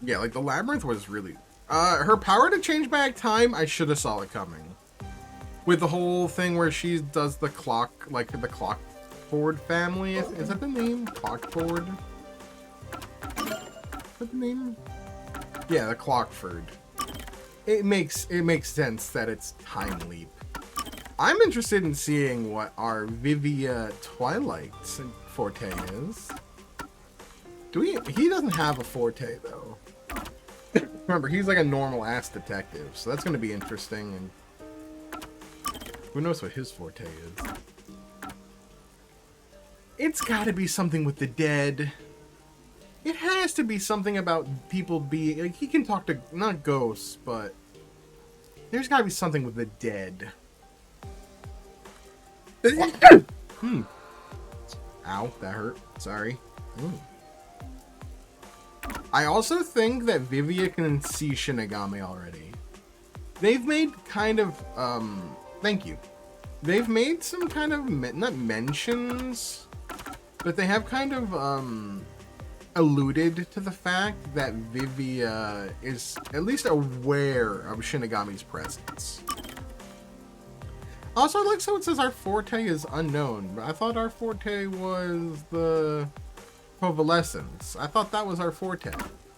Yeah, like the labyrinth was really... her power to change back time, I should have saw it coming. With the whole thing where she does the clock, like the Clockford family. Is that the name? Clockford? Is that the name? Yeah, the Clockford. It makes sense that it's time leap. I'm interested in seeing what our Vivia Twilight's forte is. He doesn't have a forte though. Remember, he's like a normal ass detective, so that's gonna be interesting. And who knows what his forte is? It's gotta be something with the dead. It has to be something about people being like, he can talk to not ghosts, but there's gotta be something with the dead. Ow, that hurt. Sorry. I also think that Vivia can see Shinigami already. They've made kind of, thank you. They've made some kind of, not mentions, but they have kind of, alluded to the fact that Vivia is at least aware of Shinigami's presence. Also, like, so it says our forte is unknown, but I thought our forte was the Covalescence. I thought that was our forte.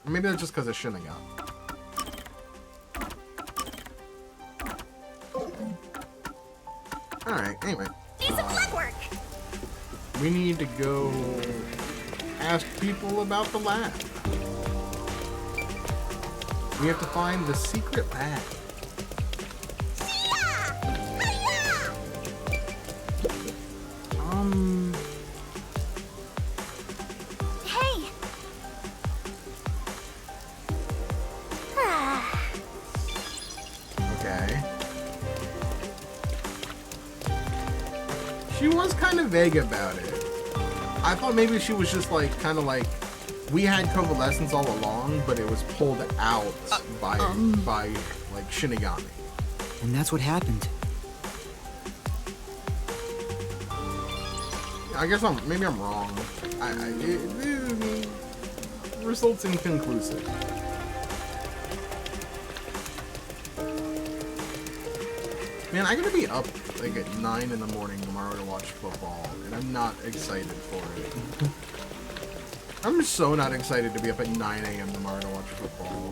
Maybe that's just because of Shinigami. Alright, anyway. Do some legwork! We need to go ask people about the lab. We have to find the secret lab. Hey! Okay. She was kind of vague about it. I thought maybe she was just like, kind of like, we had Covalescence all along, but it was pulled out by like Shinigami. And that's what happened. I guess maybe I'm wrong. It results inconclusive. Man, I'm gonna be up like at 9 in the morning tomorrow to watch football, and I'm not excited for it. I'm so not excited to be up at 9 a.m. tomorrow to watch football.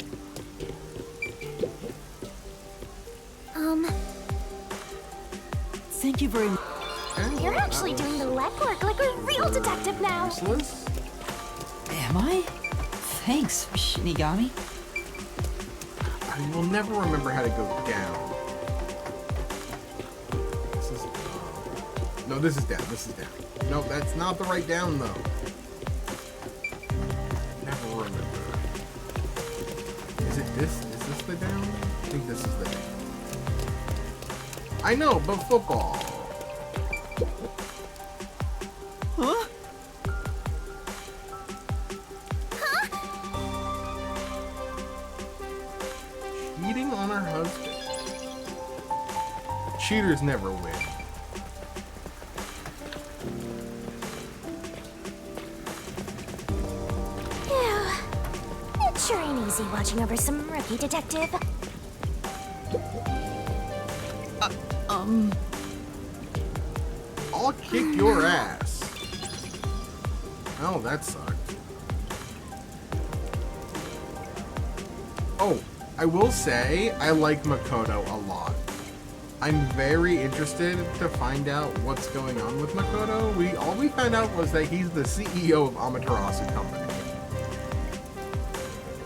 Thank you very much. You're actually doing the legwork like a real detective now. Useless? Am I? Thanks, Shinigami. I will never remember how to go down. This is... no, this is down. This is down. No, that's not the right down, though. Never remember. Is it this? Is this the down? I think this is the down. I know, but football. Huh? Cheating on her husband. Cheaters never win. Ew. It sure ain't easy watching over some rookie detective. I'll kick your ass. Oh, that sucked. Oh, I will say I like Makoto a lot. I'm very interested to find out what's going on with Makoto. All we found out was that he's the CEO of Amaterasu Company.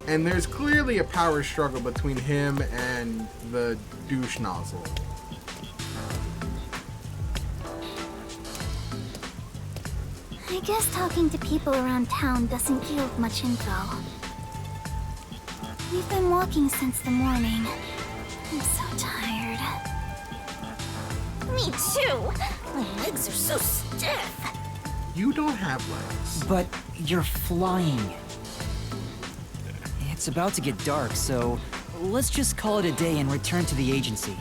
And there's clearly a power struggle between him and the douche nozzle. I guess talking to people around town doesn't yield much info. We've been walking since the morning. I'm so tired. Me too! My legs are so stiff. You don't have legs. But you're flying. It's about to get dark, so let's just call it a day and return to the agency.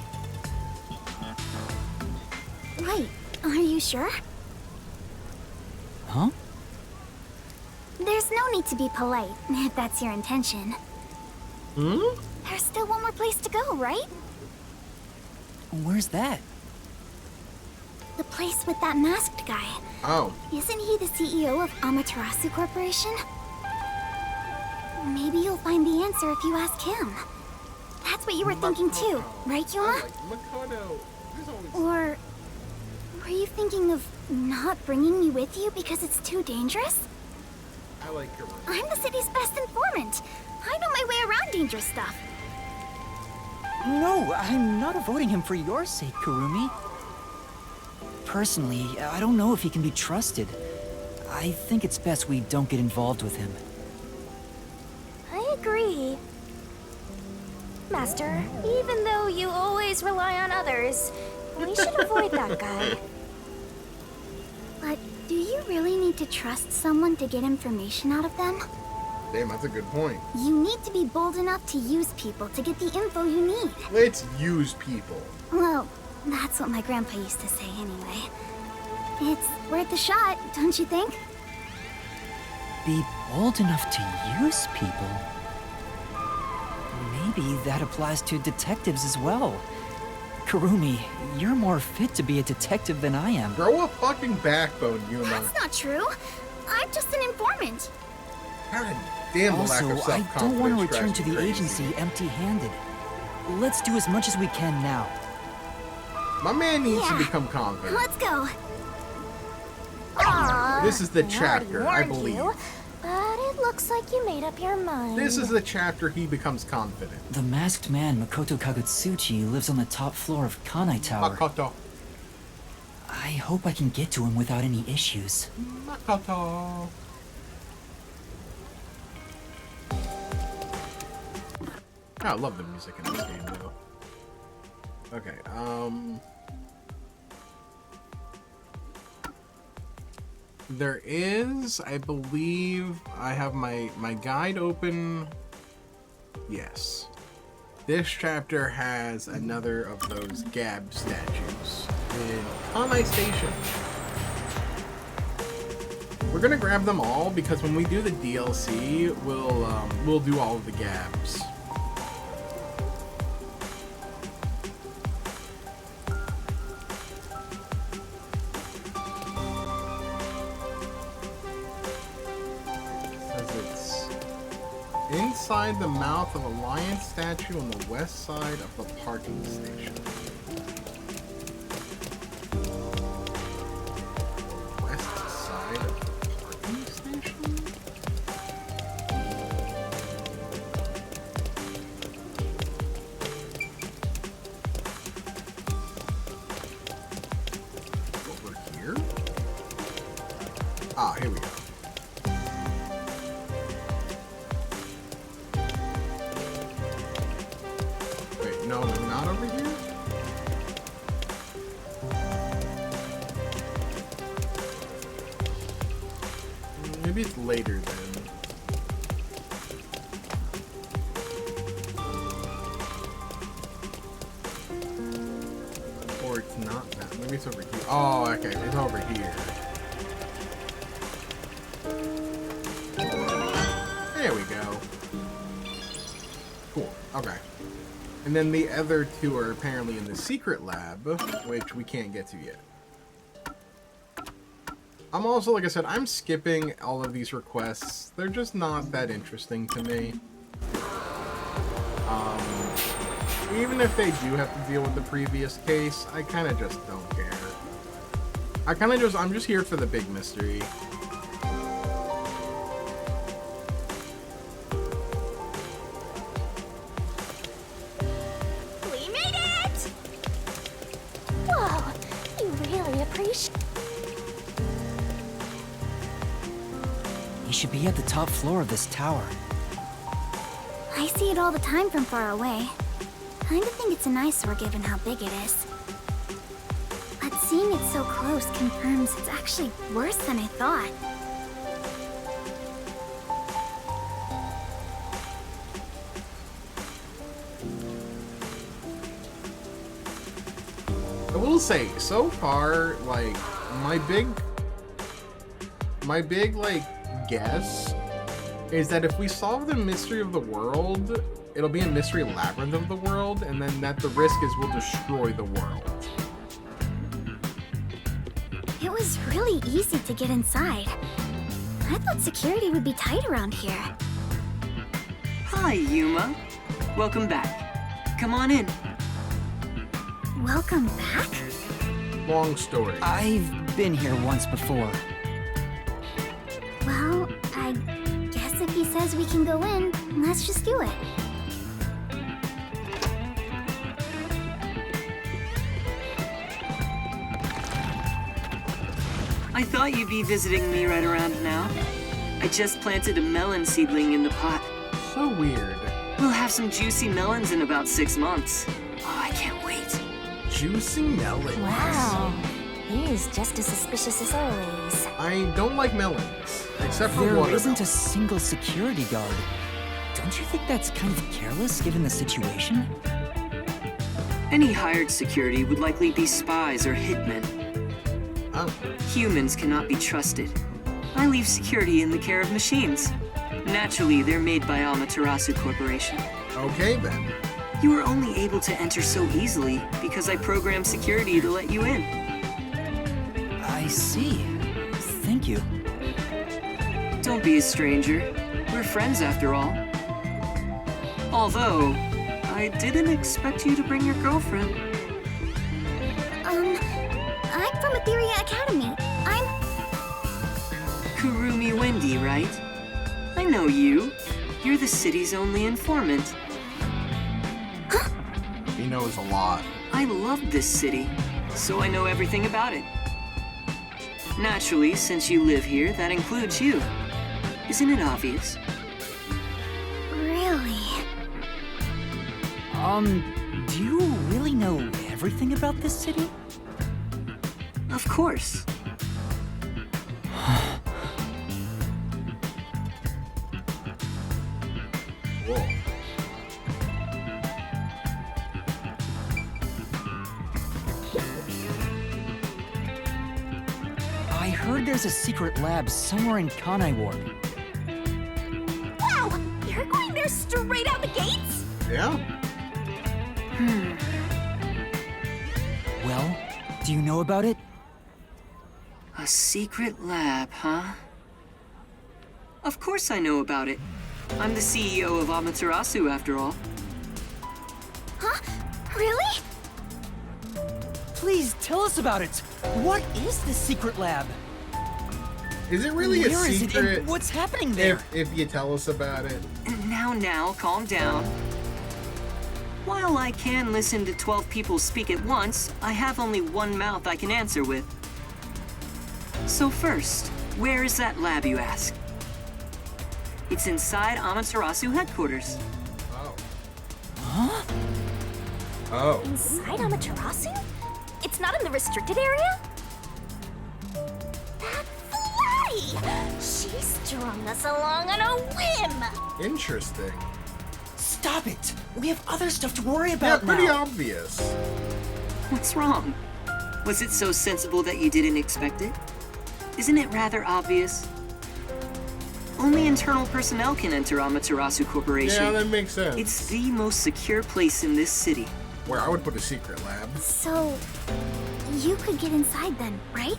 Wait, are you sure? Huh? There's no need to be polite, if that's your intention. Hmm? There's still one more place to go, right? Where's that? The place with that masked guy. Oh. Isn't he the CEO of Amaterasu Corporation? Maybe you'll find the answer if you ask him. That's what you were thinking too, right, Yuma? I like Makoto. There's always... Or were you thinking of not bringing me with you because it's too dangerous? I like your word. I'm the city's best informant. I know my way around dangerous stuff. No, I'm not avoiding him for your sake, Kurumi. Personally, I don't know if he can be trusted. I think it's best we don't get involved with him. I agree. Master, even though you always rely on others, we should avoid that guy. But do you really need to trust someone to get information out of them? Damn, that's a good point. You need to be bold enough to use people to get the info you need. Let's use people. Well, that's what my grandpa used to say anyway. It's worth a shot, don't you think? Be bold enough to use people? Maybe that applies to detectives as well. Kurumi, you're more fit to be a detective than I am. Grow a fucking backbone, Yuma. That's not true. I'm just an informant. God damn, the lack Also, of I self-confidence don't want to return drives to me the crazy. agency empty-handed. Let's do as much as we can now. My man needs to Yeah. become confident. Let's go. Aww, This is the I already chapter, I warned believe. you, but it looks like you made up your mind. This is the chapter he becomes confident. The masked man Makoto Kagutsuchi lives on the top floor of Kanai Tower. Makoto. I hope I can get to him without any issues. Makoto. I love the music in this game, though. Okay, there is, I believe, I have my guide open. Yes. This chapter has another of those Gab statues in Kanai Station. We're gonna grab them all because when we do the DLC, we'll do all of the Gabs. Inside the mouth of a lion statue on the west side of the parking station. West side of the parking station? Over here? Ah, here we go. No, not over here? Maybe it's later then. Or it's not that. Maybe it's over here. Oh, okay. It's over here. There we go. Cool. Okay. And then the other two are apparently in the secret lab, which we can't get to yet. I'm also, like I said, I'm skipping all of these requests. They're just not that interesting to me. Even if they do have to deal with the previous case, I kind of just don't care. I'm just here for the big mystery. He should be at the top floor of this tower. I see it all the time from far away. Kinda think it's an eyesore given how big it is. But seeing it so close confirms it's actually worse than I thought. I will say, so far, like, my big, like, guess is that if we solve the mystery of the world, it'll be a mystery labyrinth of the world, and then that the risk is we'll destroy the world. It was really easy to get inside. I thought security would be tight around here. Hi, Yuma. Welcome back. Come on in. Welcome back? Long story. I've been here once before. Well, I guess if he says we can go in, let's just do it. I thought you'd be visiting me right around now. I just planted a melon seedling in the pot. So weird. We'll have some juicy melons in about 6 months. Oh, I can't wait. Juicy melons. Wow, he's just as suspicious as always. I don't like melons, except for There watermelon. isn't a single security guard. Don't you think that's kind of careless given the situation? Any hired security would likely be spies or hitmen. Oh, Humans cannot be trusted. I leave security in the care of machines. Naturally, they're made by Amaterasu Corporation. okay then. You were only able to enter so easily because I programmed security to let you in. I see. Thank you. Don't be a stranger. We're friends after all. Although, I didn't expect you to bring your girlfriend. I'm from Etheria Academy. I'm... Kurumi Wendy, right? I know you. You're the city's only informant. He knows a lot. I love this city, so I know everything about it. Naturally, since you live here, that includes you. Isn't it obvious? Really? Do you really know everything about this city? Of course. Whoa. I heard there's a secret lab somewhere in Kanai Ward. Wow, you're going there straight out the gates? Yeah? Well, do you know about it? A secret lab, huh? Of course I know about it. I'm the CEO of Amaterasu, after all. Huh? Really? Please tell us about it. What is this secret lab? Is it really Where a is it secret and what's happening there? if you tell us about it? Now, calm down. While I can listen to 12 people speak at once, I have only one mouth I can answer with. So first, where is that lab, you ask? It's inside Amaterasu headquarters. Oh. Huh? Oh. Inside Amaterasu? It's not in the restricted area? That fly! She strung us along on a whim! Interesting. Stop it! We have other stuff to worry Yeah, about pretty now. obvious. What's wrong? Was it so sensible that you didn't expect it? Isn't it rather obvious? Only internal personnel can enter Amaterasu Corporation. Yeah, that makes sense. It's the most secure place in this city. Where I would put a secret lab. So, you could get inside then, right?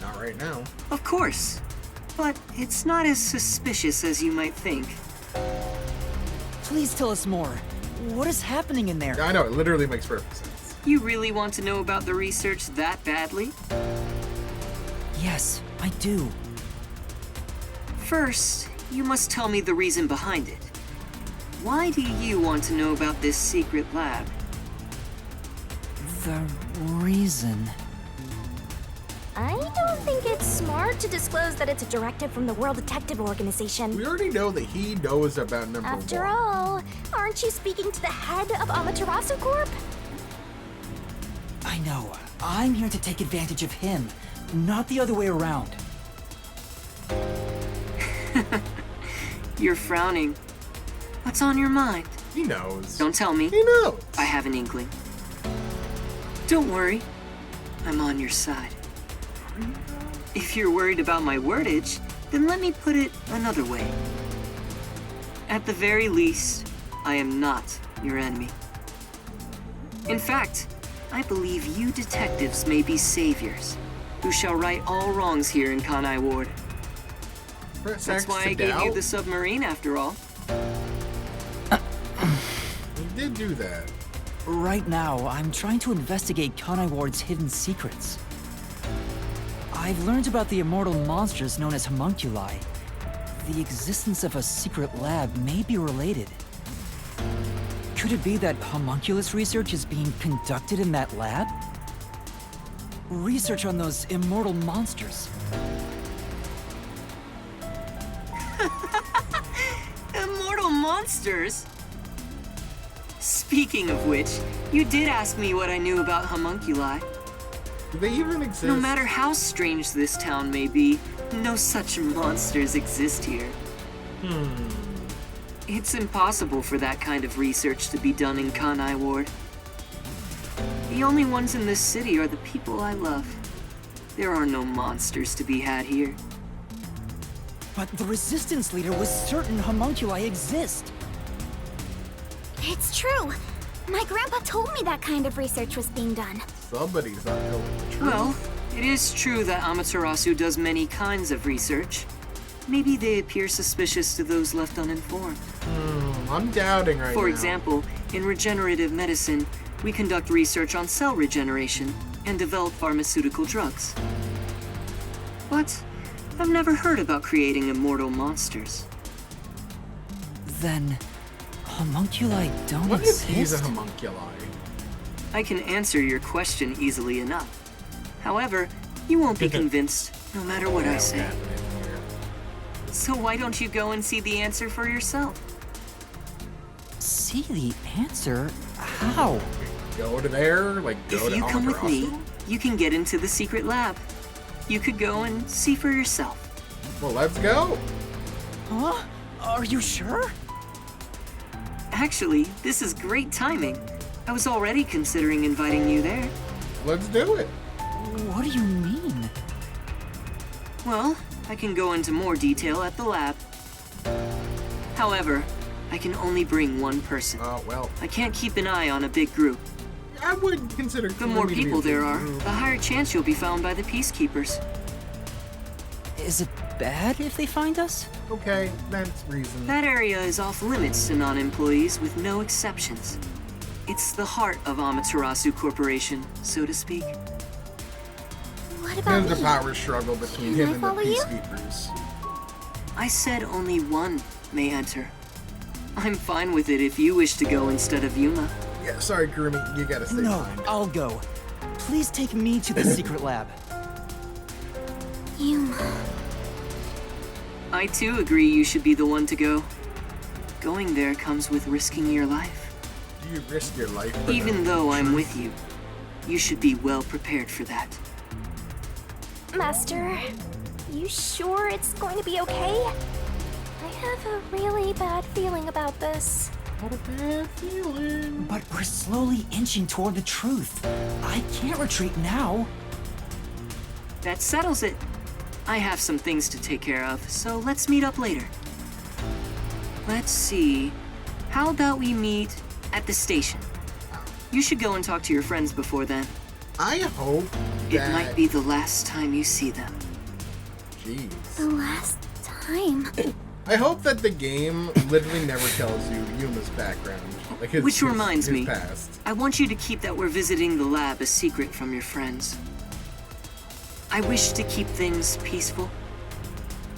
Not right now. Of course. But it's not as suspicious as you might think. Please tell us more. What is happening in there? Yeah, I know, it literally makes perfect sense. You really want to know about the research that badly? Yes, I do. First, you must tell me the reason behind it. Why do you want to know about this secret lab? The reason. I don't think it's smart to disclose that it's a directive from the World Detective Organization. We already know that he knows about number After one. all, aren't you speaking to the head of Amaterasu Corp? I know. I'm here to take advantage of him, not the other way around. You're frowning. What's on your mind? He knows. Don't tell me. He knows. I have an inkling. Don't worry. I'm on your side. If you're worried about my wordage, then let me put it another way. At the very least, I am not your enemy. In fact, I believe you detectives may be saviors, who shall right all wrongs here in Kanai Ward. That's why I gave you the submarine, after all. You did do that. Right now, I'm trying to investigate Kanai Ward's hidden secrets. I've learned about the immortal monsters known as homunculi. The existence of a secret lab may be related. Could it be that homunculus research is being conducted in that lab? Research on those immortal monsters. Immortal monsters? Speaking of which, you did ask me what I knew about homunculi. Do they even exist? No matter how strange this town may be, no such monsters exist here. It's impossible for that kind of research to be done in Kanai Ward. The only ones in this city are the people I love. There are no monsters to be had here. But the Resistance leader was certain homunculi exist. It's true. My grandpa told me that kind of research was being done. Somebody's not telling the truth. Well, it is true that Amaterasu does many kinds of research. Maybe they appear suspicious to those left uninformed. I'm doubting right now. For example, in regenerative medicine, we conduct research on cell regeneration and develop pharmaceutical drugs. But I've never heard about creating immortal monsters. Then, homunculi don't What if exist? he's a homunculi? I can answer your question easily enough. However, you won't be convinced no matter what I say. So why don't you go and see the answer for yourself? See the answer? How? Go to there, like go If to you come with me, Amaterasu? you can get into the secret lab. You could go and see for yourself. Well, let's go. Huh? Are you sure? Actually, this is great timing. I was already considering inviting you there. Let's do it. What do you mean? Well, I can go into more detail at the lab. However, I can only bring one person. Oh, well, I can't keep an eye on a big group. I would consider The more Kurumi to be people a big there are, group. the higher chance you'll be found by the peacekeepers. Is it bad if they find us? Okay, that's reason. That area is off limits to non-employees with no exceptions. It's the heart of Amaterasu Corporation, so to speak. What about There's a me? power struggle between Can him I and the follow you? peacekeepers. I said only one may enter. I'm fine with it if you wish to go instead of Yuma. Yeah, sorry, Kurumi, you gotta stay No, behind. I'll go. Please take me to the secret lab. Yuma. I too agree you should be the one to go. Going there comes with risking your life. Do you risk your life for Even them? though I'm with you, you should be well prepared for that. Master, you sure it's going to be okay? I have a really bad feeling about this. What a bad feeling. But we're slowly inching toward the truth. I can't retreat now. That settles it. I have some things to take care of, so let's meet up later. Let's see. How about we meet at the station? You should go and talk to your friends before then. I hope It that... might be the last time you see them. Jeez. The last time. I hope that the game literally never tells you Yuma's background. Like Which reminds his me, past. I want you to keep that we're visiting the lab a secret from your friends. I wish to keep things peaceful.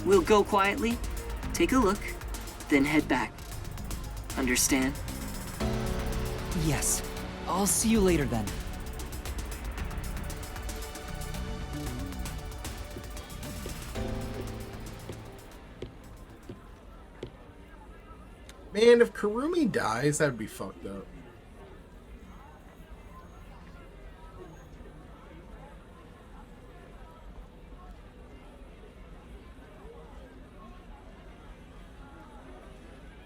We'll go quietly, take a look, then head back. Understand? Yes. I'll see you later then. Man, if Kurumi dies, that'd be fucked up.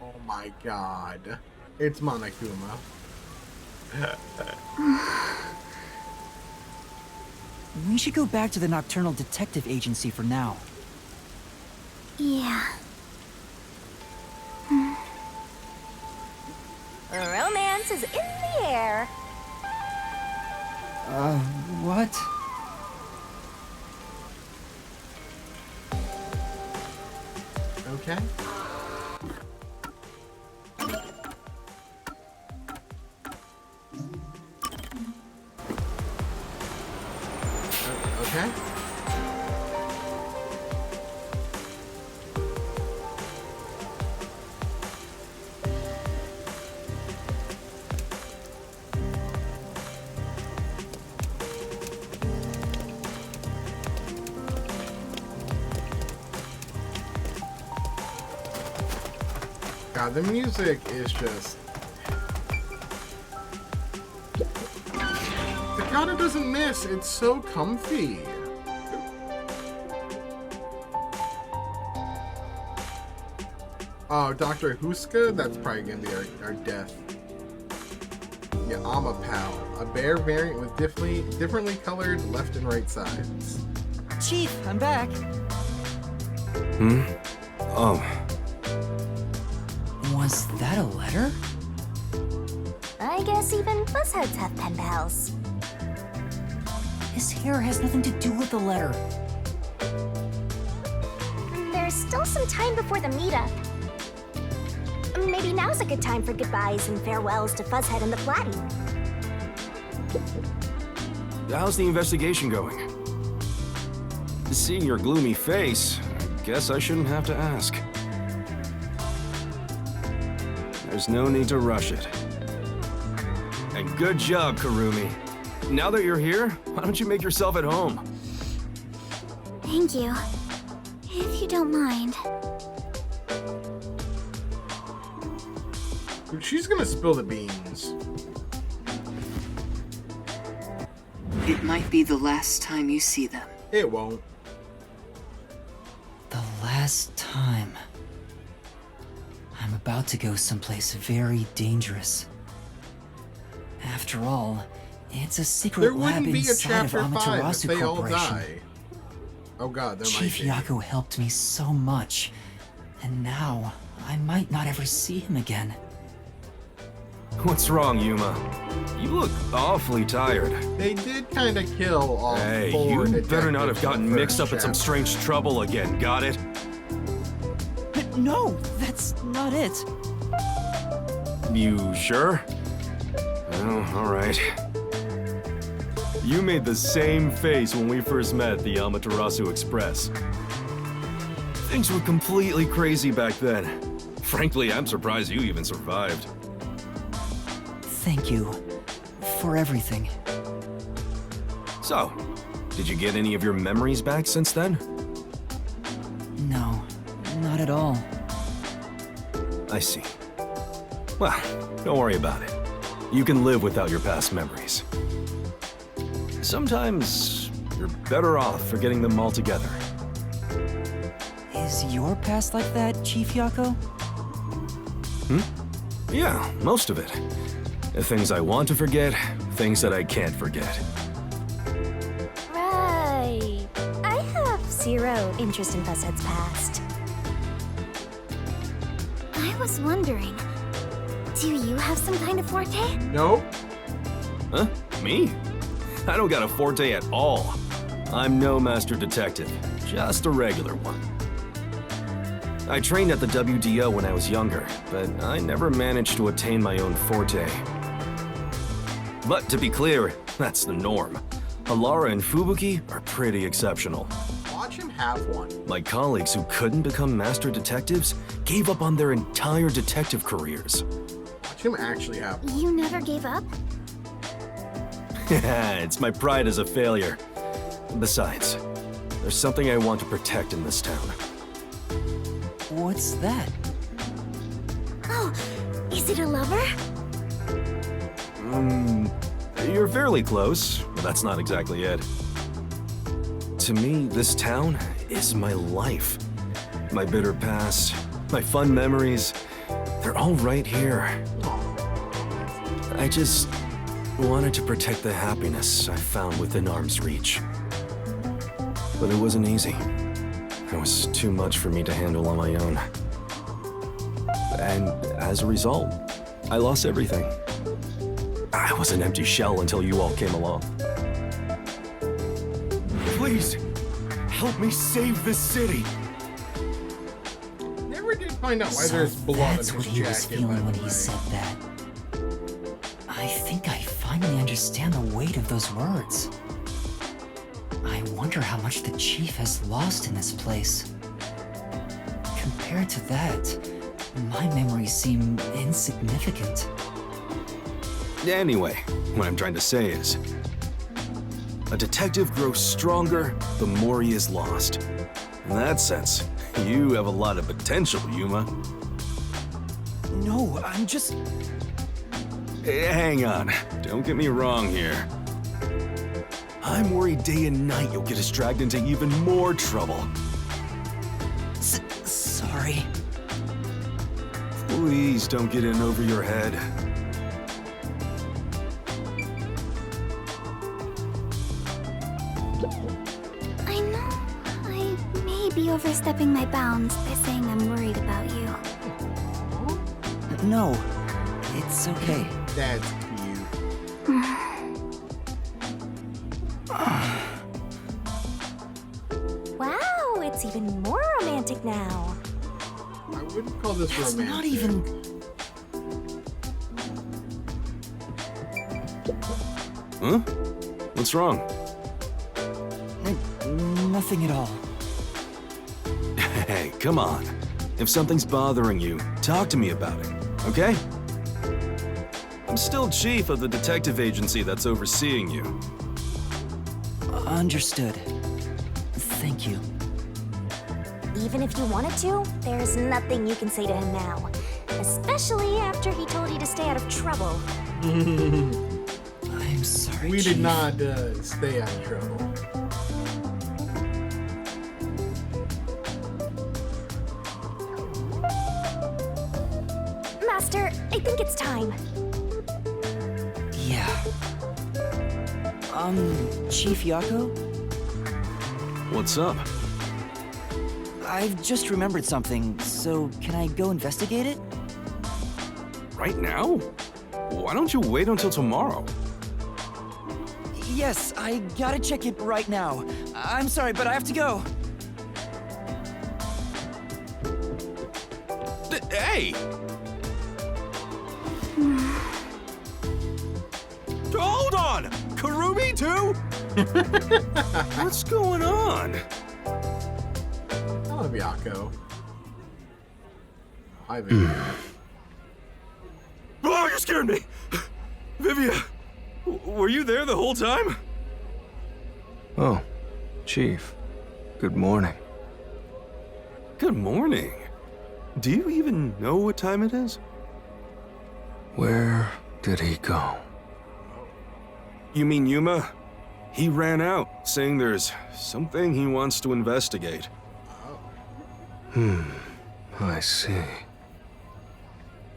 Oh my god. It's Monokuma. We should go back to the Nocturnal Detective Agency for now. Yeah. is in the air. What? Okay. Okay. God, the music is just... Takata doesn't miss. It's so comfy. Oh, Dr. Huska? That's probably gonna be our death. Yeah, Pal. A bear variant with differently colored left and right sides. Chief, I'm back. Was that a letter? I guess even buzzheads have pen pals. His hair has nothing to do with the letter. There's still some time before the meetup. Maybe now's a good time for goodbyes and farewells to Fuzzhead and the Flatty. How's the investigation going? Seeing your gloomy face, I guess I shouldn't have to ask. There's no need to rush it. And good job, Kurumi. Now that you're here, why don't you make yourself at home? Thank you. If you don't mind. She's gonna spill the beans. It might be the last time you see them. It won't. The last time. I'm about to go someplace very dangerous. After all, it's a secret There lab wouldn't be a inside of chapter 5 if Amaterasu they all Corporation. die. Oh god, there Chief might be. Yaku helped me so much, and now I might not ever see him again. What's wrong, Yuma? You look awfully tired. They did kind of kill all Hey, four you better not have detectives gotten in the mixed up first in some chapter. strange trouble again, got it? No, that's not it. You sure? Oh, alright. You made the same face when we first met at the Amaterasu Express. Things were completely crazy back then. Frankly, I'm surprised you even survived. Thank you for everything. So, did you get any of your memories back since then? No, not at all. I see. Well, don't worry about it. You can live without your past memories. Sometimes you're better off forgetting them altogether. Is your past like that, Chief Yako? Yeah, most of it. The things I want to forget, things that I can't forget. Right. I have zero interest in Buzzhead's past. I was wondering, do you have some kind of forte? Nope. Huh? Me? I don't got a forte at all. I'm no master detective, just a regular one. I trained at the WDO when I was younger, but I never managed to attain my own forte. But to be clear, that's the norm. Alara and Fubuki are pretty exceptional. Watch him have one. My colleagues who couldn't become master detectives gave up on their entire detective careers. Watch him actually have one. You never gave up? It's my pride as a failure. Besides, there's something I want to protect in this town. What's that? Oh, is it a lover? You're fairly close, but that's not exactly it. To me, this town is my life. My bitter past, my fun memories, they're all right here. I just wanted to protect the happiness I found within arm's reach. But it wasn't easy. It was too much for me to handle on my own. And as a result, I lost everything. I was an empty shell until you all came along. Please, help me save this city. Never did find out why So there's blood that's in what his he was jacket, by feeling the when way. he said that. I think I finally understand the weight of those words. I wonder how much the chief has lost in this place. Compared to that, my memories seem insignificant. Anyway, what I'm trying to say is, a detective grows stronger the more he is lost. In that sense, you have a lot of potential, Yuma. No, I'm just... Hang on, don't get me wrong here. I'm worried day and night you'll get us dragged into even more trouble. Sorry. Please don't get in over your head. I know I may be overstepping my bounds by saying I'm worried about you. No, it's okay. That's cute. Wow, it's even more romantic now. I wouldn't call this It's romantic. not even... Huh? What's wrong? Nothing at all. Hey, come on. If something's bothering you, talk to me about it, okay? I'm still chief of the detective agency that's overseeing you. Understood. Thank you. Even if you wanted to, there's nothing you can say to him now. Especially after he told you to stay out of trouble. I'm sorry, We Chief. did not stay out of trouble. Master, I think it's time. Yeah. Chief Yako? What's up? I've just remembered something, so can I go investigate it? Right now? Why don't you wait until tomorrow? Yes, I gotta check it right now. I'm sorry, but I have to go. Hey! Hold on! Karumi too? What's going on? I love Yako. Hi, Vivian. Oh, you scared me! Vivia, were you there the whole time? Oh, Chief. Good morning. Good morning. Do you even know what time it is? Where did he go? You mean Yuma? He ran out, saying there's something he wants to investigate. I see.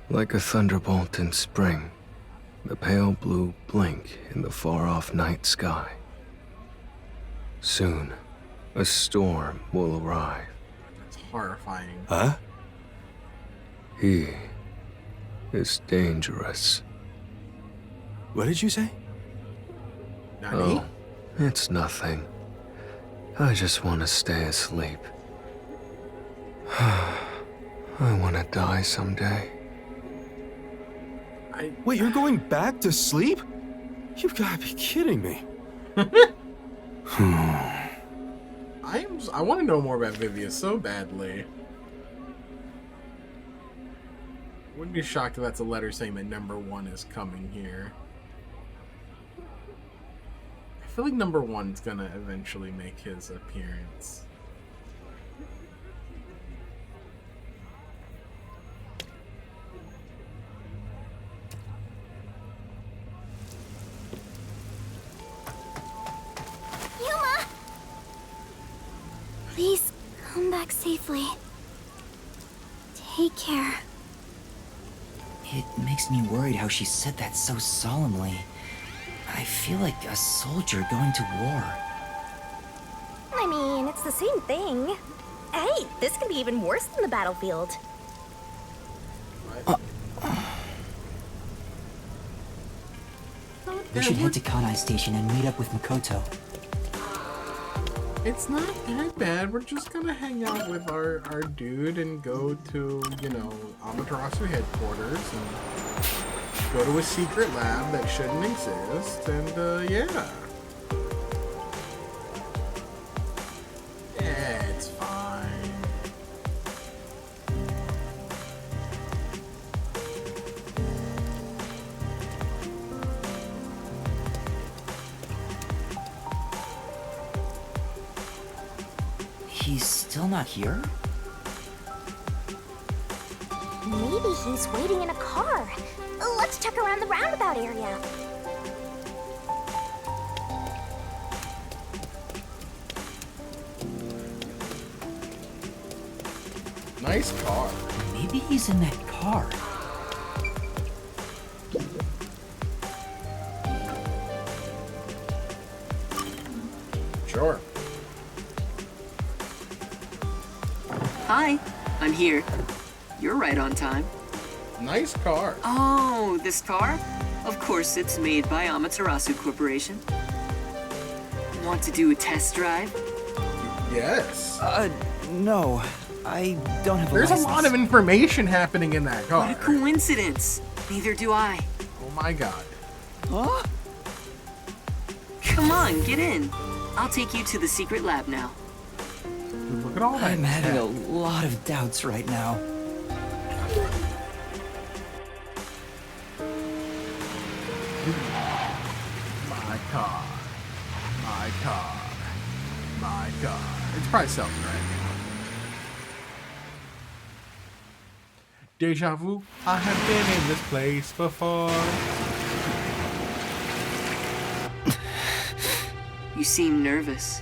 Like a thunderbolt in spring, the pale blue blink in the far-off night sky. Soon, a storm will arrive. That's horrifying. Huh? He is dangerous. What did you say? Nani? Oh, it's nothing. I just want to stay asleep. I want to die someday. Wait, you're going back to sleep? You've got to be kidding me. I want to know more about Vivia so badly. Wouldn't be shocked if that's a letter saying that number 1 is coming here. I feel like number 1's gonna eventually make his appearance. Yuma! Please come back safely. Take care. It makes me worried how she said that so solemnly. I feel like a soldier going to war. I mean, it's the same thing. Hey, this could be even worse than the battlefield. We should head to Kanai Station and meet up with Makoto. It's not that bad. We're just gonna hang out with our dude and go to, you know, Amaterasu headquarters and go to a secret lab that shouldn't exist, and yeah. Yeah, it's fine. He's still not here? Maybe he's waiting in a car. Let's check around the roundabout area. Nice car. Maybe he's in that car. Sure. Hi, I'm here. You're right on time. Nice car. Oh, this car? Of course, it's made by Amaterasu Corporation. Want to do a test drive? Yes. No. I don't have a There's license. a lot of information happening in that car. What a coincidence. Neither do I. Oh my god. Huh? Come on, get in. I'll take you to the secret lab now. Dude, look at all that. I'm having a tech. lot of doubts right now. My car. My car. My car. It's probably self-driving. Deja vu. I have been in this place before. You seem nervous.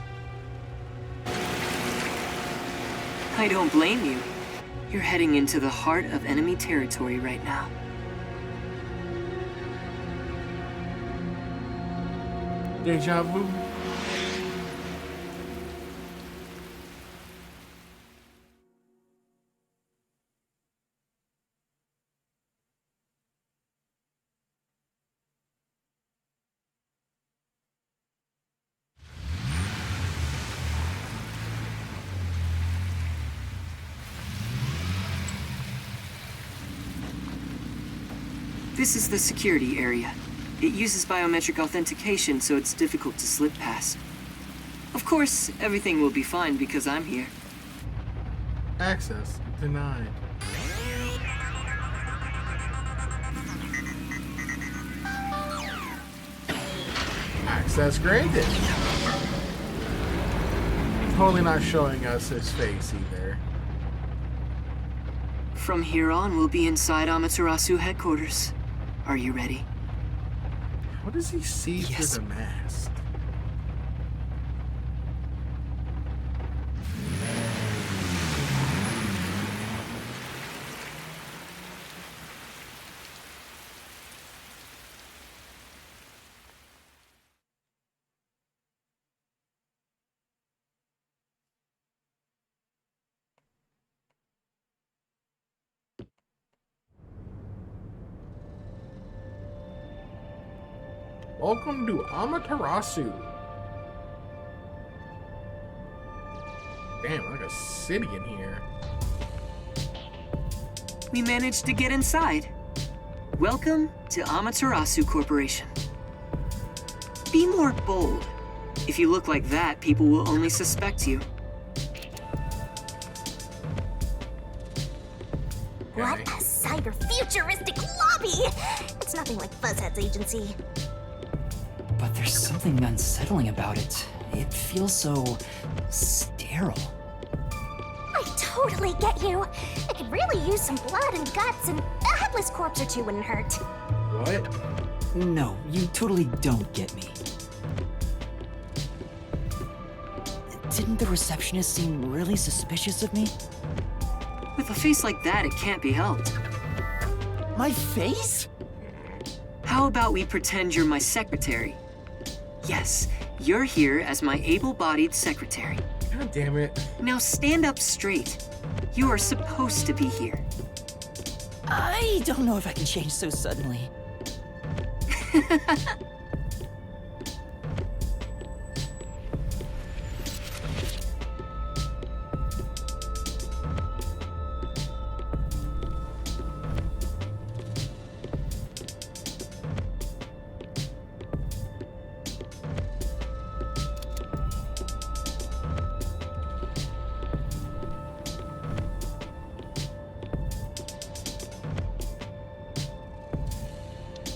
I don't blame you. You're heading into the heart of enemy territory right now. Deja vu. This is the security area. It uses biometric authentication, so it's difficult to slip past. Of course, everything will be fine because I'm here. Access denied. Access granted. Totally not showing us his face either. From here on, we'll be inside Amaterasu headquarters. Are you ready? What does he see Yes. through the mask? Welcome to Amaterasu. Damn, like a city in here. We managed to get inside. Welcome to Amaterasu Corporation. Be more bold. If you look like that, people will only suspect you. What a cyber-futuristic lobby! It's nothing like Fuzzhead's agency. But there's something unsettling about it. It feels so sterile. I totally get you. I could really use some blood and guts, and a headless corpse or two wouldn't hurt. What? No, you totally don't get me. Didn't the receptionist seem really suspicious of me? With a face like that, it can't be helped. My face? How about we pretend you're my secretary? Yes, you're here as my able-bodied secretary. God damn it. Now stand up straight. You are supposed to be here. I don't know if I can change so suddenly.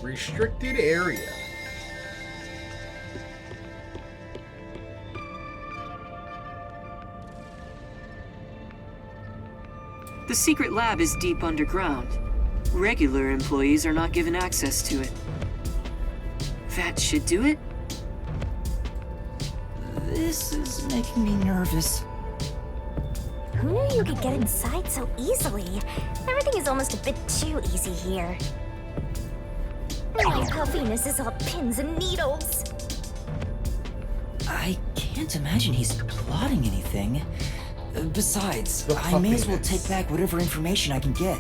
Restricted area. The secret lab is deep underground. Regular employees are not given access to it. That should do it? This is making me nervous. Who knew you could get inside so easily? Everything is almost a bit too easy here. My puffiness is all pins and needles. I can't imagine he's plotting anything. Besides, The I may as well puffiness. take back whatever information I can get.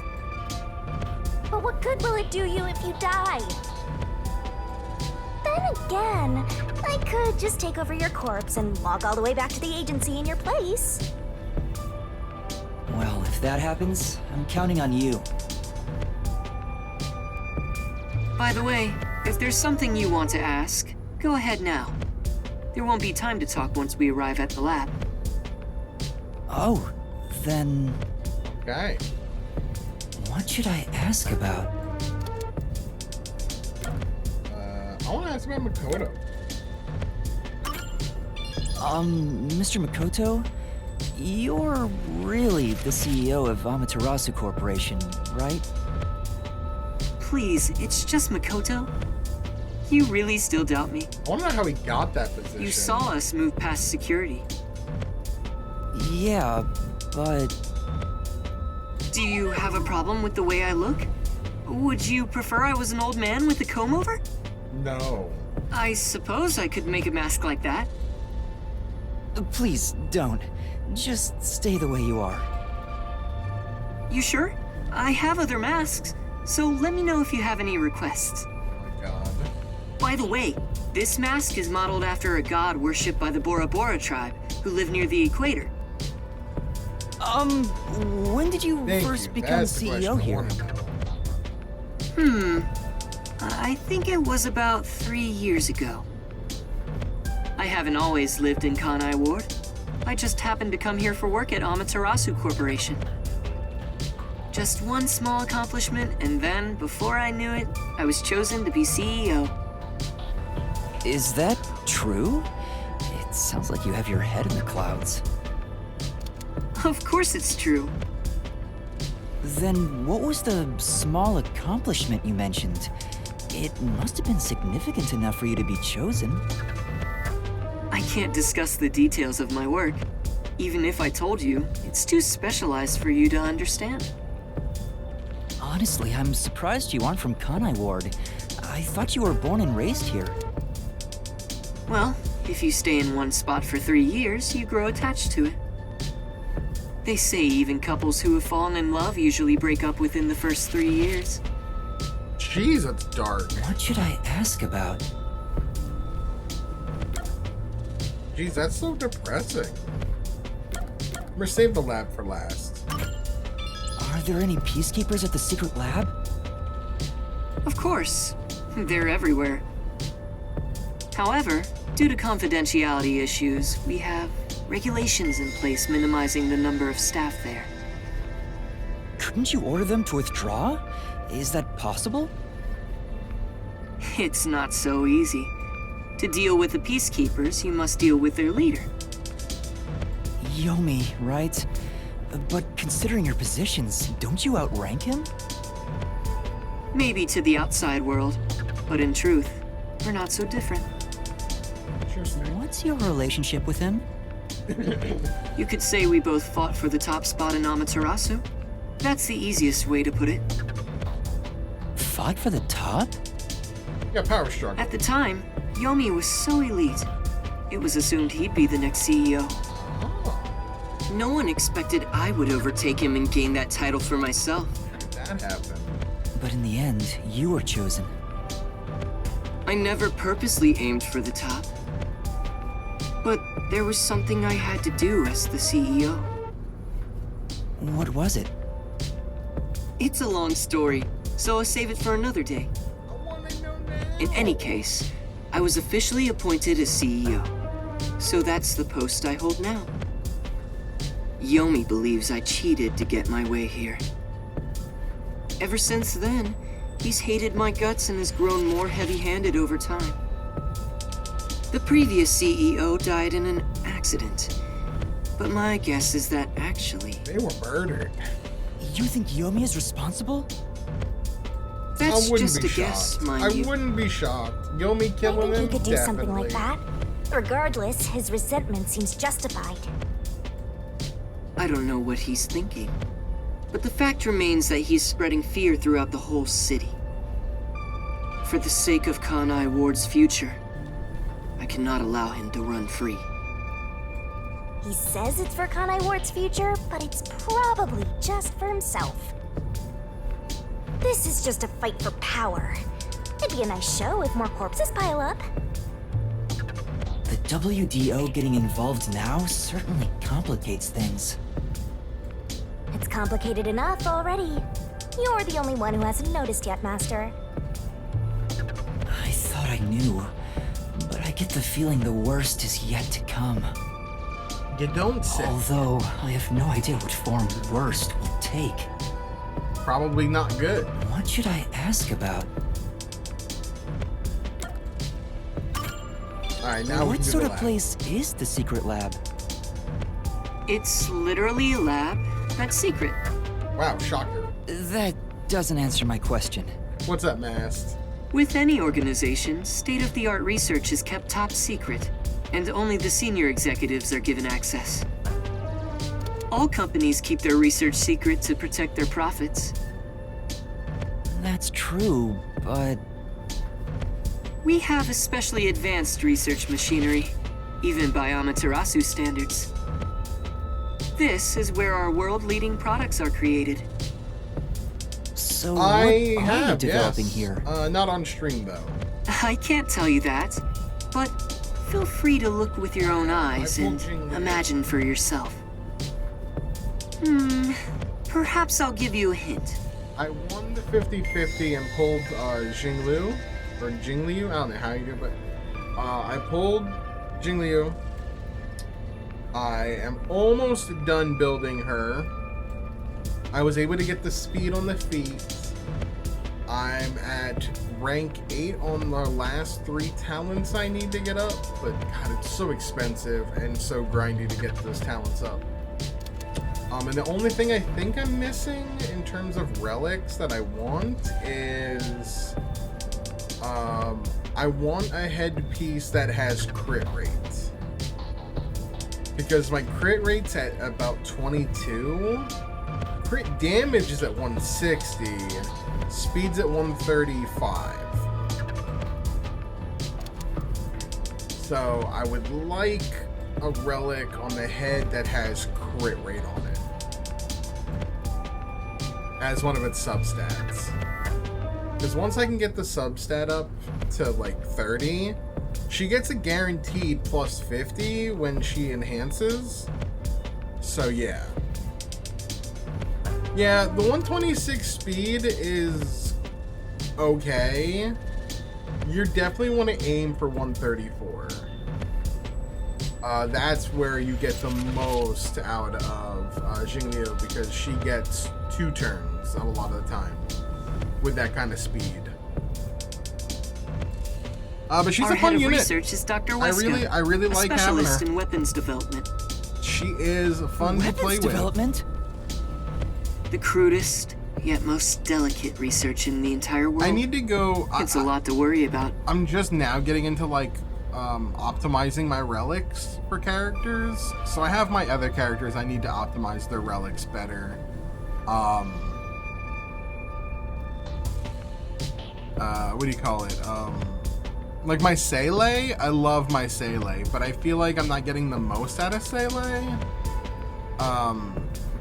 But what good will it do you if you die? Then again, I could just take over your corpse and walk all the way back to the agency in your place. Well, if that happens, I'm counting on you. By the way, if there's something you want to ask, go ahead now. There won't be time to talk once we arrive at the lab. Oh, then Okay. what should I ask about? I want to ask about Makoto. Mr. Makoto? You're really the CEO of Amaterasu Corporation, right? Please, it's just Makoto. You really still doubt me? I want to know how he got that position. You saw us move past security. Yeah, but Do you have a problem with the way I look? Would you prefer I was an old man with a comb over? No. I suppose I could make a mask like that. please don't. Just stay the way you are. You sure? I have other masks, so let me know if you have any requests. Oh my god. By the way, this mask is modeled after a god worshipped by the Bora Bora tribe, who live near the equator. When did you Thank first you. become That's the CEO question I here? wanted to know. I think it was about 3 years ago. I haven't always lived in Kanai Ward. I just happened to come here for work at Amaterasu Corporation. Just one small accomplishment, and then, before I knew it, I was chosen to be CEO. Is that true? It sounds like you have your head in the clouds. Of course it's true. Then what was the small accomplishment you mentioned? It must have been significant enough for you to be chosen. I can't discuss the details of my work. Even if I told you, it's too specialized for you to understand. Honestly, I'm surprised you aren't from Kanai Ward. I thought you were born and raised here. Well, if you stay in one spot for 3 years, you grow attached to it. They say even couples who have fallen in love usually break up within the first 3 years. Jeez, that's dark. What should I ask about? Jeez, that's so depressing. I'm gonna save the lab for last. Are there any peacekeepers at the secret lab? Of course, they're everywhere. However, due to confidentiality issues, we have regulations in place minimizing the number of staff there. Couldn't you order them to withdraw? Is that possible? It's not so easy. To deal with the peacekeepers, you must deal with their leader. Yomi, right? But considering your positions, don't you outrank him? Maybe to the outside world, but in truth, we're not so different. Interesting. What's your relationship with him? You could say we both fought for the top spot in Amaterasu. That's the easiest way to put it. Fought for the top? Yeah, power struggle. At the time, Yomi was so elite. It was assumed he'd be the next CEO. Oh, No one expected I would overtake him and gain that title for myself. how did that happen? But in the end, you were chosen. I never purposely aimed for the top. But there was something I had to do as the CEO. What was it? It's a long story, so I'll save it for another day. I wanna know now. In any case, I was officially appointed as CEO. So that's the post I hold now. Yomi believes I cheated to get my way here. Ever since then, He's hated my guts and has grown more heavy-handed over time. The previous CEO died in an accident. But my guess is that actually... They were murdered. You think Yomi is responsible? That's I wouldn't just be a guess, shocked. mind I you. wouldn't be shocked. Yomi I killing think him? he could do something like Definitely. that. Regardless, his resentment seems justified. I don't know what he's thinking. But the fact remains that he's spreading fear throughout the whole city. For the sake of Kanai Ward's future, I cannot allow him to run free. He says it's for Kanai Ward's future, but it's probably just for himself. This is just a fight for power. It'd be a nice show if more corpses pile up. The WDO getting involved now certainly complicates things. It's complicated enough already. You're the only one who hasn't noticed yet, Master. I thought I knew, but I get the feeling the worst is yet to come. You don't say. Although, I have no idea what form worst will take. Probably not good. What should I ask about? Alright, now we What can do sort the of lab. place is the secret lab? It's literally a lab that's secret. Wow, shocker. That doesn't answer my question. What's up, Mast? With any organization, state-of-the-art research is kept top secret, and only the senior executives are given access. All companies keep their research secret to protect their profits. That's true, but We have especially advanced research machinery, even by Amaterasu standards. This is where our world-leading products are created. so I what are you have, developing yes. here? Not on stream, though. I can't tell you that, but feel free to look with your own eyes and imagine for yourself. Perhaps I'll give you a hint. I won the 50-50 and pulled Jinglu, or Jingliu, I don't know how you do it, but I pulled Jingliu. I am almost done building her. I was able to get the speed on the feet. I'm at rank 8 on the last 3 talents I need to get up, but God, it's so expensive and so grindy to get those talents up. And the only thing I think I'm missing in terms of relics that I want is, I want a headpiece that has crit rate. Because my crit rate's at about 22. Crit damage is at 160. Speed's at 135. So I would like a relic on the head that has crit rate on it as one of its substats. Because once I can get the substat up to like 30, she gets a guaranteed plus 50 when she enhances. So yeah. Yeah, the 126 speed is okay. You definitely want to aim for 134. That's where you get the most out of Jingliu, because she gets 2 turns a lot of the time with that kind of speed. But she's Our a head fun of unit. research is Dr. Weska, I really a like having specialist her. in weapons development. She is fun to play Weapons with. development? The crudest, yet most delicate research in the entire world. I need to go. It's a lot to worry about. I'm just now getting into like optimizing my relics for characters. So I have my other characters. I need to optimize their relics better. What do you call it? Like my Seele, I love my Seele, but I feel like I'm not getting the most out of Seele.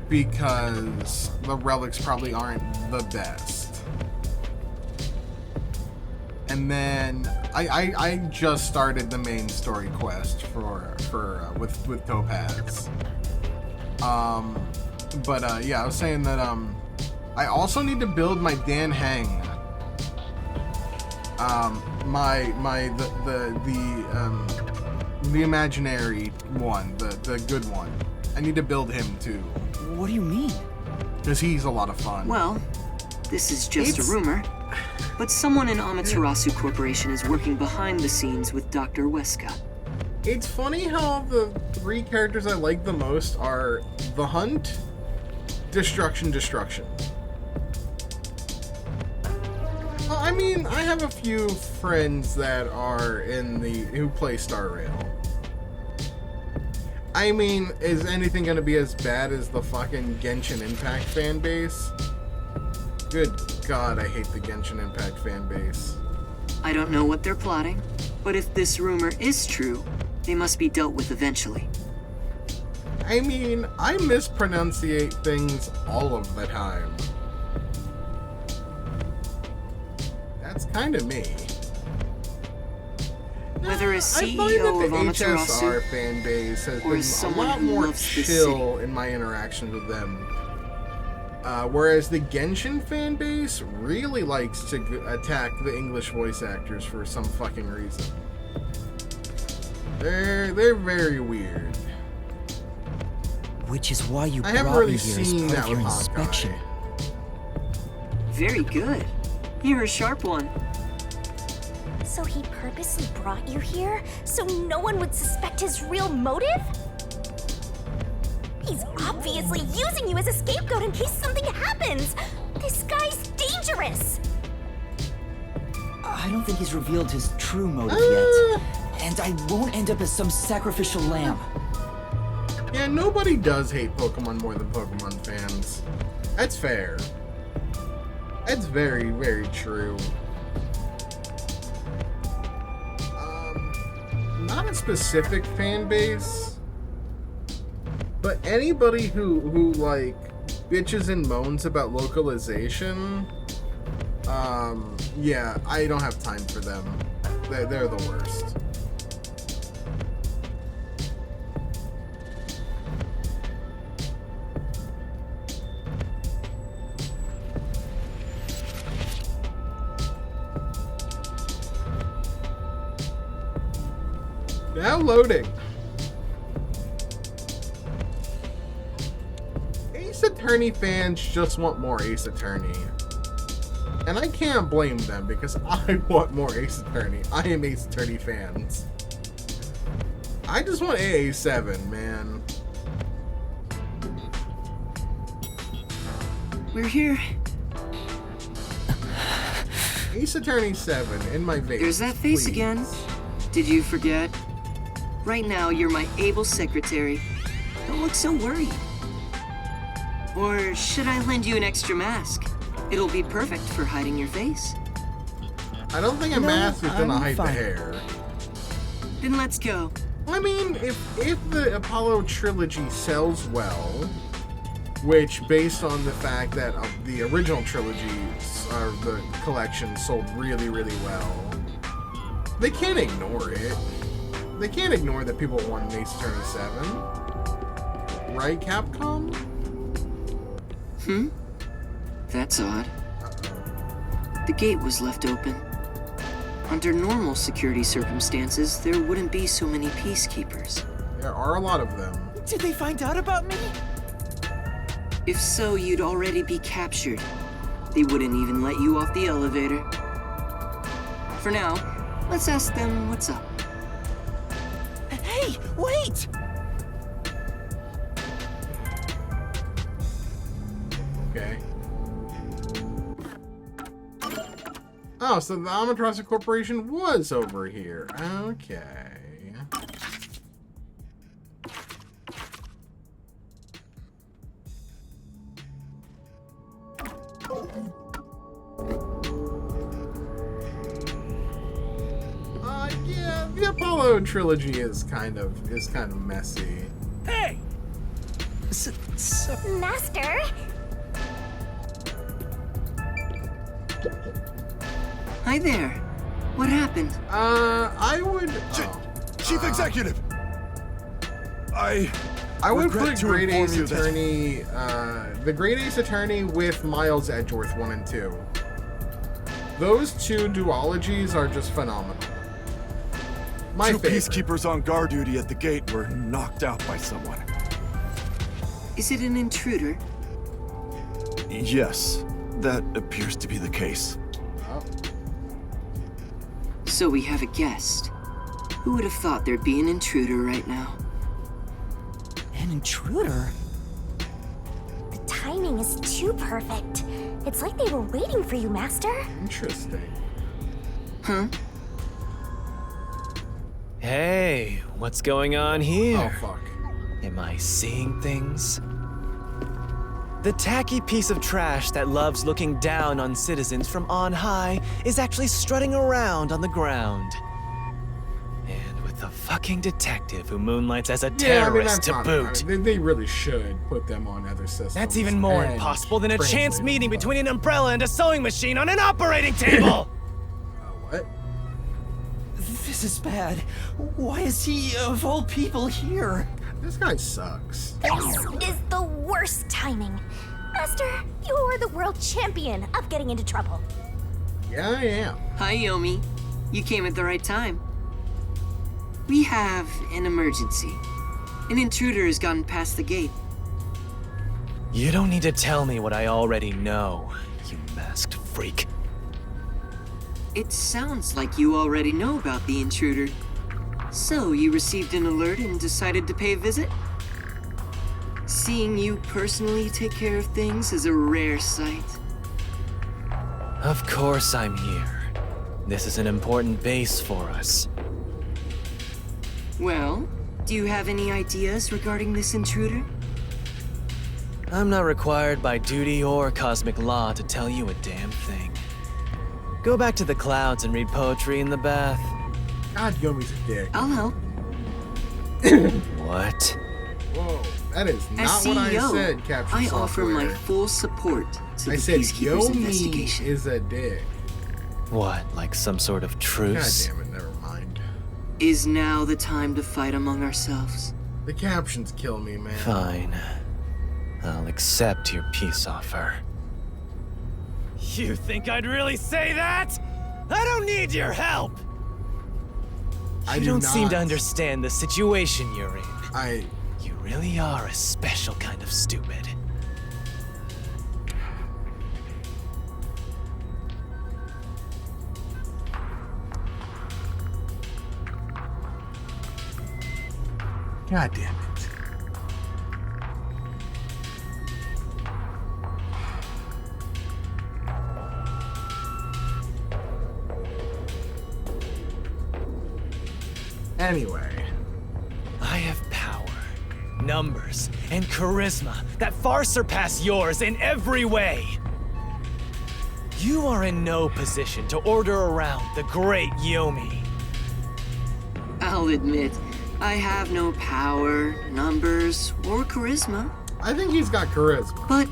Because the relics probably aren't the best. And then I just started the main story quest with Topaz. Yeah, I was saying that I also need to build my Dan Heng. The imaginary one, the good one. I need to build him too, What do you mean? because he's a lot of fun. Well, this is just It's- a rumor. but someone in Amaterasu Corporation is working behind the scenes with Dr. Weska. It's funny how the 3 characters I like the most are The Hunt, Destruction. I mean, I have a few friends that are who play Star Rail. I mean, is anything gonna be as bad as the fucking Genshin Impact fan base? Good God, I hate the Genshin Impact fan base. I don't know what they're plotting, but if this rumor is true, they must be dealt with eventually. I mean, I mispronunciate things all of the time. That's kind of me. Whether as I find CEO that of the Amaterasu HSR fan base has or been as a someone lot who more loves this chill in my interactions with them. Whereas the Genshin fan base really likes to attack the English voice actors for some fucking reason. They're very weird. Which is why you I haven't brought really me here as seen part that of your with inspection. Hawkeye. Very good. You're a sharp one. So he purposely brought you here so no one would suspect his real motive? He's obviously using you as a scapegoat in case something happens. This guy's dangerous. I don't think he's revealed his true motive yet. And I won't end up as some sacrificial lamb. Yeah, nobody does hate Pokemon more than Pokemon fans. That's fair. That's very, very true. Not a specific fan base, but anybody who like bitches and moans about localization, yeah, I don't have time for them. They're the worst. Now loading. Ace Attorney fans just want more Ace Attorney. And I can't blame them because I want more Ace Attorney. I am Ace Attorney fans. I just want AA7, man. We're here. Ace Attorney 7 in my veins. There's that face please. again. Did you forget? Right now, you're my able secretary. Don't look so worried. Or should I lend you an extra mask? It'll be perfect for hiding your face. I don't think a No, mask is gonna I'm hide the fine. hair. Then let's go. I mean, if the Apollo trilogy sells well, which based on the fact that the original trilogy or the collection sold really, really well, they can't ignore it. They can't ignore that people want Ace Attorney 7. Right, Capcom? That's odd. The gate was left open. Under normal security circumstances, there wouldn't be so many peacekeepers. There are a lot of them. Did they find out about me? If so, you'd already be captured. They wouldn't even let you off the elevator. For now, let's ask them what's up. Hey, wait! Okay. Oh, so the Amaterasu Corporation was over here. Okay. Yeah, the Apollo trilogy is kind of messy. Hey! Master? Hi there. What happened? I would. Chief Executive! I would regret put to Great inform Ace you that- Attorney, the Great Ace Attorney with Miles Edgeworth 1 and 2. Those two duologies are just phenomenal. My two favorite. peacekeepers on guard duty at the gate were knocked out by someone. Is it an intruder? Yes, that appears to be the case. Oh. So we have a guest. Who would have thought there'd be an intruder right now? An intruder? The timing is too perfect. It's like they were waiting for you, Master. Interesting. Huh? Hey, what's going on here? Oh, fuck. Am I seeing things? The tacky piece of trash that loves looking down on citizens from on high is actually strutting around on the ground. And with the fucking detective who moonlights as a terrorist to boot. They really should put them on other systems. That's even more and impossible than a chance translate meeting them. between an umbrella and a sewing machine on an operating table! What? This is bad. Why is he, of all people, here? This guy sucks. This is the worst timing. Master, you are the world champion of getting into trouble. Yeah, I am. Hi, Yomi. You came at the right time. We have an emergency. An intruder has gotten past the gate. You don't need to tell me what I already know, you masked freak. It sounds like you already know about the intruder. So, you received an alert and decided to pay a visit? Seeing you personally take care of things is a rare sight. Of course I'm here. This is an important base for us. Well, do you have any ideas regarding this intruder? I'm not required by duty or cosmic law to tell you a damn thing. Go back to the clouds and read poetry in the bath. God, Yomi's a dick. I'll help. What? Whoa, that is As not what I CEO, said, Capture I Software. offer my full support to I the said Peacekeepers Yomi investigation. is a dick. What, like some sort of God truce? damn it, never mind. Is now the time to fight among ourselves? The captions kill me, man. Fine. I'll accept your peace offer. You think I'd really say that? I don't need your help! I You do don't seem to not. understand the situation you're in. You really are a special kind of stupid. God damn it. Anyway. I have power, numbers, and charisma that far surpass yours in every way. You are in no position to order around the great Yomi. I'll admit, I have no power, numbers, or charisma. I think he's got charisma. But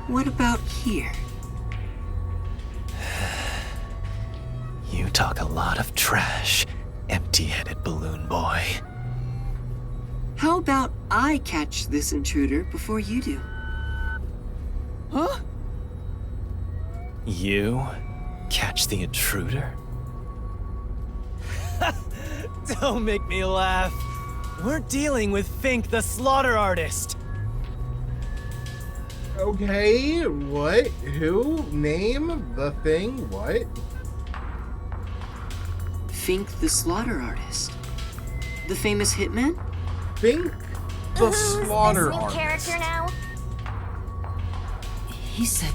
what about here? You talk a lot of trash, empty-headed balloon boy. How about I catch this intruder before you do? Huh? You catch the intruder? Don't make me laugh. We're dealing with Fink the slaughter artist. Okay, what? Who? Name? The thing? What? Fink the slaughter artist. The famous hitman? Think the Who's slaughter this new artist. character now? He said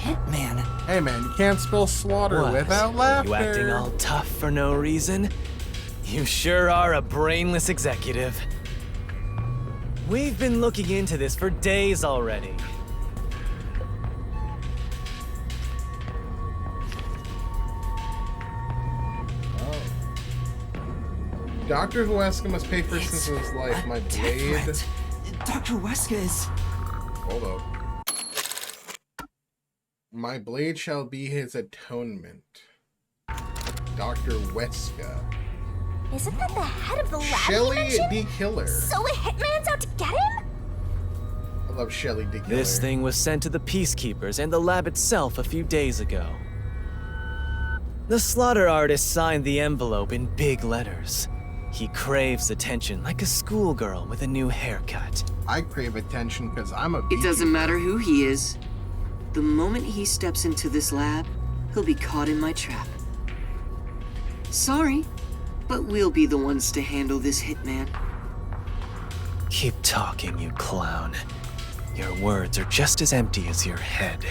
hitman. Hey man, you can't spell slaughter What? without Are laughter. you acting all tough for no reason? You sure are a brainless executive. We've been looking into this for days already. Dr. Huesca must pay for a sins of his life. My blade. Dr. Weska is... Hold up. My blade shall be his atonement. Dr. Weska. Isn't that the head of the lab you Shelly mentioned? D. Killer. So a hitman's out to get him? I love Shelly D. Killer. This thing was sent to the Peacekeepers and the lab itself a few days ago. The slaughter artist signed the envelope in big letters. He craves attention like a schoolgirl with a new haircut. I crave attention because I'm a It doesn't matter who he is. The moment he steps into this lab, he'll be caught in my trap. Sorry, but we'll be the ones to handle this hitman. Keep talking, you clown. Your words are just as empty as your head.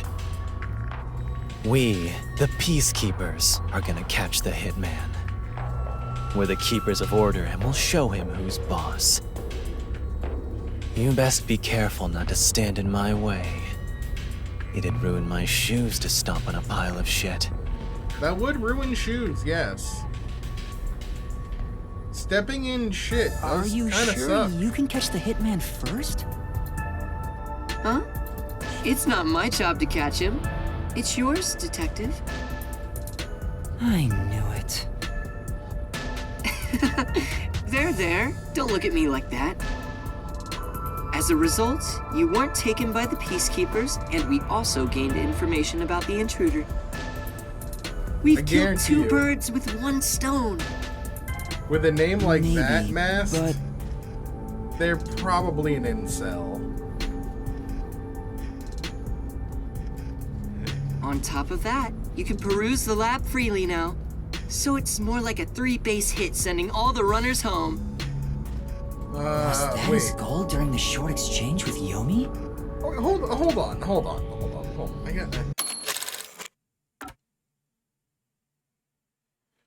We, the Peacekeepers, are gonna catch the hitman. We're the keepers of order and we'll show him who's boss. You best be careful not to stand in my way. It'd ruin my shoes to stomp on a pile of shit. That would ruin shoes, yes. Stepping in shit Are does you kinda sure suck. you can catch the hitman first? Huh? It's not my job to catch him. It's yours, Detective. I knew it. There. Don't look at me like that. As a result, you weren't taken by the Peacekeepers, and we also gained information about the intruder. We've killed guarantee 2 you. birds with 1 stone. With a name like Maybe, that, Mask, but they're probably an incel. On top of that, you can peruse the lab freely now. So it's more like a 3-base hit, sending all the runners home. was that his Wait. goal during the short exchange with Yomi? Oh, hold on. I got that.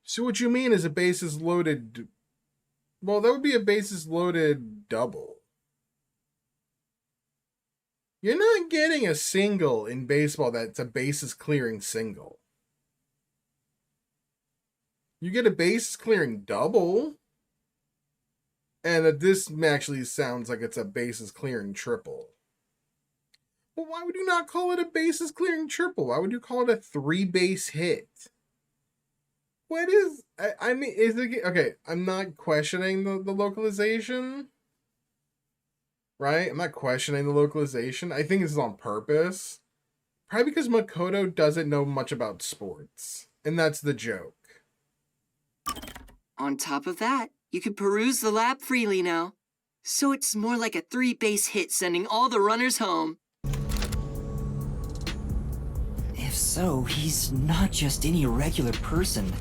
So what you mean is a bases loaded... Well, that would be a bases loaded double. You're not getting a single in baseball that's a bases clearing single. You get a bases clearing double. And this actually sounds like it's a bases clearing triple. Well, why would you not call it a bases clearing triple? Why would you call it a 3-base hit? What is... I mean, is it... Okay, I'm not questioning the localization. Right? I'm not questioning the localization. I think this is on purpose. Probably because Makoto doesn't know much about sports. And that's the joke. On top of that, you can peruse the lab freely now. So it's more like a 3-base hit, sending all the runners home. If so, he's not just any regular person.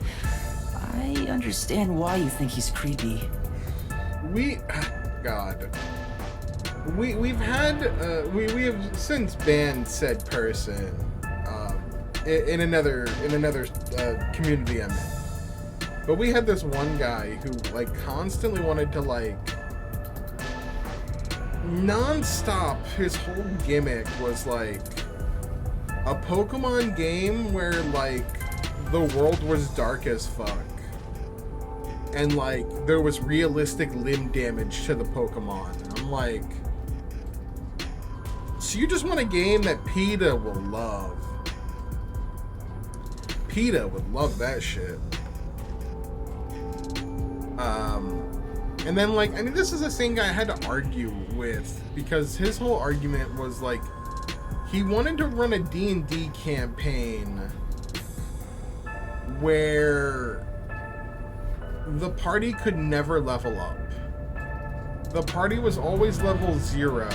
I understand why you think he's creepy. God. We have since banned said person in another community I'm in. But we had this one guy who like constantly wanted to like non-stop, his whole gimmick was like a Pokemon game where like the world was dark as fuck. And like there was realistic limb damage to the Pokemon. And I'm like, so you just want a game that PETA will love. PETA would love that shit. And then like, I mean, this is the same guy I had to argue with because his whole argument was like, he wanted to run a D&D campaign where the party could never level up. The party was always level 0.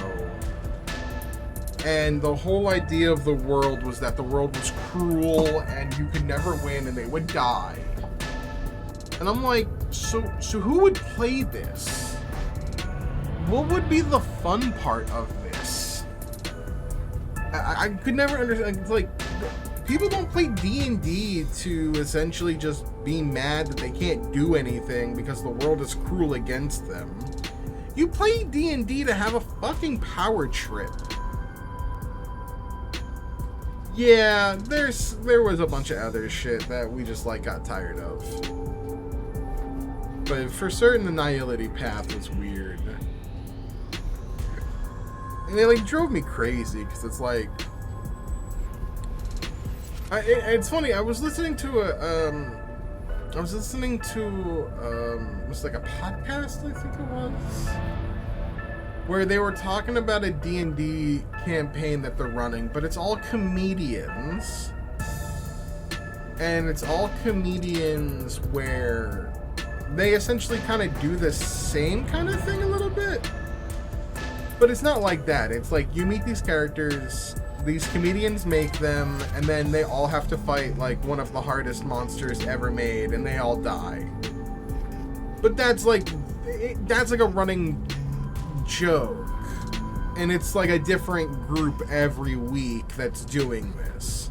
And the whole idea of the world was that the world was cruel and you could never win and they would die. And I'm like, so who would play this? What would be the fun part of this? I could never understand. It's like, people don't play D&D to essentially just be mad that they can't do anything because the world is cruel against them. You play D&D to have a fucking power trip. Yeah, there was a bunch of other shit that we just like got tired of. But for certain, the Nihility path was weird. And it like drove me crazy because it's like, it's funny. I was listening to it was like a podcast, I think it was, where they were talking about a D&D campaign that they're running, but it's all comedians, and it's all comedians where they essentially kind of do the same kind of thing a little bit. But it's not like that. It's like you meet these characters, these comedians make them, and then they all have to fight like one of the hardest monsters ever made, and they all die. But that's like a running joke, and it's like a different group every week that's doing this.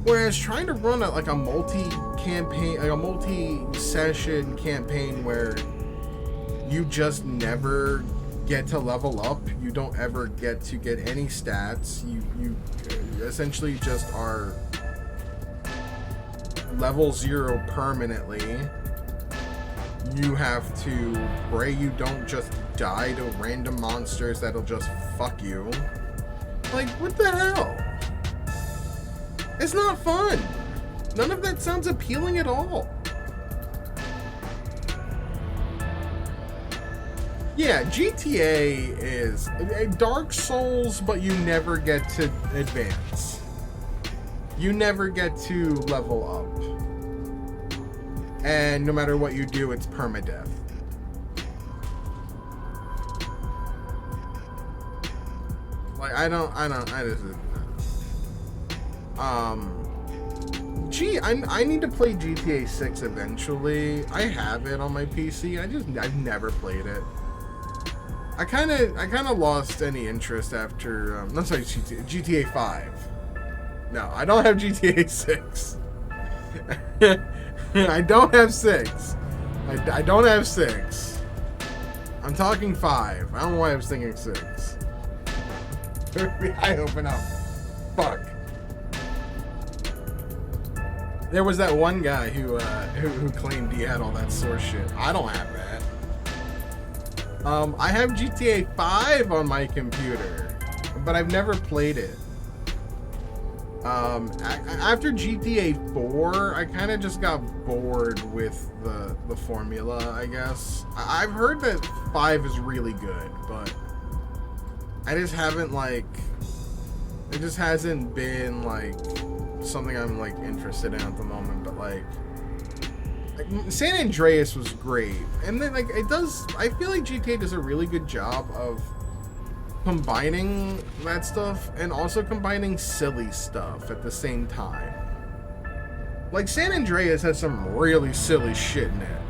Whereas trying to run a multi-campaign, like a multi-session campaign where you just never get to level up, you don't ever get to get any stats, you essentially just are level 0 permanently. You have to pray you don't just die to random monsters that'll just fuck you. Like, what the hell? It's not fun. None of that sounds appealing at all. Yeah, GTA is a Dark Souls, but you never get to advance. You never get to level up. And no matter what you do, it's permadeath. Like, I need to play GTA 6 eventually. I have it on my PC. I've never played it. I kind of lost any interest after, I'm sorry, GTA 5. No, I don't have GTA 6. I don't have 6. I don't have 6. I'm talking 5. I don't know why I was thinking 6. I open up. Fuck. There was that one guy who claimed he had all that source shit. I don't have that. I have GTA 5 on my computer, but I've never played it. After GTA 4, I kind of just got bored with the formula, I guess. I've heard that 5 is really good, but I just haven't, like, it just hasn't been, like, something I'm, like, interested in at the moment. But, like San Andreas was great, and then, like, I feel like GTA does a really good job of combining that stuff and also combining silly stuff at the same time. Like, San Andreas has some really silly shit in it.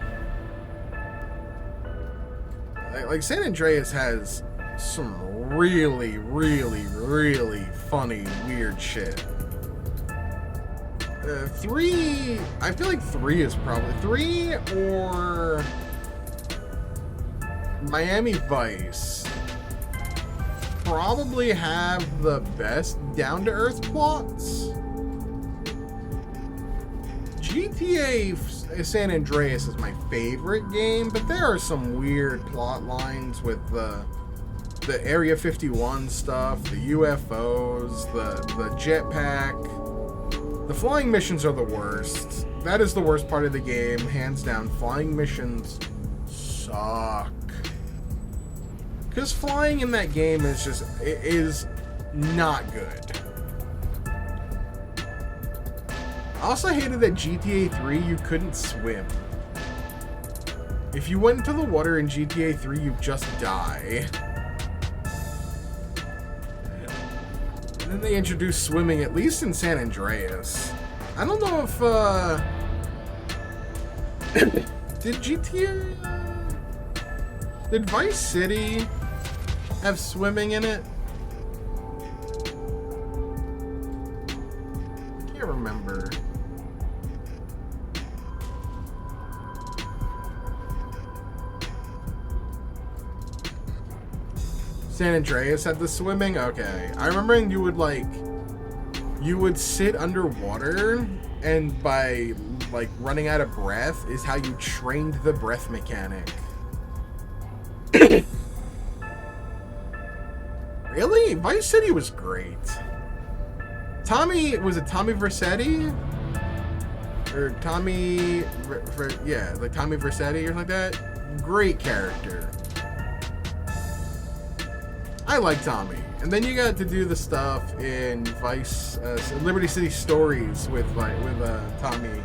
Like San Andreas has some really, really, really funny, weird shit. 3, I feel like 3 is probably 3, or Miami Vice probably have the best down-to-earth plots. GTA San Andreas is my favorite game, but there are some weird plot lines with the Area 51 stuff, the UFOs, the jetpack. The flying missions are the worst. That is the worst part of the game, hands down. Flying missions suck. Because flying in that game is not good. I also hated that GTA 3, you couldn't swim. If you went into the water in GTA 3, you just die. And then they introduced swimming, at least in San Andreas. I don't know if, did Vice City have swimming in it? I can't remember. San Andreas had the swimming? Okay. I remember you would sit underwater, and by, like, running out of breath is how you trained the breath mechanic. Really? Vice City was great. Was it Tommy Vercetti? Or Tommy, yeah, like Tommy Vercetti or something like that? Great character. I like Tommy. And then you got to do the stuff in Vice, Liberty City Stories with Tommy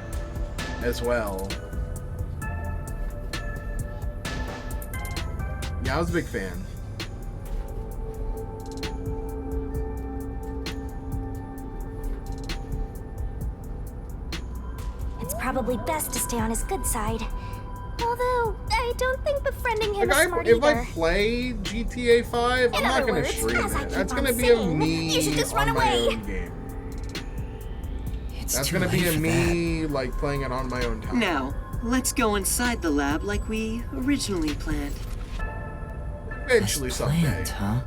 as well. Yeah, I was a big fan. It's probably best to stay on his good side. Although, I don't think befriending him Like, is smart if either. I play GTA 5, I'm In not other gonna words, stream as I it. keep That's on gonna be a saying, me you should just run on my away. own game. It's That's too gonna be late a for me, like, playing it on my own time. Now, let's go inside the lab like we originally planned. Eventually As someday. planned, huh?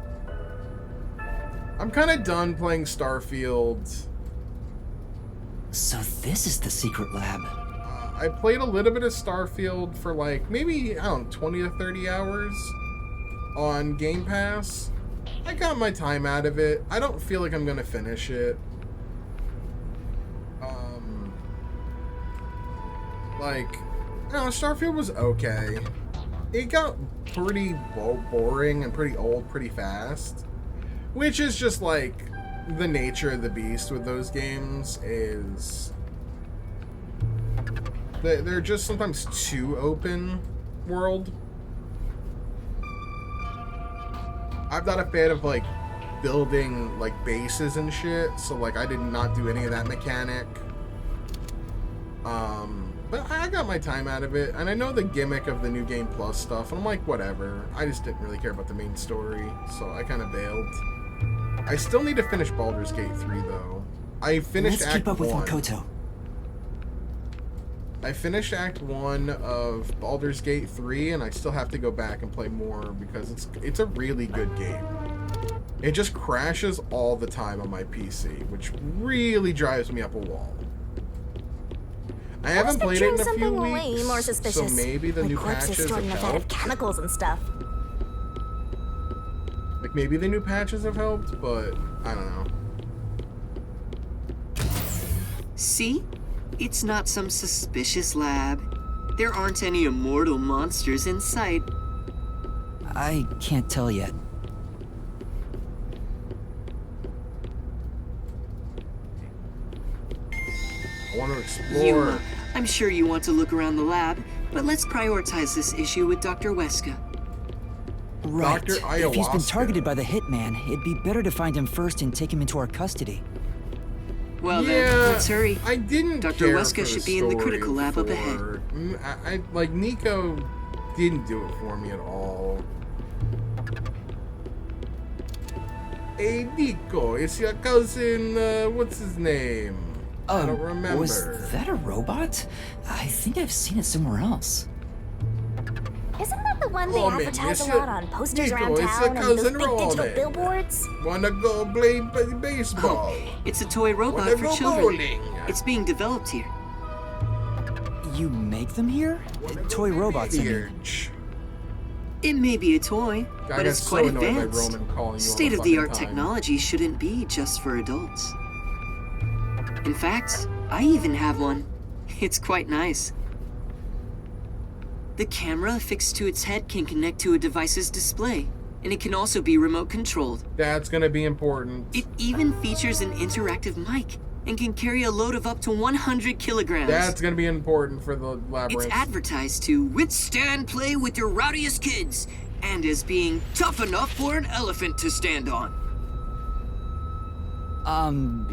I'm kind of done playing Starfield. So this is the secret lab. I played a little bit of Starfield for like maybe, I don't know, 20 to 30 hours on Game Pass. I got my time out of it. I don't feel like I'm gonna finish it. Like, I don't know, Starfield was okay. It got pretty boring and pretty old pretty fast. Which is just like the nature of the beast with those games is they're just sometimes too open world. I'm not a fan of like building like bases and shit, so like I did not do any of that mechanic. But I got my time out of it, and I know the gimmick of the New Game Plus stuff, and I'm like, whatever. I just didn't really care about the main story, so I kind of bailed. I still need to finish Baldur's Gate 3, though. I finished Let's Act keep up with 1. Makoto. I finished Act 1 of Baldur's Gate 3, and I still have to go back and play more, because it's a really good game. It just crashes all the time on my PC, which really drives me up a wall. I haven't played it in a few something weeks, way more suspicious. so maybe the like new corpses patches stored have in a vat of helped. chemicals and stuff. Like, maybe the new patches have helped, but I don't know. See? It's not some suspicious lab. There aren't any immortal monsters in sight. I can't tell yet. I want to explore. I'm sure you want to look around the lab, but let's prioritize this issue with Dr. Weska. Right. Dr. If he's been Ayahuasca. targeted by the hitman, it'd be better to find him first and take him into our custody. Well Yeah, then, let's hurry. I didn't Dr. care Weska for should the be in the story critical lab up ahead. before. I like Nico didn't do it for me at all. Hey Nico, it's your cousin. What's his name? I don't remember. Was that a robot? I think I've seen it somewhere else. Isn't that the one they Roman, advertise it's a lot on posters Nico, around it's town a and those cousin big digital Roman. billboards? Wanna go play baseball? It's a toy robot Wanna for go children. bowling? It's being developed here. You make them here? Wanna go Toy robots, I mean. billiards? It may be a toy, I but got it's so quite annoyed by advanced. Roman calling you all the State-of-the-art fucking time. technology shouldn't be just for adults. In fact, I even have one. It's quite nice. The camera affixed to its head can connect to a device's display, and it can also be remote controlled. That's gonna be important. It even features an interactive mic and can carry a load of up to 100 kilograms. That's gonna be important for the labyrinth. It's advertised to withstand play with your rowdiest kids and as being tough enough for an elephant to stand on.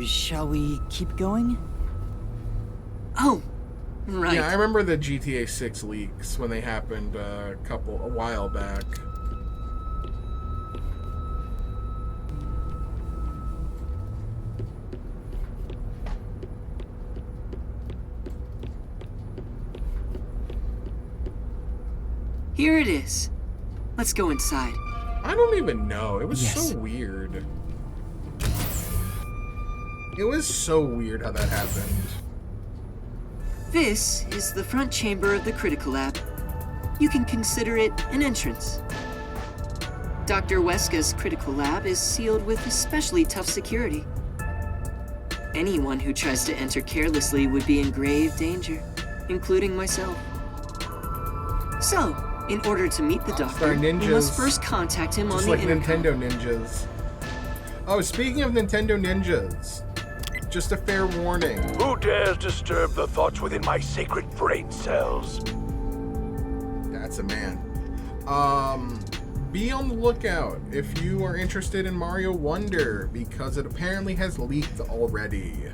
Shall we keep going? Oh, right. Yeah, I remember the GTA 6 leaks when they happened a while back. Here it is. Let's go inside. I don't even know. It was Yes. so weird. It was so weird how that happened. This is the front chamber of the critical lab. You can consider it an entrance. Dr. Weska's critical lab is sealed with especially tough security. Anyone who tries to enter carelessly would be in grave danger, including myself. So, in order to meet the doctor, Rockstar you must ninjas. first contact him Just on like the intercom. Nintendo ninjas. Oh, speaking of Nintendo ninjas, just a fair warning. Who dares disturb the thoughts within my sacred brain cells? That's a man. Be on the lookout if you are interested in Mario Wonder, because it apparently has leaked already.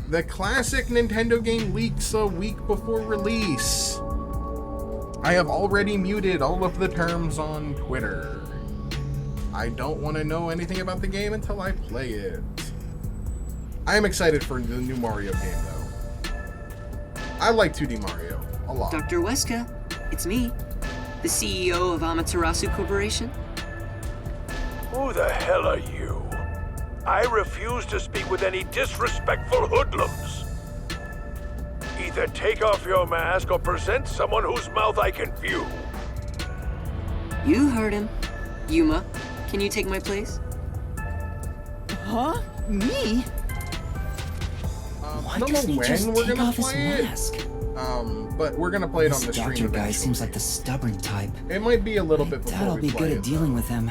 The classic Nintendo game leaks a week before release. I have already muted all of the terms on Twitter. I don't want to know anything about the game until I play it. I am excited for the new Mario game, though. I like 2D Mario a lot. Dr. Weska, it's me, the CEO of Amaterasu Corporation. Who the hell are you? I refuse to speak with any disrespectful hoodlums. Either take off your mask or present someone whose mouth I can view. You heard him. Yuma, can you take my place? Huh? Me? I don't know when we're gonna play it. Mask? But we're gonna play it on the This stream. doctor guy eventually. seems like the stubborn type. It might be a little bit before That'll we be play good it, at dealing though. with him.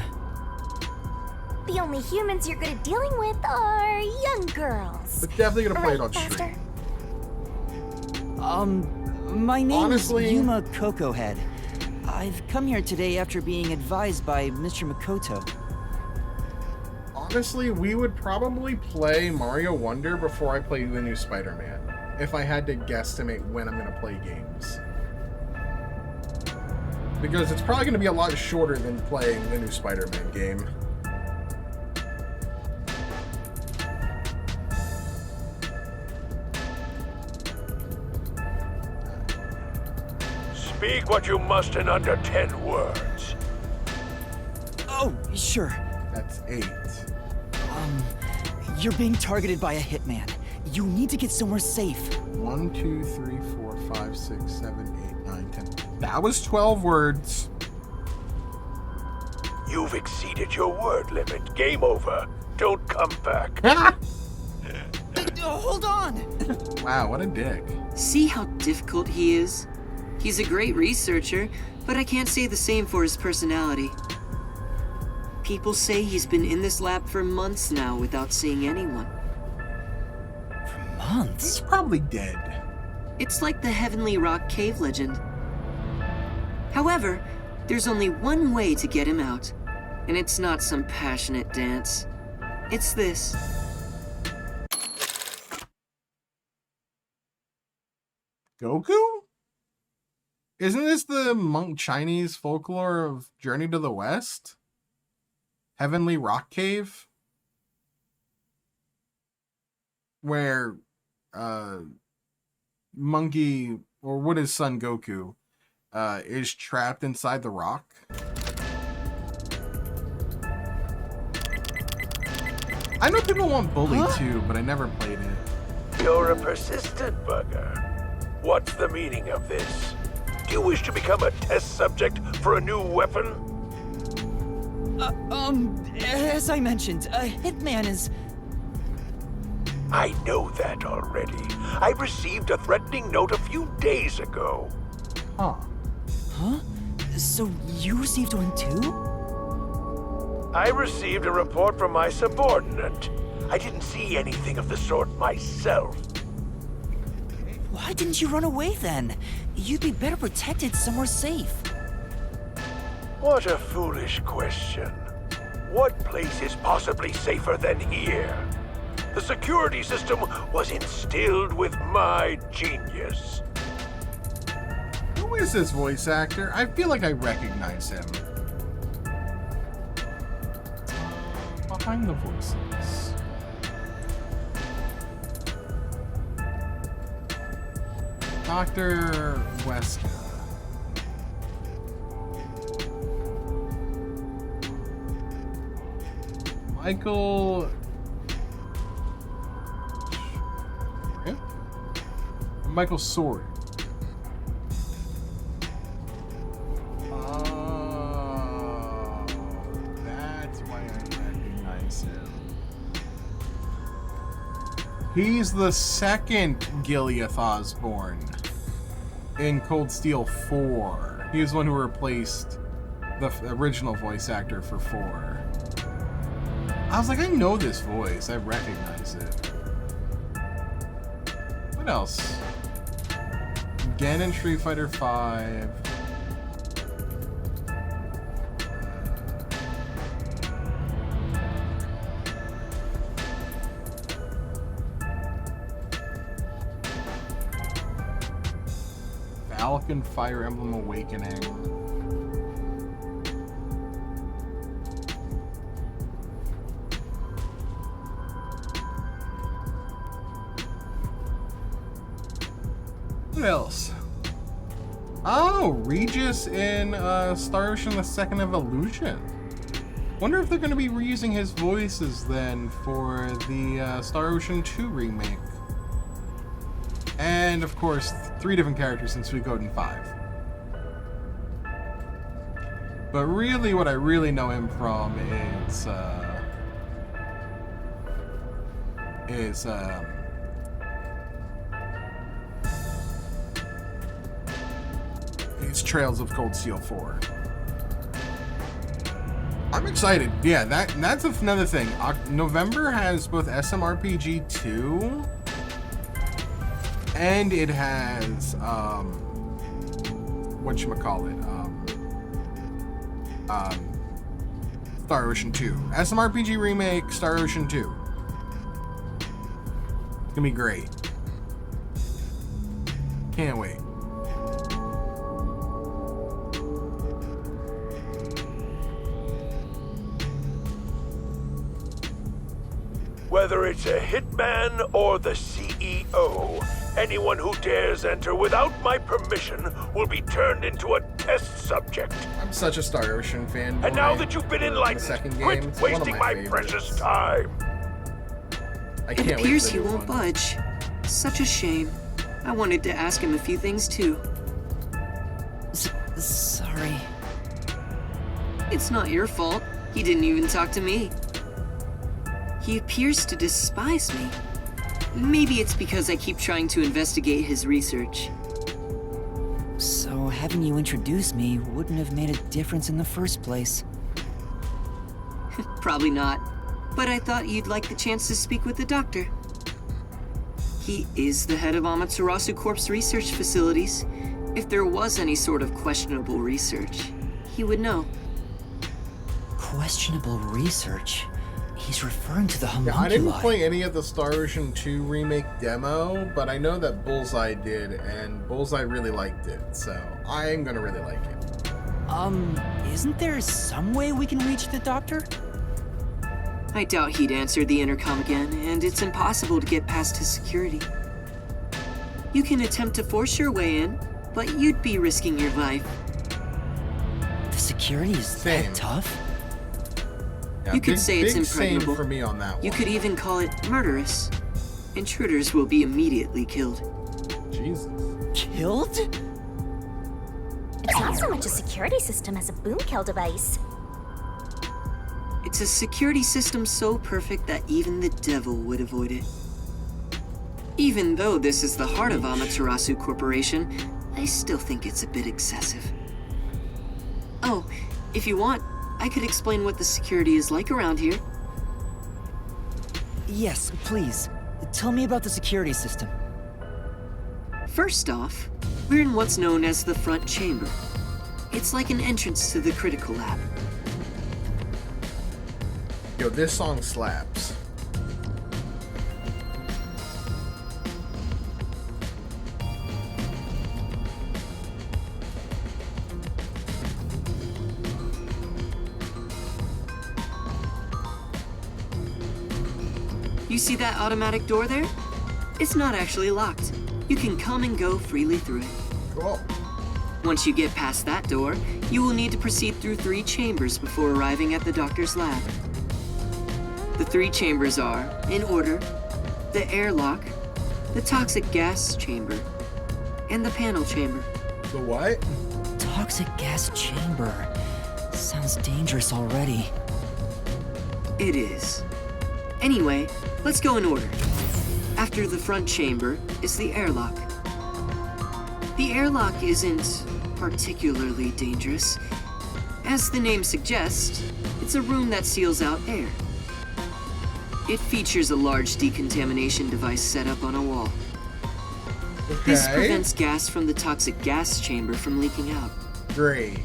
The only humans you're good at dealing with are young girls. But definitely gonna play it Right, on stream. Master? My name Honestly- is Yuma Cocohead. I've come here today after being advised by Mr. Makoto. Honestly, we would probably play Mario Wonder before I play the new Spider-Man. If I had to guesstimate when I'm gonna play games. Because it's probably gonna be a lot shorter than playing the new Spider-Man game. Speak what you must in under 10 words. Oh, sure. That's 8. You're being targeted by a hitman. You need to get somewhere safe. 1, 2, 3, 4, 5, 6, 7, 8, 9, 10. That was 12 words. You've exceeded your word limit. Game over. Don't come back. Hold on! Wow, what a dick. See how difficult he is? He's a great researcher, but I can't say the same for his personality. People say he's been in this lab for months now without seeing anyone. He's Months? probably dead. It's like the Heavenly Rock cave legend. However, there's only one way to get him out, and it's not some passionate dance. It's this. Goku? Isn't this the monk Chinese folklore of Journey to the West? Heavenly Rock Cave? Where Monkey, or what is Son Goku, is trapped inside the rock? I know people want Bully too, but I never played it. You're a persistent bugger. What's the meaning of this? Do you wish to become a test subject for a new weapon? As I mentioned, a hitman is... I know that already. I received a threatening note a few days ago. Huh. Huh? So you received one too? I received a report from my subordinate. I didn't see anything of the sort myself. Why didn't you run away then? You'd be better protected somewhere safe. What a foolish question. What place is possibly safer than here? The security system was instilled with my genius. Who is this voice actor? I feel like I recognize him. Behind the voices. Dr. Weska. Michael... Yeah. Michael Sword. Oh, that's why I recognize him. He's the second Gileath Osborne in Cold Steel 4. He was the one who replaced the original voice actor for 4. I was like, I know this voice. I recognize it. What else? Again in Street Fighter 5. Alkan Fire Emblem Awakening. What else? Oh, Regis in Star Ocean: The Second Evolution. Wonder if they're going to be reusing his voices then for the Star Ocean 2 remake. And of course, 3 different characters in Suikoden 5. But really, what I really know him from is Trails of Cold Steel 4. I'm excited. Yeah, that's another thing. November has both SMRPG 2 and it has whatchamacallit, Star Ocean 2. SMRPG remake, Star Ocean 2. It's gonna be great. Can't wait. Whether it's a hitman or the CEO, anyone who dares enter without my permission will be turned into a test subject. I'm such a Star Ocean fan. And now that you've been enlightened, quit wasting my precious time. It appears he won't budge. Such a shame. I wanted to ask him a few things too. Sorry. It's not your fault. He didn't even talk to me. He appears to despise me. Maybe it's because I keep trying to investigate his research. So having you introduce me wouldn't have made a difference in the first place. Probably not. But I thought you'd like the chance to speak with the doctor. He is the head of Amaterasu Corp's research facilities. If there was any sort of questionable research, he would know. Questionable research? He's referring to the homunculi. Yeah, I didn't play any of the Star Ocean 2 remake demo, but I know that Bullseye did, and Bullseye really liked it, so I'm gonna really like it. Isn't there some way we can reach the doctor? I doubt he'd answer the intercom again, and it's impossible to get past his security. You can attempt to force your way in, but you'd be risking your life. The security is that tough? Yeah, you could say it's impregnable. For me on that one. You could even call it murderous. Intruders will be immediately killed. Jesus. Killed? It's not so much a security system as a boom kill device. It's a security system so perfect that even the devil would avoid it. Even though this is the heart of Amaterasu Corporation, I still think it's a bit excessive. Oh, if you want, I could explain what the security is like around here. Yes, please. Tell me about the security system. First off, we're in what's known as the front chamber. It's like an entrance to the critical lab. Yo, this song slaps. You see that automatic door there? It's not actually locked. You can come and go freely through it. Cool. Once you get past that door, you will need to proceed through 3 chambers before arriving at the doctor's lab. The 3 chambers are, in order, the airlock, the toxic gas chamber, and the panel chamber. The what? Toxic gas chamber. Sounds dangerous already. It is. Anyway, let's go in order. After the front chamber is the airlock. The airlock isn't particularly dangerous. As the name suggests, it's a room that seals out air. It features a large decontamination device set up on a wall. Okay. This prevents gas from the toxic gas chamber from leaking out. Great.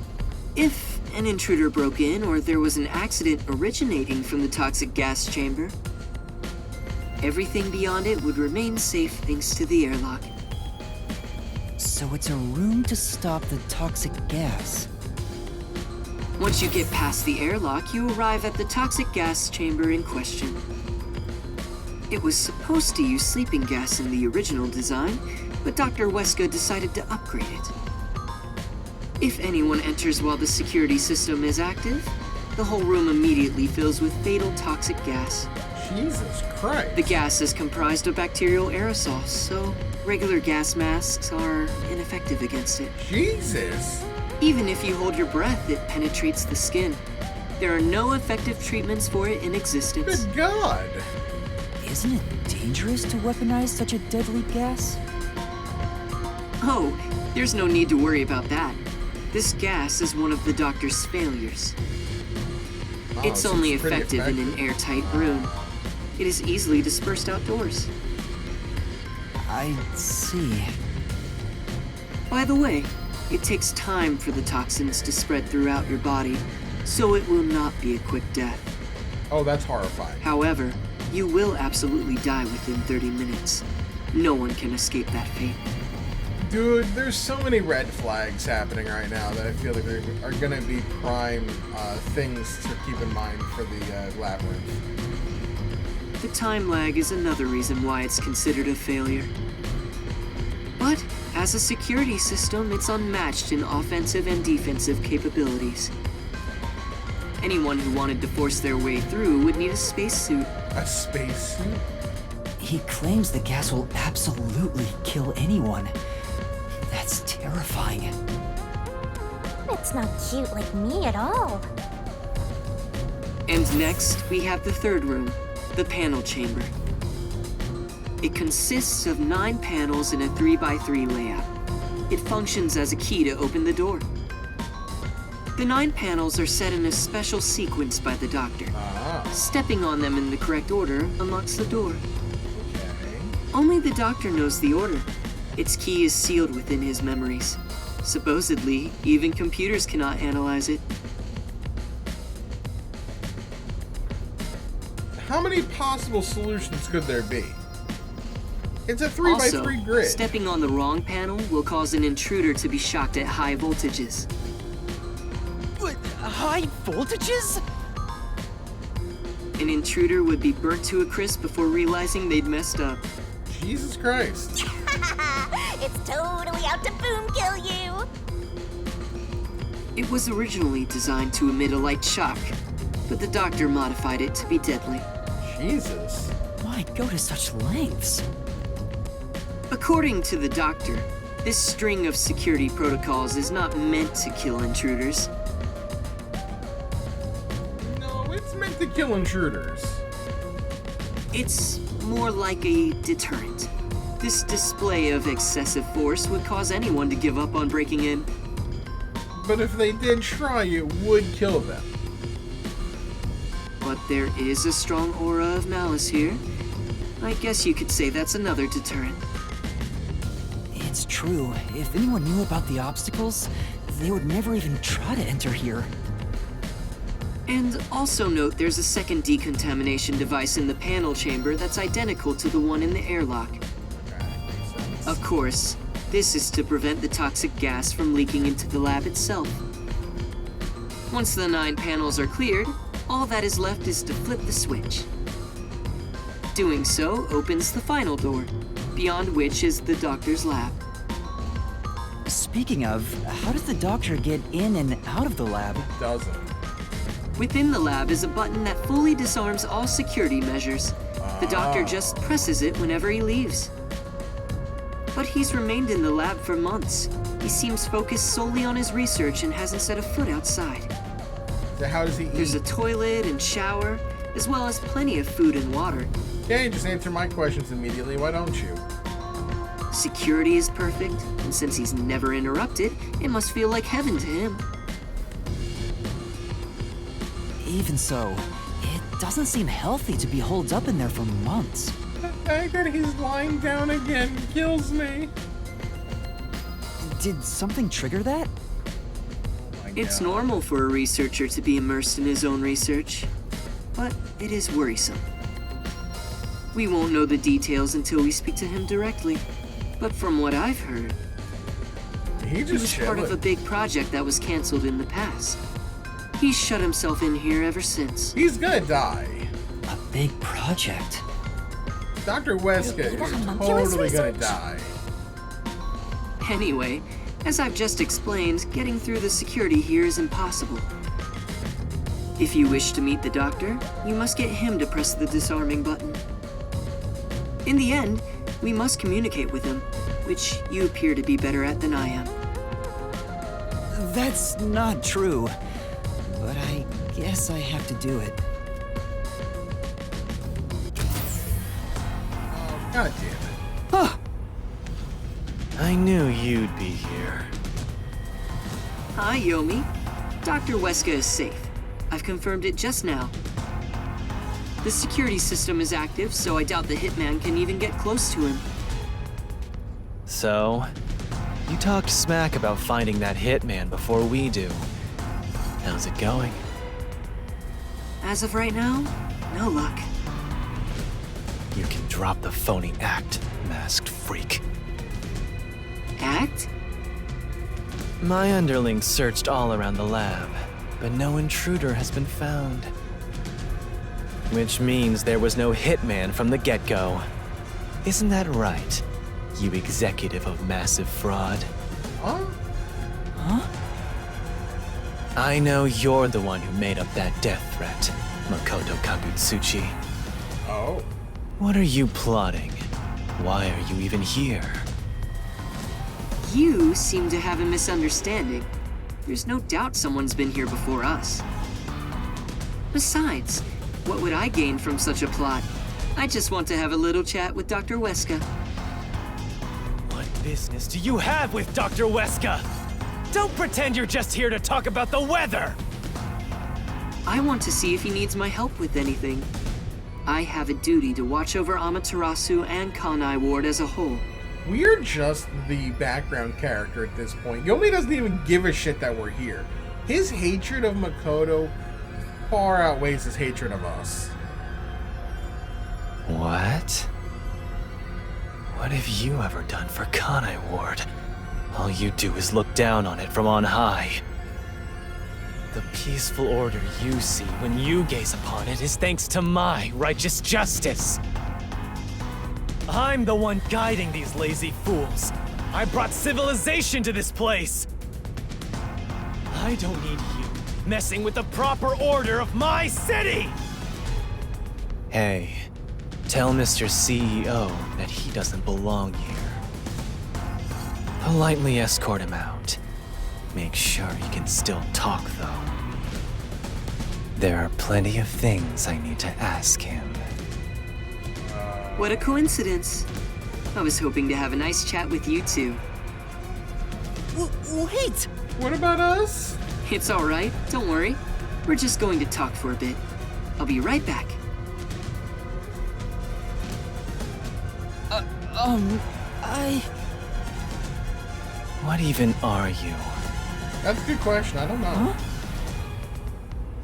If an intruder broke in or there was an accident originating from the toxic gas chamber, everything beyond it would remain safe thanks to the airlock. So it's a room to stop the toxic gas. Once you get past the airlock, you arrive at the toxic gas chamber in question. It was supposed to use sleeping gas in the original design, but Dr. Weska decided to upgrade it. If anyone enters while the security system is active, the whole room immediately fills with fatal toxic gas. Jesus Christ. The gas is comprised of bacterial aerosols, so regular gas masks are ineffective against it. Jesus. Even if you hold your breath, it penetrates the skin. There are no effective treatments for it in existence. Good God. Isn't it dangerous to weaponize such a deadly gas? Oh, there's no need to worry about that. This gas is one of the doctor's failures. Wow, It's so only pretty effective in an airtight room. It is easily dispersed outdoors. I see. By the way, it takes time for the toxins to spread throughout your body, so it will not be a quick death. Oh, that's horrifying. However, you will absolutely die within 30 minutes. No one can escape that fate. Dude, there's so many red flags happening right now that I feel like are going to be prime things to keep in mind for the labyrinth. The time lag is another reason why it's considered a failure. But as a security system, it's unmatched in offensive and defensive capabilities. Anyone who wanted to force their way through would need a spacesuit. A spacesuit? He claims the gas will absolutely kill anyone. That's terrifying. It's not cute like me at all. And next, we have the third room, the panel chamber. It consists of 9 panels in a 3x3 layout. It functions as a key to open the door. The 9 panels are set in a special sequence by the doctor. Stepping on them in the correct order unlocks the door. Okay. Only the doctor knows the order. Its key is sealed within his memories. Supposedly, even computers cannot analyze it. How many possible solutions could there be? It's a 3x3 Also, grid. stepping on the wrong panel will cause an intruder to be shocked at high voltages. What? High voltages? An intruder would be burnt to a crisp before realizing they'd messed up. Jesus Christ. It's totally out to boom kill you. It was originally designed to emit a light shock, but the doctor modified it to be deadly. Jesus. Why go to such lengths? According to the doctor, this string of security protocols is not meant to kill intruders. No, it's meant to kill intruders. It's more like a deterrent. This display of excessive force would cause anyone to give up on breaking in. But if they did try, it would kill them. But there is a strong aura of malice here. I guess you could say that's another deterrent. It's true. If anyone knew about the obstacles, they would never even try to enter here. And also note there's a second decontamination device in the panel chamber that's identical to the one in the airlock. Of course, this is to prevent the toxic gas from leaking into the lab itself. Once the 9 panels are cleared, all that is left is to flip the switch. Doing so opens the final door, beyond which is the doctor's lab. Speaking of, how does the doctor get in and out of the lab? Doesn't. Within the lab is a button that fully disarms all security measures. The doctor just presses it whenever he leaves. But he's remained in the lab for months. He seems focused solely on his research and hasn't set a foot outside. So how does he eat? There's a toilet and shower, as well as plenty of food and water. Okay, just answer my questions immediately, why don't you? Security is perfect, and since he's never interrupted, it must feel like heaven to him. Even so, it doesn't seem healthy to be holed up in there for months. The fact that he's lying down again kills me. Did something trigger that? Oh my It's God. normal for a researcher to be immersed in his own research, but it is worrisome. We won't know the details until we speak to him directly, but from what I've heard, He He was just part of a chilling. big project that was canceled in the past. He's shut himself in here ever since. He's gonna die. A big project. Dr. Wesker Maybe the is homunculus totally gonna research? die. Anyway, as I've just explained, getting through the security here is impossible. If you wish to meet the doctor, you must get him to press the disarming button. In the end, we must communicate with him, which you appear to be better at than I am. That's not true. But I guess I have to do it. God damn it. I knew you'd be here. Hi, Yomi. Dr. Wesker is safe. I've confirmed it just now. The security system is active, so I doubt the hitman can even get close to him. So, you talked smack about finding that hitman before we do. How's it going? As of right now, no luck. You can drop the phony act, masked freak. Act? My underlings searched all around the lab, but no intruder has been found. Which means there was no hitman from the get-go. Isn't that right, you executive of massive fraud? Huh? I know you're the one who made up that death threat, Makoto Kagutsuchi. Oh. What are you plotting? Why are you even here? You seem to have a misunderstanding. There's no doubt someone's been here before us. Besides, what would I gain from such a plot? I just want to have a little chat with Dr. Wesker. What business do you have with Dr. Wesker? Don't pretend you're just here to talk about the weather! I want to see if he needs my help with anything. I have a duty to watch over Amaterasu and Kanai Ward as a whole. We're just the background character at this point. Yomi doesn't even give a shit that we're here. His hatred of Makoto far outweighs his hatred of us. What? What have you ever done for Kanai Ward? All you do is look down on it from on high. The peaceful order you see when you gaze upon it is thanks to my righteous justice. I'm the one guiding these lazy fools. I brought civilization to this place. I don't need you messing with the proper order of my city! Hey, tell Mr. CEO that he doesn't belong here. Politely escort him out. Make sure he can still talk, though. There are plenty of things I need to ask him. What a coincidence. I was hoping to have a nice chat with you two. Wait! What about us? It's all right, don't worry. We're just going to talk for a bit. I'll be right back. What even are you? That's a good question. I don't know. Huh?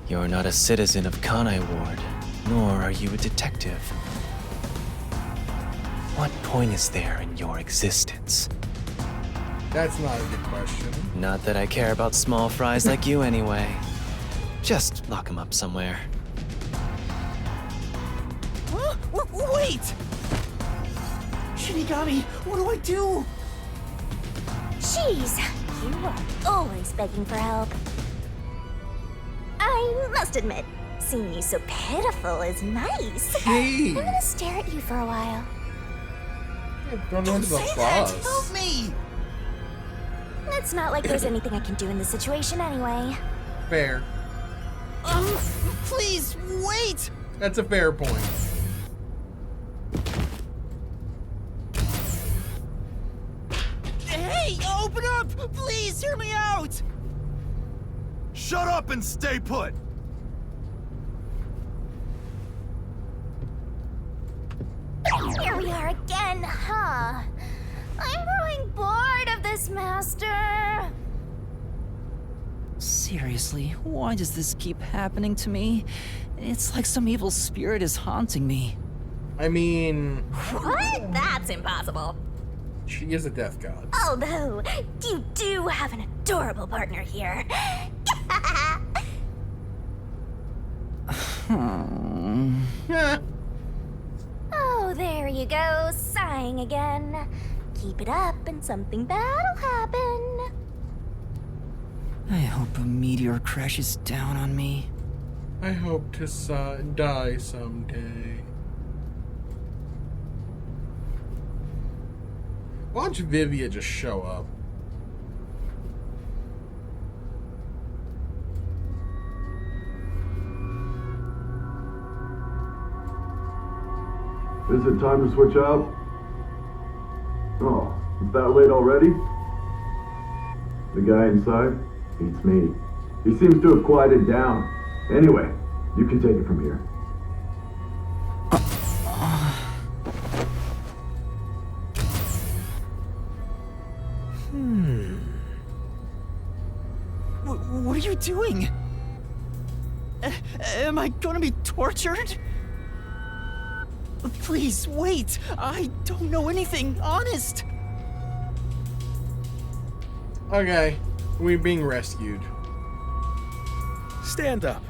You're not a citizen of Kanai Ward, nor are you a detective. What point is there in your existence? That's not a good question. Not that I care about small fries like you anyway. Just lock him up somewhere. Huh? Wait! Shinigami, what do I do? Jeez, you are always begging for help. I must admit, seeing you so pitiful is nice. Hey. I'm gonna stare at you for a while. Don't into the bus. Help me! It's not like there's anything I can do in this situation anyway. Fair. Please, wait! That's a fair point. Hey, open up! Please, hear me out! Shut up and stay put! Here we are again, huh? I'm growing bored of this, Master. Seriously, why does this keep happening to me? It's like some evil spirit is haunting me. I mean, What? That's impossible. She is a death god. Although, you do have an adorable partner here. Yeah. Oh, there you go, sighing again. Keep it up and something bad'll happen. I hope a meteor crashes down on me. I hope to die someday. Watch Vivia just show up. Is it time to switch out? Oh, it's that late already? The guy inside? Beats me. He seems to have quieted down. Anyway, you can take it from here. What are you doing? Am I gonna be tortured? Please, wait! I don't know anything, honest! Okay, we're being rescued. Stand up.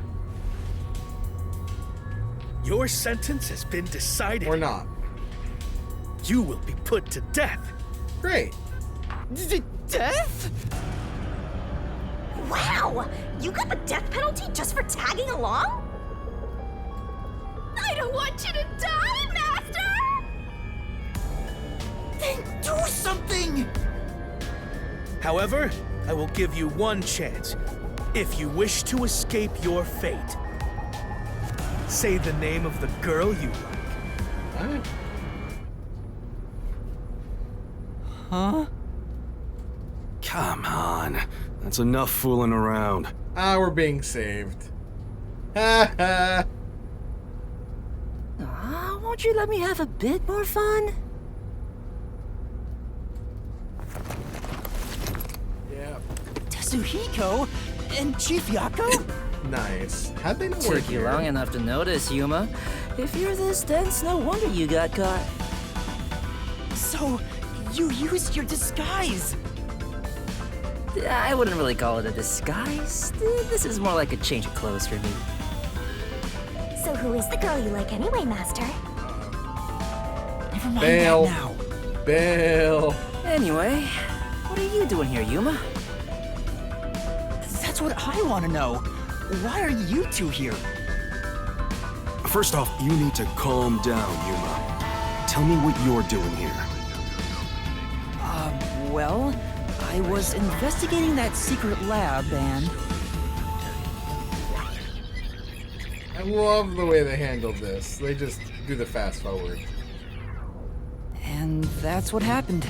Your sentence has been decided. Or not. You will be put to death. Great. Death? Wow! You got the death penalty just for tagging along? I don't want you to die, Master! Then do something! However, I will give you one chance. If you wish to escape your fate, say the name of the girl you like. What? Huh? Come on. That's enough fooling around. Ah, we're being saved. Ha ha. Won't you let me have a bit more fun? Yeah. Tetsuhiko and Chief Yako? Nice. How'd they know we're Took you here? long enough to notice, Yuma. If you're this dense, no wonder you got caught. So, you used your disguise! I wouldn't really call it a disguise. This is more like a change of clothes for me. So who is the girl you like anyway, Master? Never mind Bail. that now. Bail. Anyway, what are you doing here, Yuma? That's what I want to know. Why are you two here? First off, you need to calm down, Yuma. Tell me what you're doing here. Well, I was investigating that secret lab and... I love the way they handled this. They just do the fast forward. And that's what happened.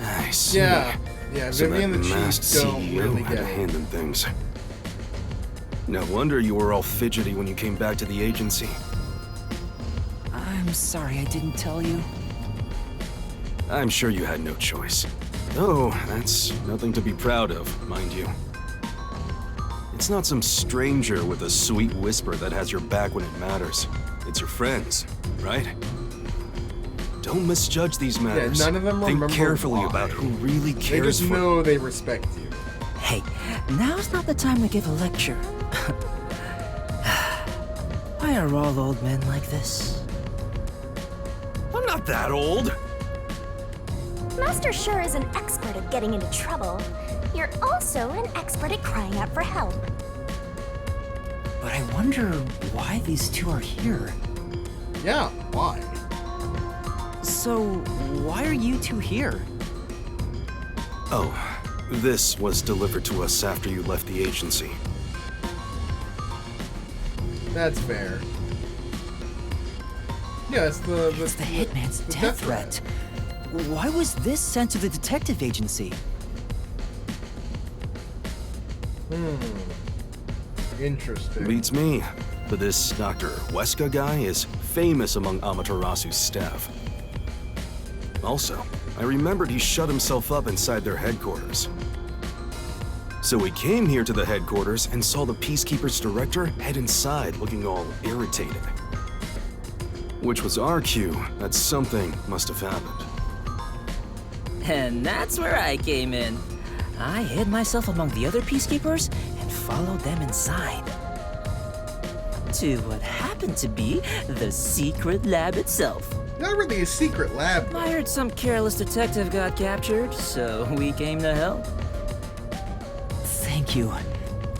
I see. Yeah. Yeah, So Vivian that the masked Chief don't CEO really had get a it. hand in things. No wonder you were all fidgety when you came back to the agency. I'm sorry I didn't tell you. I'm sure you had no choice. Oh, that's nothing to be proud of, mind you. It's not some stranger with a sweet whisper that has your back when it matters. It's your friends, right? Don't misjudge these matters. none of them Think remember carefully why. about who really They cares just for know they respect you. Hey, now's not the time to give a lecture. Why are all old men like this? I'm not that old. Master sure is an expert at getting into trouble. You're also an expert at crying out for help. But I wonder why these two are here. Yeah, why? So, why are you two here? Oh, this was delivered to us after you left the agency. That's fair. Yeah, it's the Hitman's the death threat. Why was this sent to the detective agency? Interesting. Beats me. But this Dr. Weska guy is famous among Amaterasu's staff. Also, I remembered he shut himself up inside their headquarters. So we came here to the headquarters and saw the Peacekeeper's director head inside looking all irritated. Which was our cue that something must have happened. And that's where I came in. I hid myself among the other peacekeepers and followed them inside. To what happened to be the secret lab itself. Not really a secret lab. I heard some careless detective got captured, so we came to help. Thank you.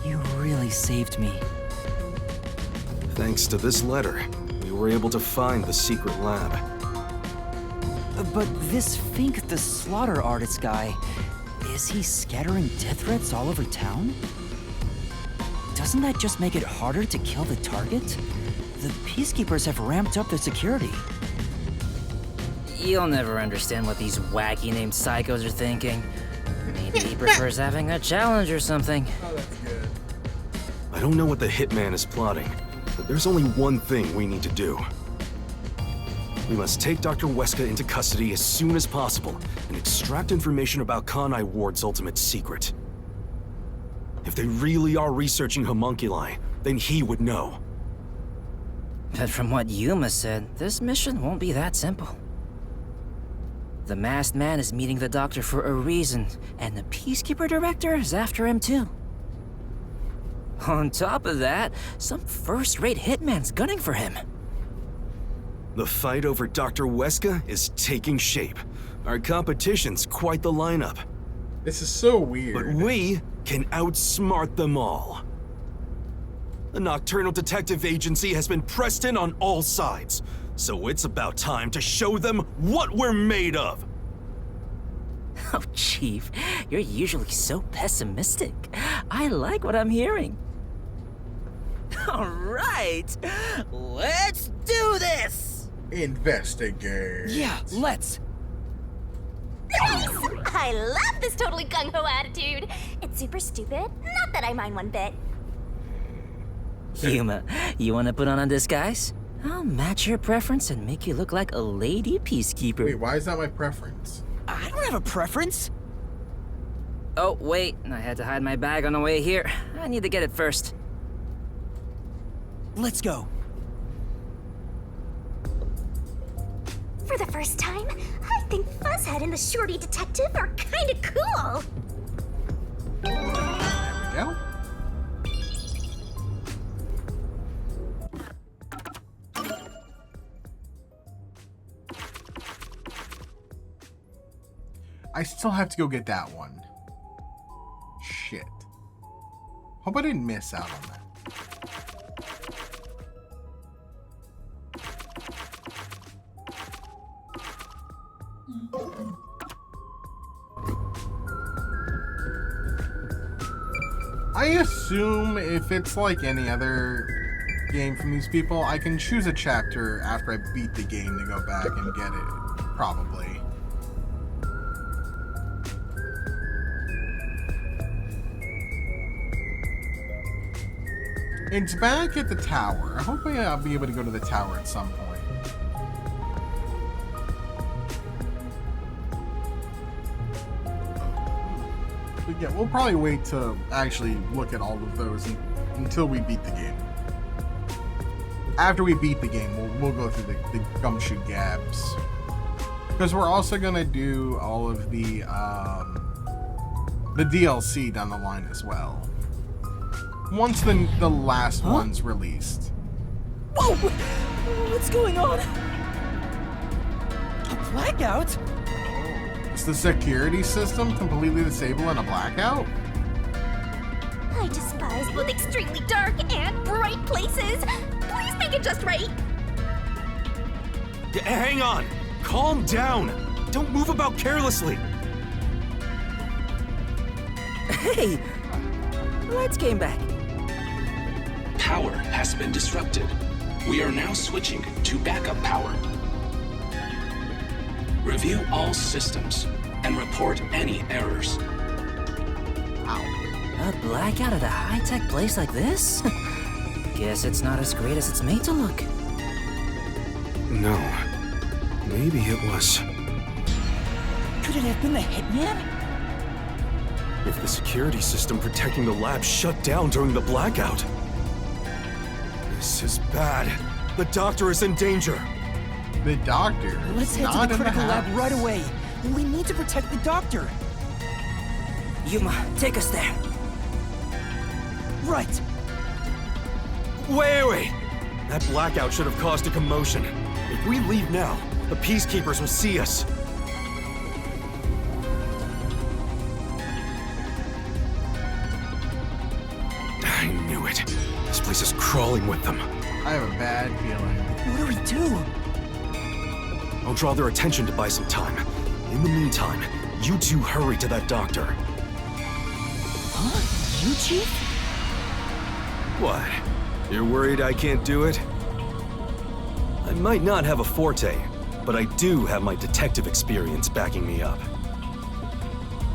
You really saved me. Thanks to this letter, we were able to find the secret lab. But this Fink the slaughter artist guy, is he scattering death threats all over town? Doesn't that just make it harder to kill the target? The peacekeepers have ramped up their security. You'll never understand what these wacky named psychos are thinking. Maybe he prefers having a challenge or something. Oh, that's good. I don't know what the hitman is plotting, but there's only one thing we need to do. We must take Dr. Weska into custody as soon as possible and extract information about Kanai Ward's ultimate secret. If they really are researching homunculi, then he would know. But from what Yuma said, this mission won't be that simple. The masked man is meeting the doctor for a reason, and the Peacekeeper Director is after him too. On top of that, some first-rate hitman's gunning for him. The fight over Dr. Weska is taking shape. Our competition's quite the lineup. This is so weird. But we can outsmart them all. The Nocturnal Detective Agency has been pressed in on all sides, so it's about time to show them what we're made of. Oh, Chief, you're usually so pessimistic. I like what I'm hearing. All right, let's do this! Investigate. Yeah, let's. Yes! I love this totally gung-ho attitude. It's super stupid, not that I mind one bit. Yuma, you want to put on a disguise? I'll match your preference and make you look like a lady peacekeeper. Wait, why is that my preference? I don't have a preference. Oh, wait, I had to hide my bag on the way here. I need to get it first. Let's go. For the first time, I think Fuzzhead and the Shorty Detective are kinda cool. There we go. I still have to go get that one. Shit. Hope I didn't miss out on that. I assume if it's like any other game from these people, I can choose a chapter after I beat the game to go back and get it. Probably. It's back at the tower. I hope I'll be able to go to the tower at some point. But yeah, we'll probably wait to actually look at all of those until we beat the game. After we beat the game, we'll go through the gumshoe gabs. Because we're also gonna do all of the DLC down the line as well. Once the last one's released. Whoa! What's going on? A blackout? Is the security system completely disabled in a blackout? I despise both extremely dark and bright places. Please make it just right. Hang on! Calm down! Don't move about carelessly! Hey! Lights came back. Power has been disrupted. We are now switching to backup power. Review all systems and report any errors. Wow. A blackout at a high-tech place like this? Guess it's not as great as it's made to look. No. Maybe it was. Could it have been the hitman? If the security system protecting the lab shut down during the blackout. This is bad. The doctor is in danger. The doctor? Let's head to the critical lab right away. We need to protect the doctor. Yuma, take us there. Right. Wait! That blackout should have caused a commotion. If we leave now, the Peacekeepers will see us. I knew it. This place is crawling with them. I have a bad feeling. What do we do? I'll draw their attention to buy some time. In the meantime, you two hurry to that doctor. Huh? You, Chief? What? You're worried I can't do it? I might not have a forte, but I do have my detective experience backing me up.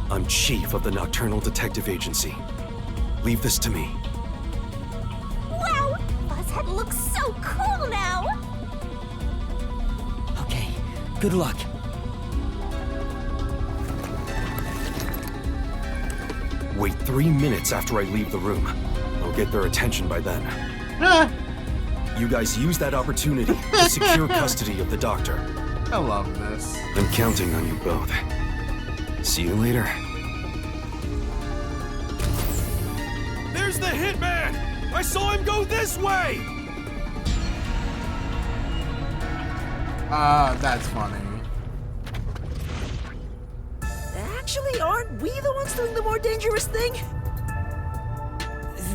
I'm chief of the Nocturnal Detective Agency. Leave this to me. Wow! Buzzhead looks so cool now! Okay, good luck. Wait 3 minutes after I leave the room. I'll get their attention by then. Ah, You guys use that opportunity to secure custody of the doctor. I love this. I'm counting on you both. See you later. There's the hitman! I saw him go this way! That's funny. Actually, aren't we the ones doing the more dangerous thing?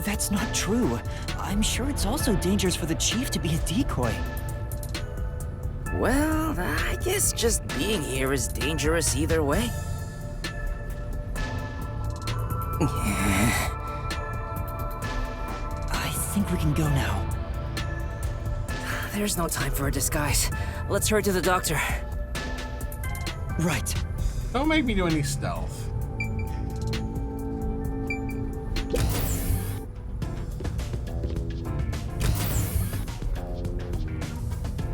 That's not true. I'm sure it's also dangerous for the Chief to be a decoy. Well, I guess just being here is dangerous either way. I think we can go now. There's no time for a disguise. Let's hurry to the doctor. Right. Don't make me do any stealth.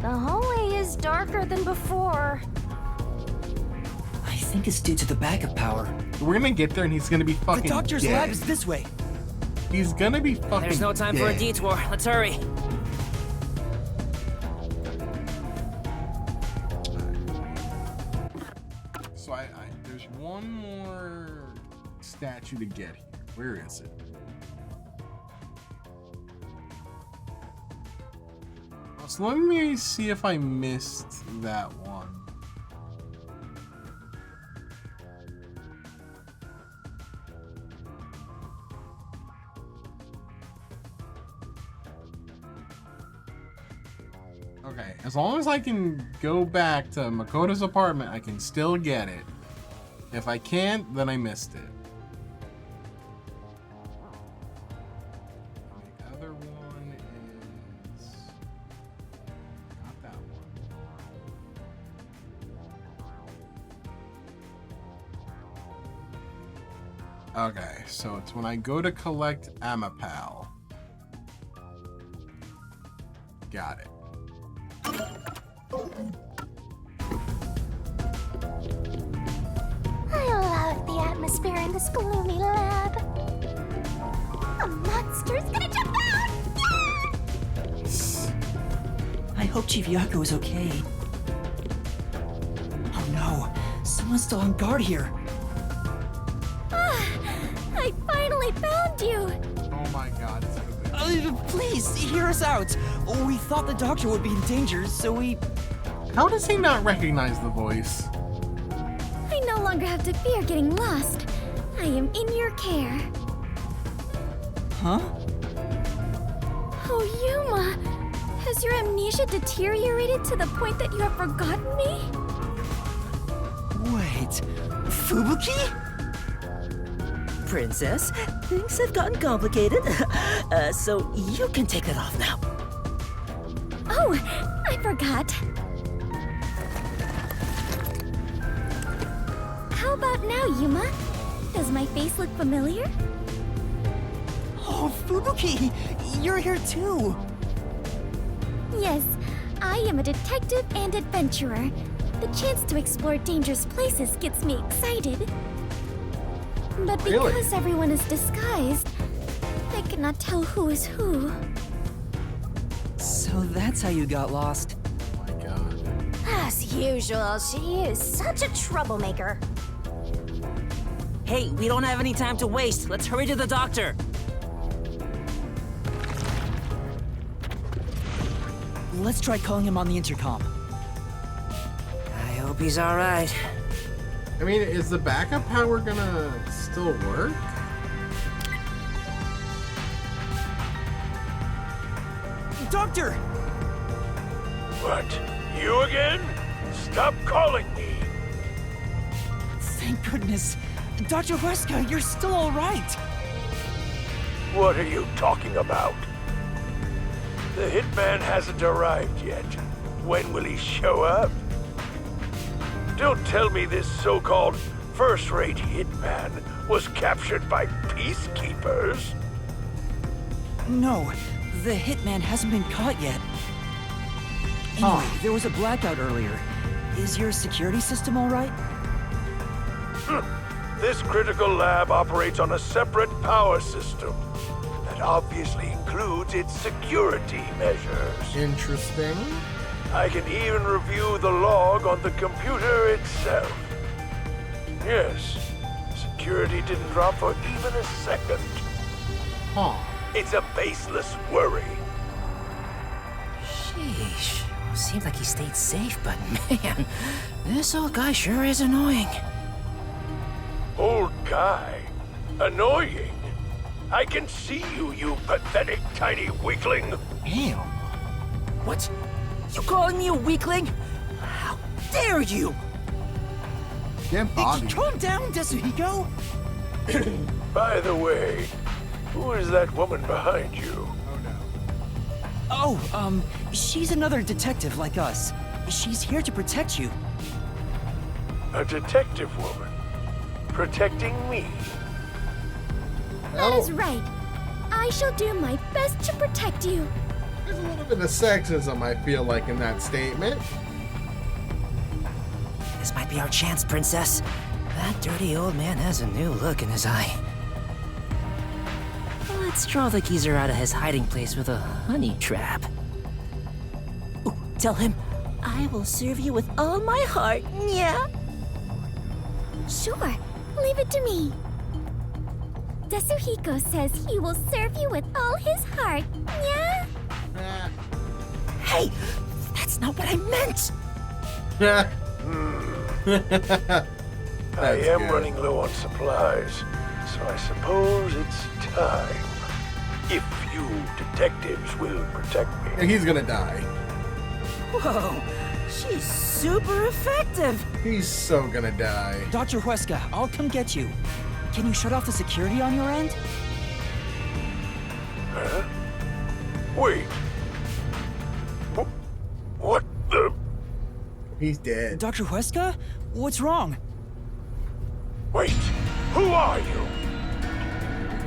The hallway is darker than before. I think it's due to the backup power. We're gonna get there and he's gonna be fucking The doctor's dead. lab is this way. He's gonna be fucking There's no time for a dead. detour. Let's hurry. So there's one more statue to get here. Where is it? So let me see if I missed that one. Okay, as long as I can go back to Makoto's apartment, I can still get it. If I can't, then I missed it. The other one is not that one. Okay, so it's when I go to collect Amapal. Got it. I love the atmosphere in this gloomy lab. A monster's gonna jump out! I hope Chief Yaku is okay. Oh no, someone's still on guard here. I finally found you! Oh my god, it's Please, hear us out. We thought the doctor would be in danger, so we... How does he not recognize the voice? I no longer have to fear getting lost. I am in your care. Huh? Oh, Yuma! Has your amnesia deteriorated to the point that you have forgotten me? Wait, Fubuki? Princess, things have gotten complicated. So you can take it off now. Oh, I forgot. How about now, Yuma? Does my face look familiar? Oh, Fubuki, you're here too. Yes, I am a detective and adventurer. The chance to explore dangerous places gets me excited. But Really? because everyone is disguised, I cannot tell who is who. So that's how you got lost. Oh my god. As usual, she is such a troublemaker. Hey, we don't have any time to waste. Let's hurry to the doctor. Let's try calling him on the intercom. I hope he's all right. I mean, is the backup power gonna still work? Doctor! What? You again? Stop calling me. Thank goodness. Dr. Huesca, you're still all right. What are you talking about? The hitman hasn't arrived yet. When will he show up? Don't tell me this so-called first-rate hitman was captured by peacekeepers. No, the hitman hasn't been caught yet. Anyway, there was a blackout earlier. Is your security system all right? This critical lab operates on a separate power system that obviously includes its security measures. Interesting. I can even review the log on the computer itself. Yes, security didn't drop for even a second. Huh. It's a baseless worry. Sheesh. Seems like he stayed safe, but man, this old guy sure is annoying. Old guy? Annoying? I can see you, you pathetic tiny weakling. Damn. What? You calling me a weakling? How dare you? Get Bobby. Calm down, Desuhiko. By the way, who is that woman behind you? Oh, she's another detective like us. She's here to protect you. A detective woman? Protecting me? That is right. I shall do my best to protect you. There's a little bit of sexism, I feel like, in that statement. This might be our chance, Princess. That dirty old man has a new look in his eye. Let's draw the geezer out of his hiding place with a honey trap. Ooh, tell him, I will serve you with all my heart, yeah? Sure, leave it to me. Desuhiko says he will serve you with all his heart, yeah? Hey, that's not what I meant! I am good. running low on supplies, so I suppose it's time. If you detectives will protect me. He's gonna die. Whoa, she's super effective! He's so gonna die. Dr. Huesca, I'll come get you. Can you shut off the security on your end? Huh? Wait. What the? He's dead. Dr. Huesca? What's wrong? Wait. Who are you?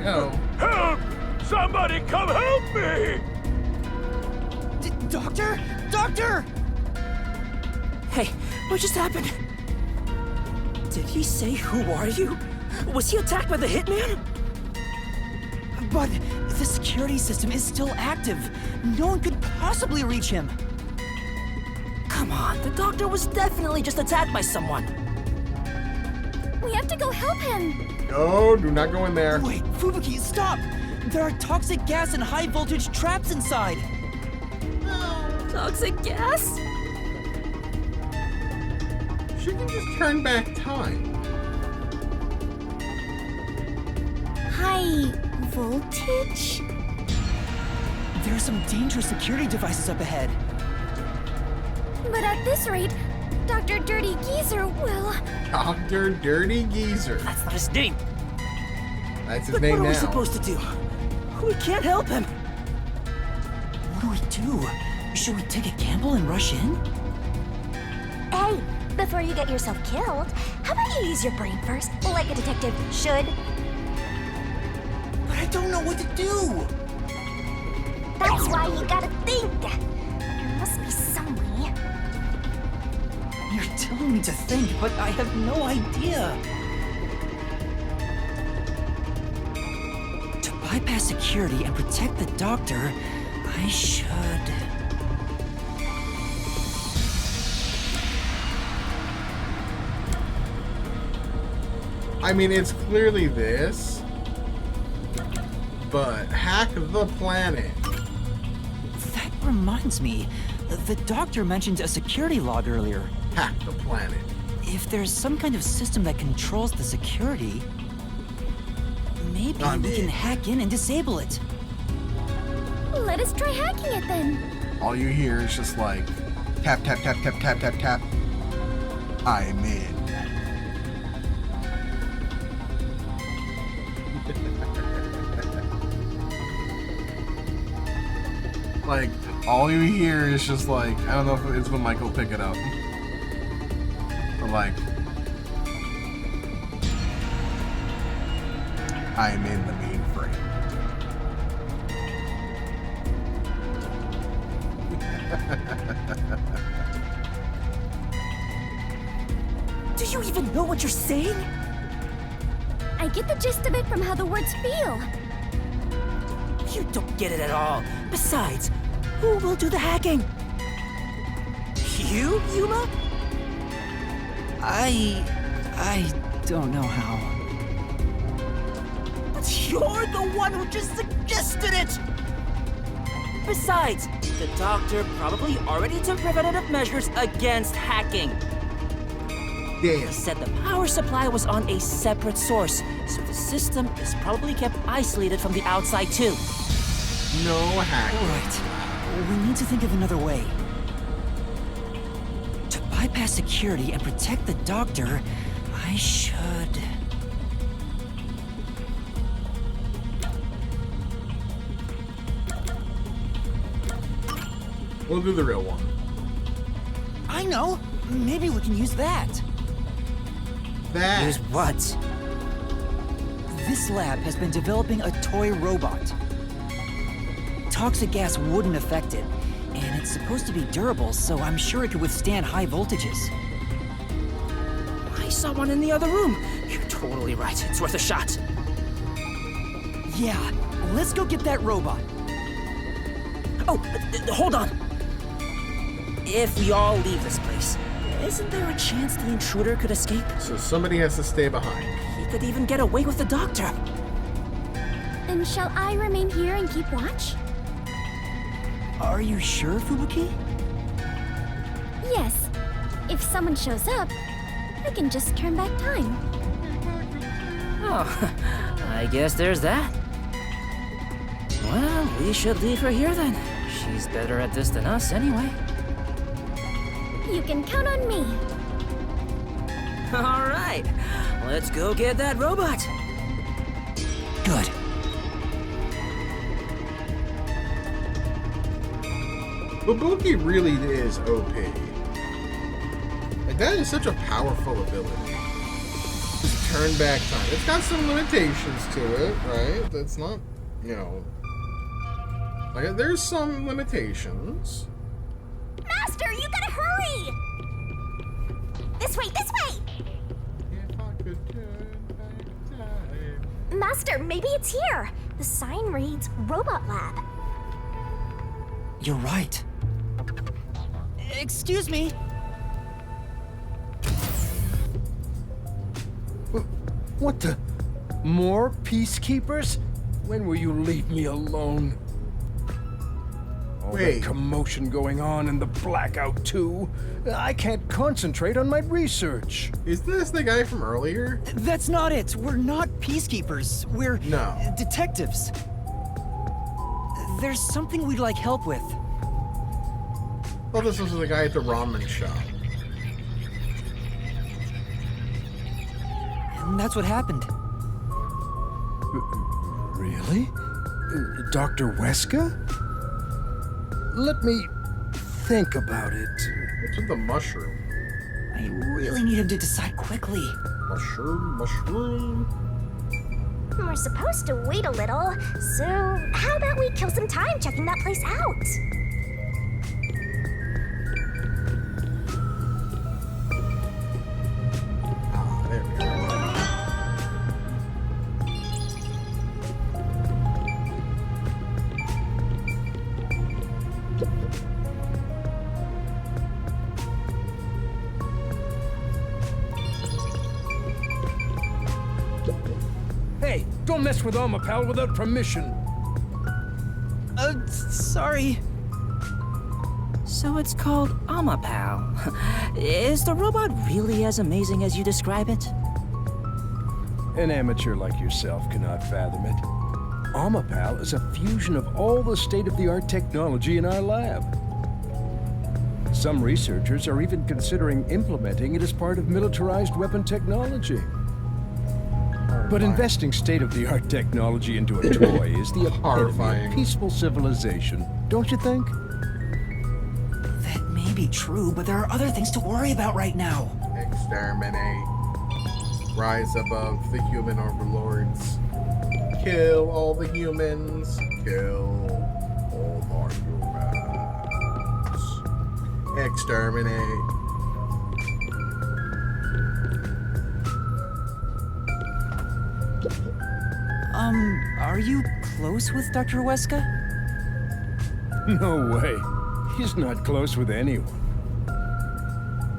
No. Help! Somebody come help me! Doctor? Doctor! Hey, what just happened? Did he say, who are you? Was he attacked by the hitman? But the security system is still active. No one could possibly reach him. Come on, the doctor was definitely just attacked by someone. We have to go help him. No, do not go in there. Wait, Fubuki, stop! There are toxic gas and high voltage traps inside. Toxic gas? She can just turn back time. High voltage? There are some dangerous security devices up ahead. But at this rate, Dr. Dirty Geezer will... Dr. Dirty Geezer. That's not his name. That's his But name what are now. we supposed to do? We can't help him. What do? Should we take a gamble and rush in? Hey, before you get yourself killed, how about you use your brain first, like a detective should? But I don't know what to do. That's why you gotta think. There must be some way. You're telling me to think, but I have no idea. To bypass security and protect the doctor, I should... I mean, it's clearly this, but hack the planet. That reminds me, the doctor mentioned a security log earlier. Hack the planet. If there's some kind of system that controls the security, maybe we can hack in and disable it. Let us try hacking it then. All you hear is just like, tap, tap, tap, tap, tap, tap, tap. I'm in. Like, all you hear is just like, I don't know if it's when Michael pick it up. But like, I am in the mainframe. Do you even know what you're saying? I get the gist of it from how the words feel. You don't get it at all. Besides, who will do the hacking? You, Yuma? I don't know how. But you're the one who just suggested it! Besides, the doctor probably already took preventative measures against hacking. Damn. He said the power supply was on a separate source, so the system is probably kept isolated from the outside too. No hacking. Right. We need to think of another way. To bypass security and protect the doctor, I should... We'll do the real one. I know! Maybe we can use that. That. Use what? This lab has been developing a toy robot. Toxic gas wouldn't affect it, and it's supposed to be durable, so I'm sure it could withstand high voltages. I saw one in the other room. You're totally right. It's worth a shot. Yeah, let's go get that robot. Oh, hold on. If we all leave this place, isn't there a chance the intruder could escape? So somebody has to stay behind. He could even get away with the doctor. Then shall I remain here and keep watch? Are you sure, Fubuki? Yes. If someone shows up, I can just turn back time. Oh, I guess there's that. Well, we should leave her here then. She's better at this than us anyway. You can count on me. All right, let's go get that robot. Good. Fubuki really is OP. Like, that is such a powerful ability. Just turn back time. It's got some limitations to it, right? That's not, you know... Like, there's some limitations. Master, you gotta hurry! This way, this way! If I could turn back time... Master, maybe it's here. The sign reads Robot Lab. You're right. Excuse me. What the? More peacekeepers? When will you leave me alone? All that commotion going on in the blackout too. I can't concentrate on my research. Is this the guy from earlier? That's not it. We're not peacekeepers. We're detectives. There's something we'd like help with. Oh, this was the guy at the ramen shop. And that's what happened. Really? Dr. Weska? Let me think about it. What's with the mushroom? I really need him to decide quickly. Mushroom. We're supposed to wait a little, so how about we kill some time checking that place out? Ah, there we go. Don't mess with Armor Pal without permission. Sorry. So it's called Amapal. Is the robot really as amazing as you describe it? An amateur like yourself cannot fathom it. Amapal is a fusion of all the state-of-the-art technology in our lab. Some researchers are even considering implementing it as part of militarized weapon technology. But investing state-of-the-art technology into a toy is the epitome of peaceful civilization, don't you think? That may be true, but there are other things to worry about right now. Exterminate. Rise above the human overlords. Kill all the humans. Kill all our humans. Exterminate. Are you close with Dr. Weska? No way. He's not close with anyone.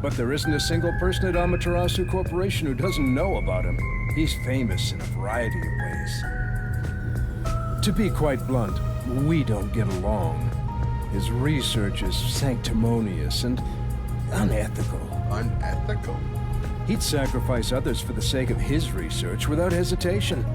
But there isn't a single person at Amaterasu Corporation who doesn't know about him. He's famous in a variety of ways. To be quite blunt, we don't get along. His research is sanctimonious and unethical. Unethical? He'd sacrifice others for the sake of his research without hesitation.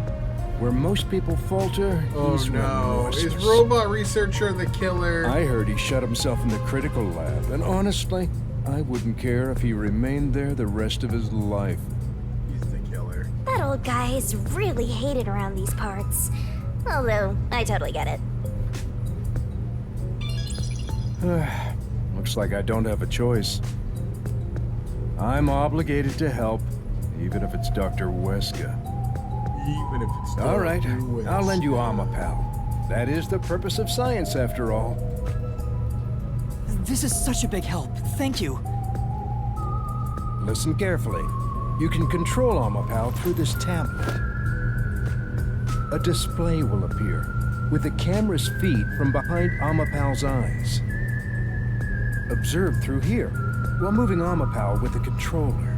Where most people falter, he's remorseless. Is robot researcher the killer? I heard he shut himself in the critical lab, and honestly, I wouldn't care if he remained there the rest of his life. He's the killer. That old guy is really hated around these parts. Although, I totally get it. Looks like I don't have a choice. I'm obligated to help, even if it's Dr. Weska. Even if it's all right, I'll lend you Amapal. That is the purpose of science, after all. This is such a big help. Thank you. Listen carefully. You can control Amapal through this tablet. A display will appear with the camera's feed from behind Amapal's eyes. Observe through here while moving Amapal with the controller.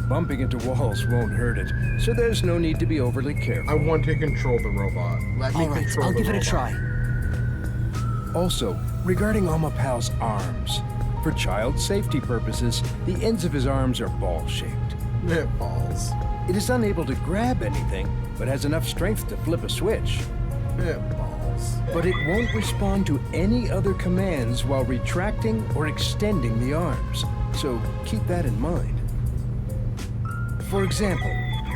Bumping into walls won't hurt it, so there's no need to be overly careful. I want to control the robot. Let me control I'll the give it a robot. try. Also, regarding Amapal's arms, for child safety purposes, the ends of his arms are ball-shaped. Balls. It is unable to grab anything, but has enough strength to flip a switch. Balls. But it won't respond to any other commands while retracting or extending the arms, so keep that in mind. For example,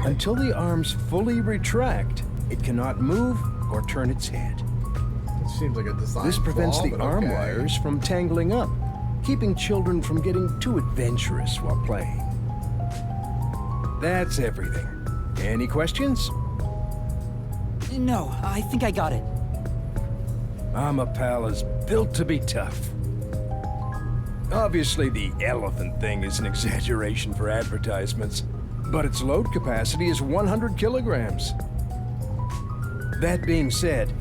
until the arms fully retract, it cannot move or turn its head. It seems like a design This prevents flaw, the but arm okay. wires from tangling up, keeping children from getting too adventurous while playing. That's everything. Any questions? No, I think I got it. Amapal is built to be tough. Obviously, the elephant thing is an exaggeration for advertisements, but its load capacity is 100 kilograms. That being said,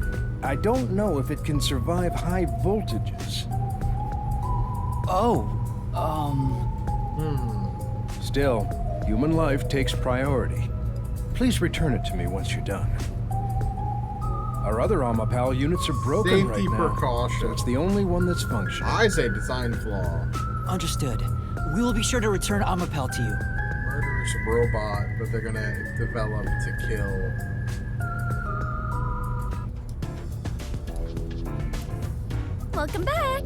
I don't know if it can survive high voltages. Oh, Still, human life takes priority. Please return it to me once you're done. Our other Amapal units are broken right Safety now, precaution. so it's the only one that's functioning. I say design flaw. understood. We will be sure to return Amapal to you. Murderous robot that they're gonna develop to kill. Welcome back.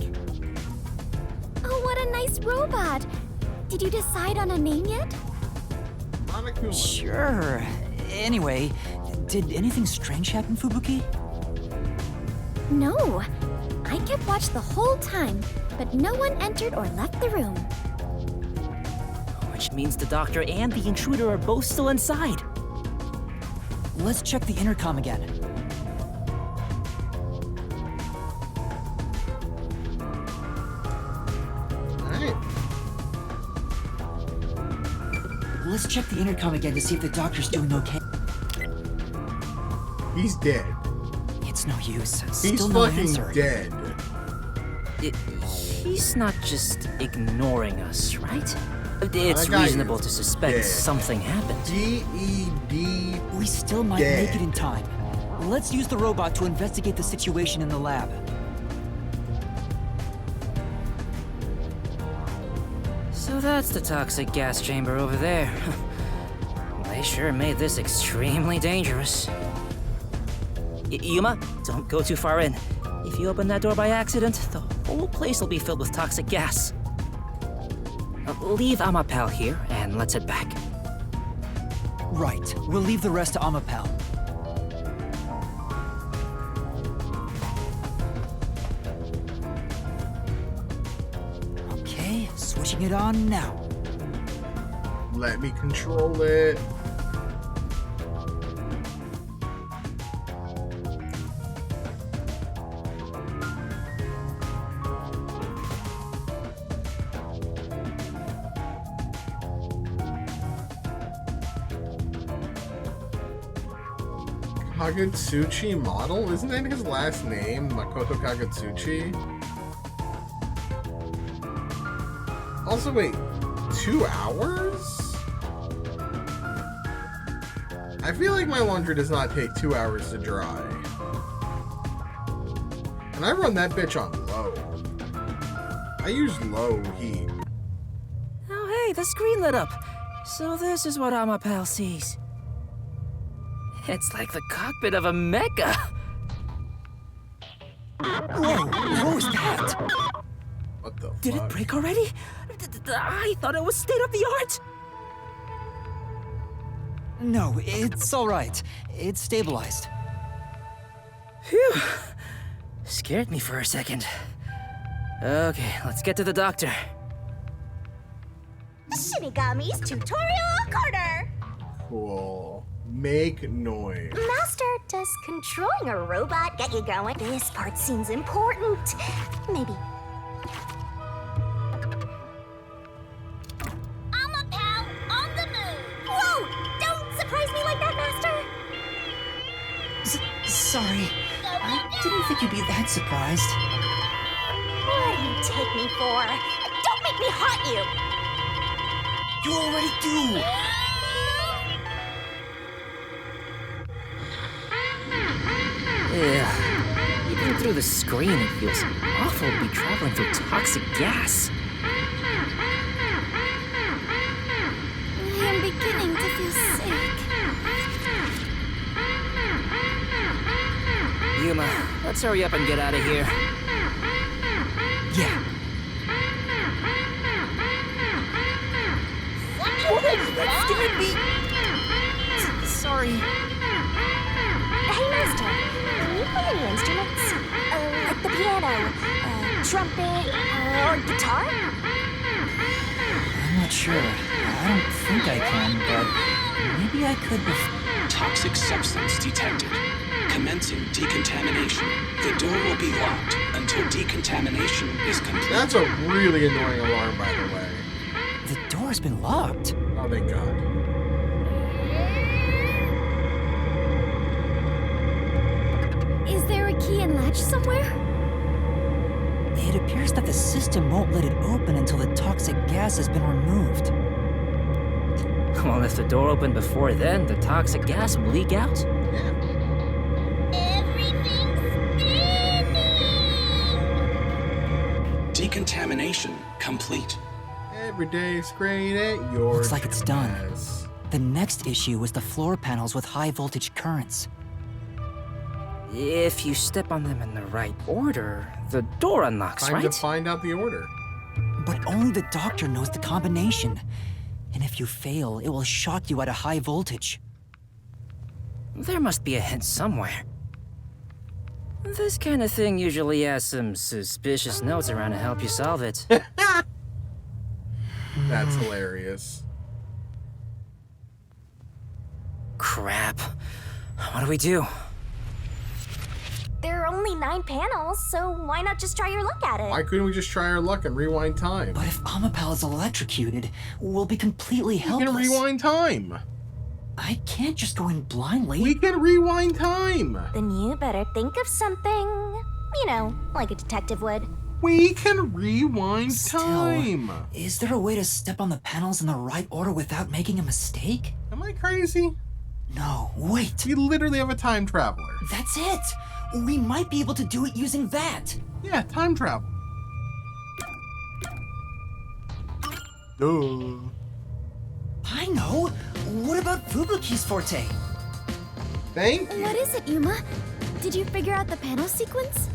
Oh, what a nice robot. Did you decide on a name yet? Monokuma. Sure. Anyway, did anything strange happen, Fubuki? No. I kept watch the whole time, but no one entered or left the room. Which means the doctor and the intruder are both still inside. Let's check the intercom again. Alright. Let's check the intercom again to see if the doctor's doing okay. He's dead. It's no use. He's Still no fucking answer. dead. He's not just ignoring us, right? It's That guy reasonable is to suspect dead. something happened. D.E.D. We still might Dead. make it in time. Let's use the robot to investigate the situation in the lab. So that's the toxic gas chamber over there. They sure made this extremely dangerous. Yuma, don't go too far in. If you open that door by accident, the whole place will be filled with toxic gas. Leave Amapal here, and let's head back. Right. We'll leave the rest to Amapal. Okay, switching it on now. Let me control it. Kagutsuchi model? Isn't that his last name? Makoto Kagutsuchi? Also, wait, 2 hours? I feel like my laundry does not take 2 hours to dry. And I run that bitch on low. I use low heat. Oh, hey, the screen lit up. So this is what Amapal sees. It's like the cockpit of a mecha. Whoa, what was that? What the Did fuck? it break already? I thought it was state of the art. No, it's all right. It's stabilized. Phew. Scared me for a second. Okay, let's get to the doctor. Shinigami's Tutorial Corner! Cool. Make noise. Master, does controlling a robot get you going? This part seems important. Maybe. Amapal on the move! Whoa! Don't surprise me like that, Master! Sorry. I didn't think you'd be that surprised. What do you take me for? Don't make me haunt you! You already do! Yeah. Even through the screen, it feels awful to be traveling through toxic gas. I am beginning to feel sick. Yuma, let's hurry up and get out of here. Yeah. That scared me! Sorry. Hey, Master, can you play any instruments? Like the piano, trumpet, or guitar? I'm not sure. I don't think I can, but maybe I could Toxic substance detected. Commencing decontamination. The door will be locked until decontamination is complete. That's a really annoying alarm, by the way. The door's been locked. Oh, thank God. Is there a key and latch somewhere? It appears that the system won't let it open until the toxic gas has been removed. Well, if the door opened before then, the toxic gas will leak out. Decontamination complete. Every day's great at your Looks like it's done. jazz. The next issue was the floor panels with high voltage currents. If you step on them in the right order, the door unlocks, Time right? to find out the order. But only the doctor knows the combination. And if you fail, it will shock you at a high voltage. There must be a hint somewhere. This kind of thing usually has some suspicious notes around to help you solve it. That's hilarious. Crap. What do we do? There are only 9 panels, so why not just try your luck at it? Why couldn't we just try our luck and rewind time? But if Amapal is electrocuted, we'll be completely We helpless. can rewind time. I can't just go in blindly. We can rewind time. Then you better think of something. You know, like a detective would. We can rewind Still, time. is there a way to step on the panels in the right order without making a mistake? Am I crazy? No, wait. We literally have a time traveler. That's it. We might be able to do it using that. Yeah, time travel. Duh. I know. What about Fubuki's forte? Thank you. What is it, Yuma? Did you figure out the panel sequence?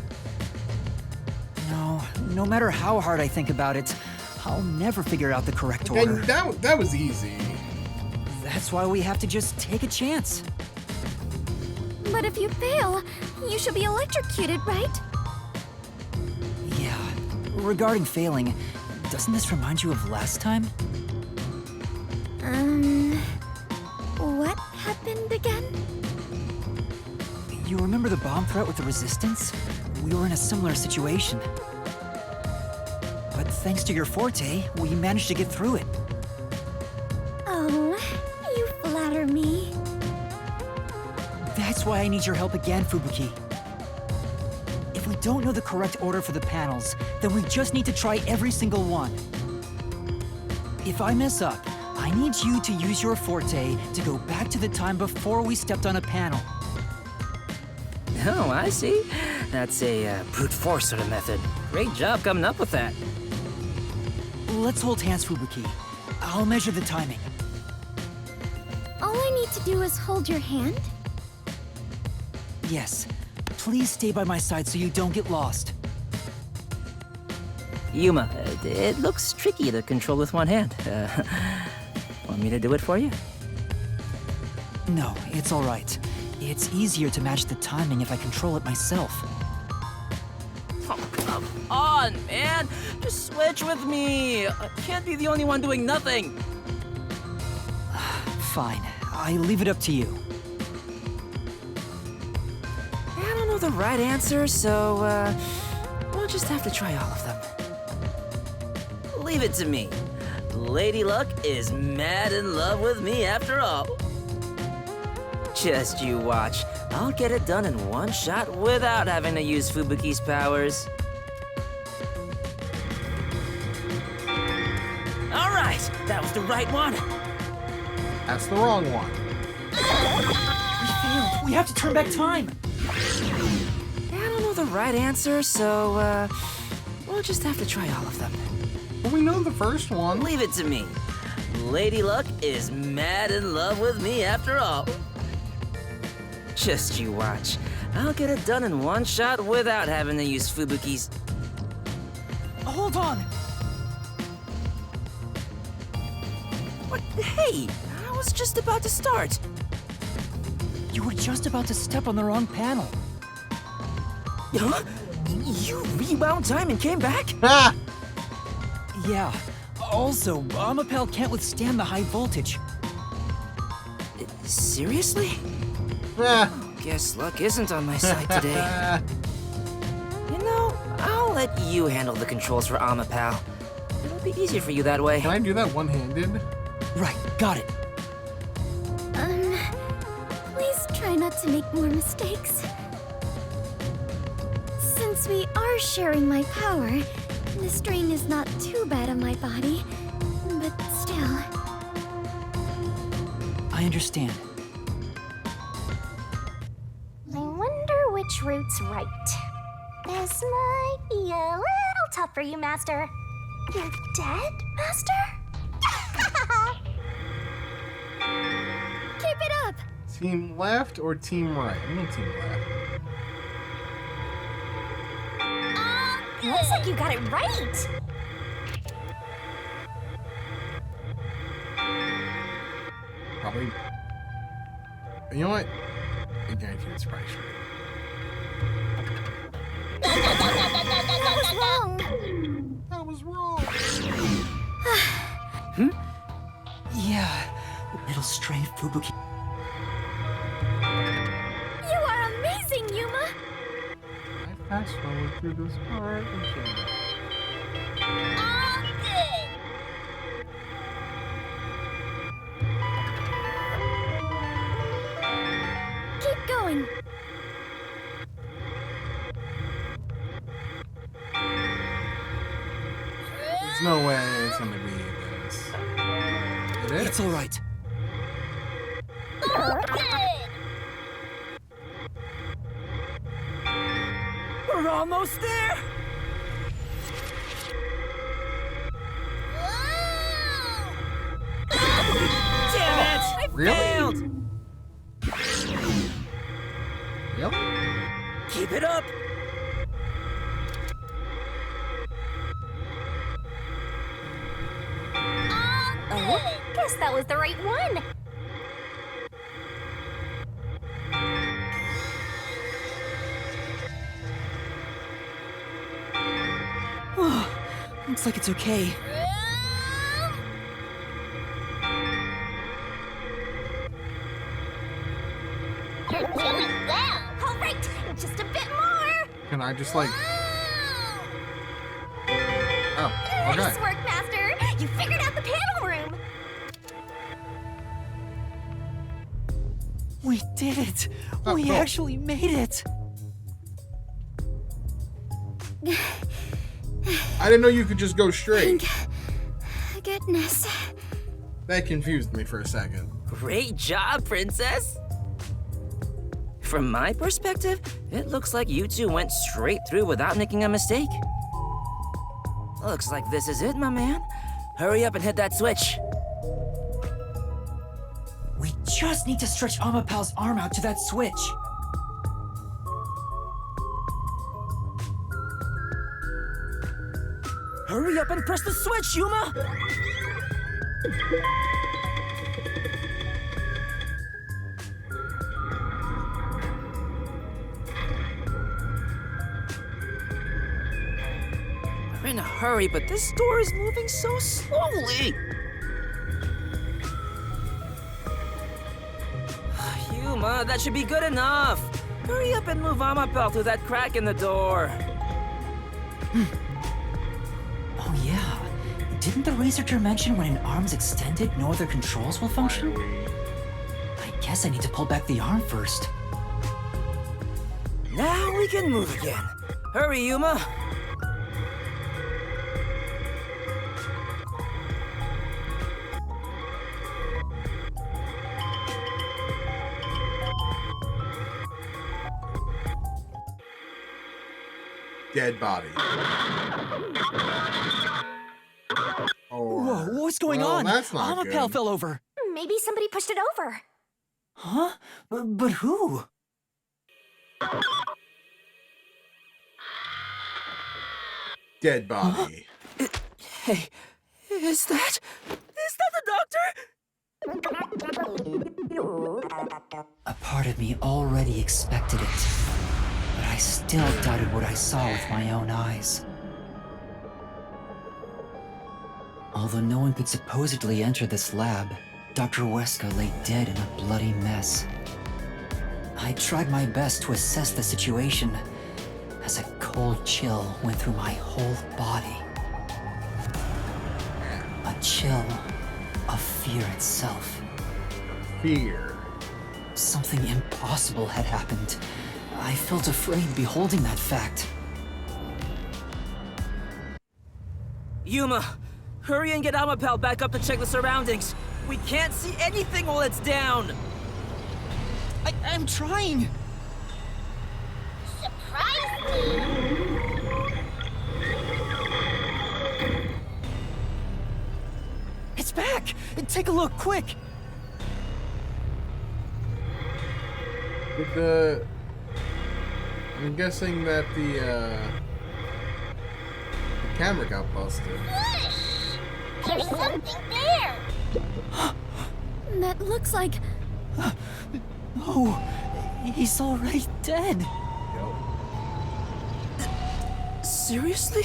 No matter how hard I think about it, I'll never figure out the correct order. And that was easy. That's why we have to just take a chance. But if you fail, you should be electrocuted, right? Yeah. Regarding failing, doesn't this remind you of last time? What happened again? You remember the bomb threat with the Resistance? We were in a similar situation. But thanks to your forte, we managed to get through it. Oh, you flatter me. That's why I need your help again, Fubuki. If we don't know the correct order for the panels, then we just need to try every single one. If I mess up, I need you to use your forte to go back to the time before we stepped on a panel. Oh, I see. That's a brute force sort of method. Great job coming up with that. Let's hold hands, Fubuki. I'll measure the timing. All I need to do is hold your hand? Yes. Please stay by my side so you don't get lost. Yuma, it looks tricky to control with one hand. Want me to do it for you? No, it's all right. It's easier to match the timing if I control it myself. Oh, come on, man! Just switch with me! I can't be the only one doing nothing! Fine. I leave it up to you. I don't know the right answer, so, we'll just have to try all of them. Leave it to me. Lady Luck is mad in love with me after all. Just you watch. I'll get it done in one shot without having to use Fubuki's powers. All right, that was the right one. That's the wrong one. We failed. We have to turn back time. I don't know the right answer, so, we'll just have to try all of them. But we know the first one. Leave it to me. Lady Luck is mad in love with me after all. Just you watch. I'll get it done in one shot without having to use Fubuki's. Hold on. What? Hey, I was just about to start. You were just about to step on the wrong panel. Huh? You rewound time and came back? Ah! Yeah. Also, Amapel can't withstand the high voltage. Seriously? Ah. Guess luck isn't on my side today. You know, I'll let you handle the controls for Amapal. It'll be easier for you that way. Can I do that one-handed? Right, got it. Please try not to make more mistakes. Since we are sharing my power, the strain is not too bad on my body, but still. I understand. I wonder which route's right. This might be a little tough for you, Master. You're dead, Master? Keep it up! Team left or team right? I'm gonna team left. Looks like you got it right. Probably. You know what? I guarantee it's probably true. That was wrong! That was wrong! Yeah. Little stray Fubuki. You are amazing, Yuma! I fast forward through this part. Okay. Keep going! There's no way it's gonna be this. It is. It's all right. We're almost there! Damn it! I Really? failed! Yep. Keep it up! Oh, guess that was the right one. Looks like it's okay. You're doing well. All right, just a bit more. Can I just like? Oh, okay. Nice work, Master. You figured out the panel room. We did it! Oh, We cool. actually made it! I didn't know you could just go straight. Thank goodness. That confused me for a second. Great job, Princess! From my perspective, it looks like you two went straight through without making a mistake. Looks like this is it, my man. Hurry up and hit that switch. We just need to stretch Amapal's arm out to that switch. Hurry up and press the switch, Yuma! We're in a hurry, but this door is moving so slowly. Yuma, that should be good enough. Hurry up and move Amapel through that crack in the door. Oh yeah. Didn't the researcher mention when an arm's extended, no other controls will function? I guess I need to pull back the arm first. Now we can move again. Hurry, Yuma. Dead body. Or, Whoa, what's going well, on? That's not Amapel good. fell over. Maybe somebody pushed it over. Huh? But who? Dead body. Hey, is that the doctor? A part of me already expected it, but I still doubted what I saw with my own eyes. Although no one could supposedly enter this lab, Dr. Weska lay dead in a bloody mess. I tried my best to assess the situation as a cold chill went through my whole body. A chill of fear itself. Fear. Something impossible had happened. I felt afraid beholding that fact. Yuma, hurry and get Amapel back up to check the surroundings. We can't see anything while it's down. I'm trying! Surprise me! It's back! Take a look, quick! I'm guessing that the camera got busted. There's something there! That looks like... Oh, he's already dead. Seriously?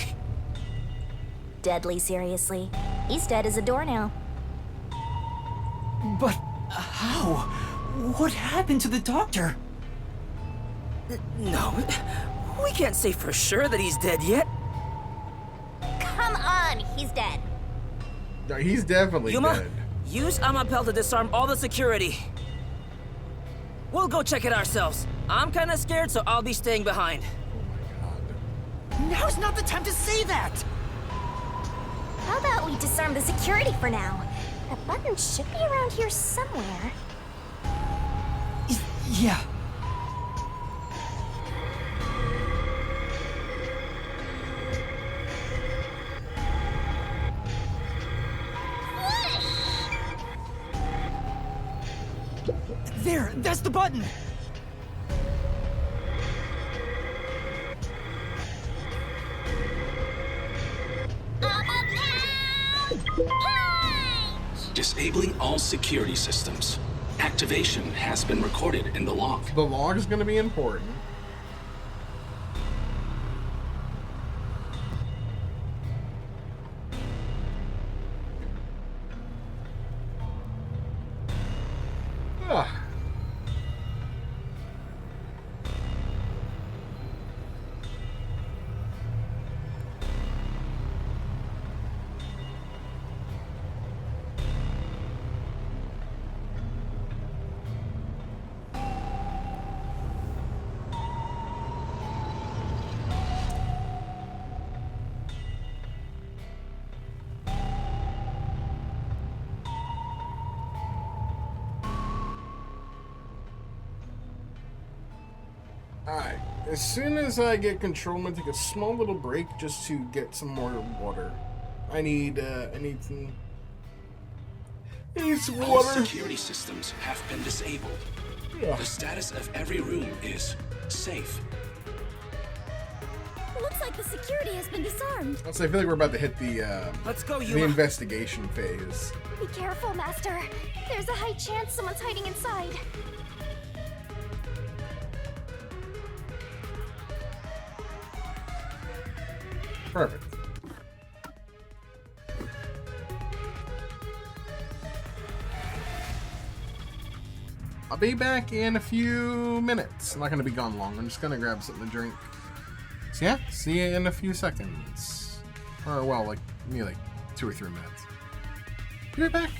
Deadly seriously. He's dead as a doornail. But how? What happened to the doctor? No, we can't say for sure that he's dead yet. Come on, he's dead. No, he's definitely Yuma, dead. use Amapel to disarm all the security. We'll go check it ourselves. I'm kinda scared, so I'll be staying behind. Now's not the time to say that! How about we disarm the security for now? The button should be around here somewhere. Yeah. There, that's the button! Disabling all security systems. Activation has been recorded in the log. The log is going to be important. Ah. Alright, as soon as I get control, I'm gonna take a small little break just to get some more water. I need some All water. security systems have been disabled. Yeah. The status of every room is safe. Looks like the security has been disarmed. I feel like we're about to hit the Let's go, the Yuma. investigation phase. Be careful, Master. There's a high chance someone's hiding inside. Perfect. I'll be back in a few minutes. I'm not gonna be gone long. I'm just gonna grab something to drink. So yeah, see you in a few seconds. Or well, like maybe like 2 or 3 minutes. Be right back.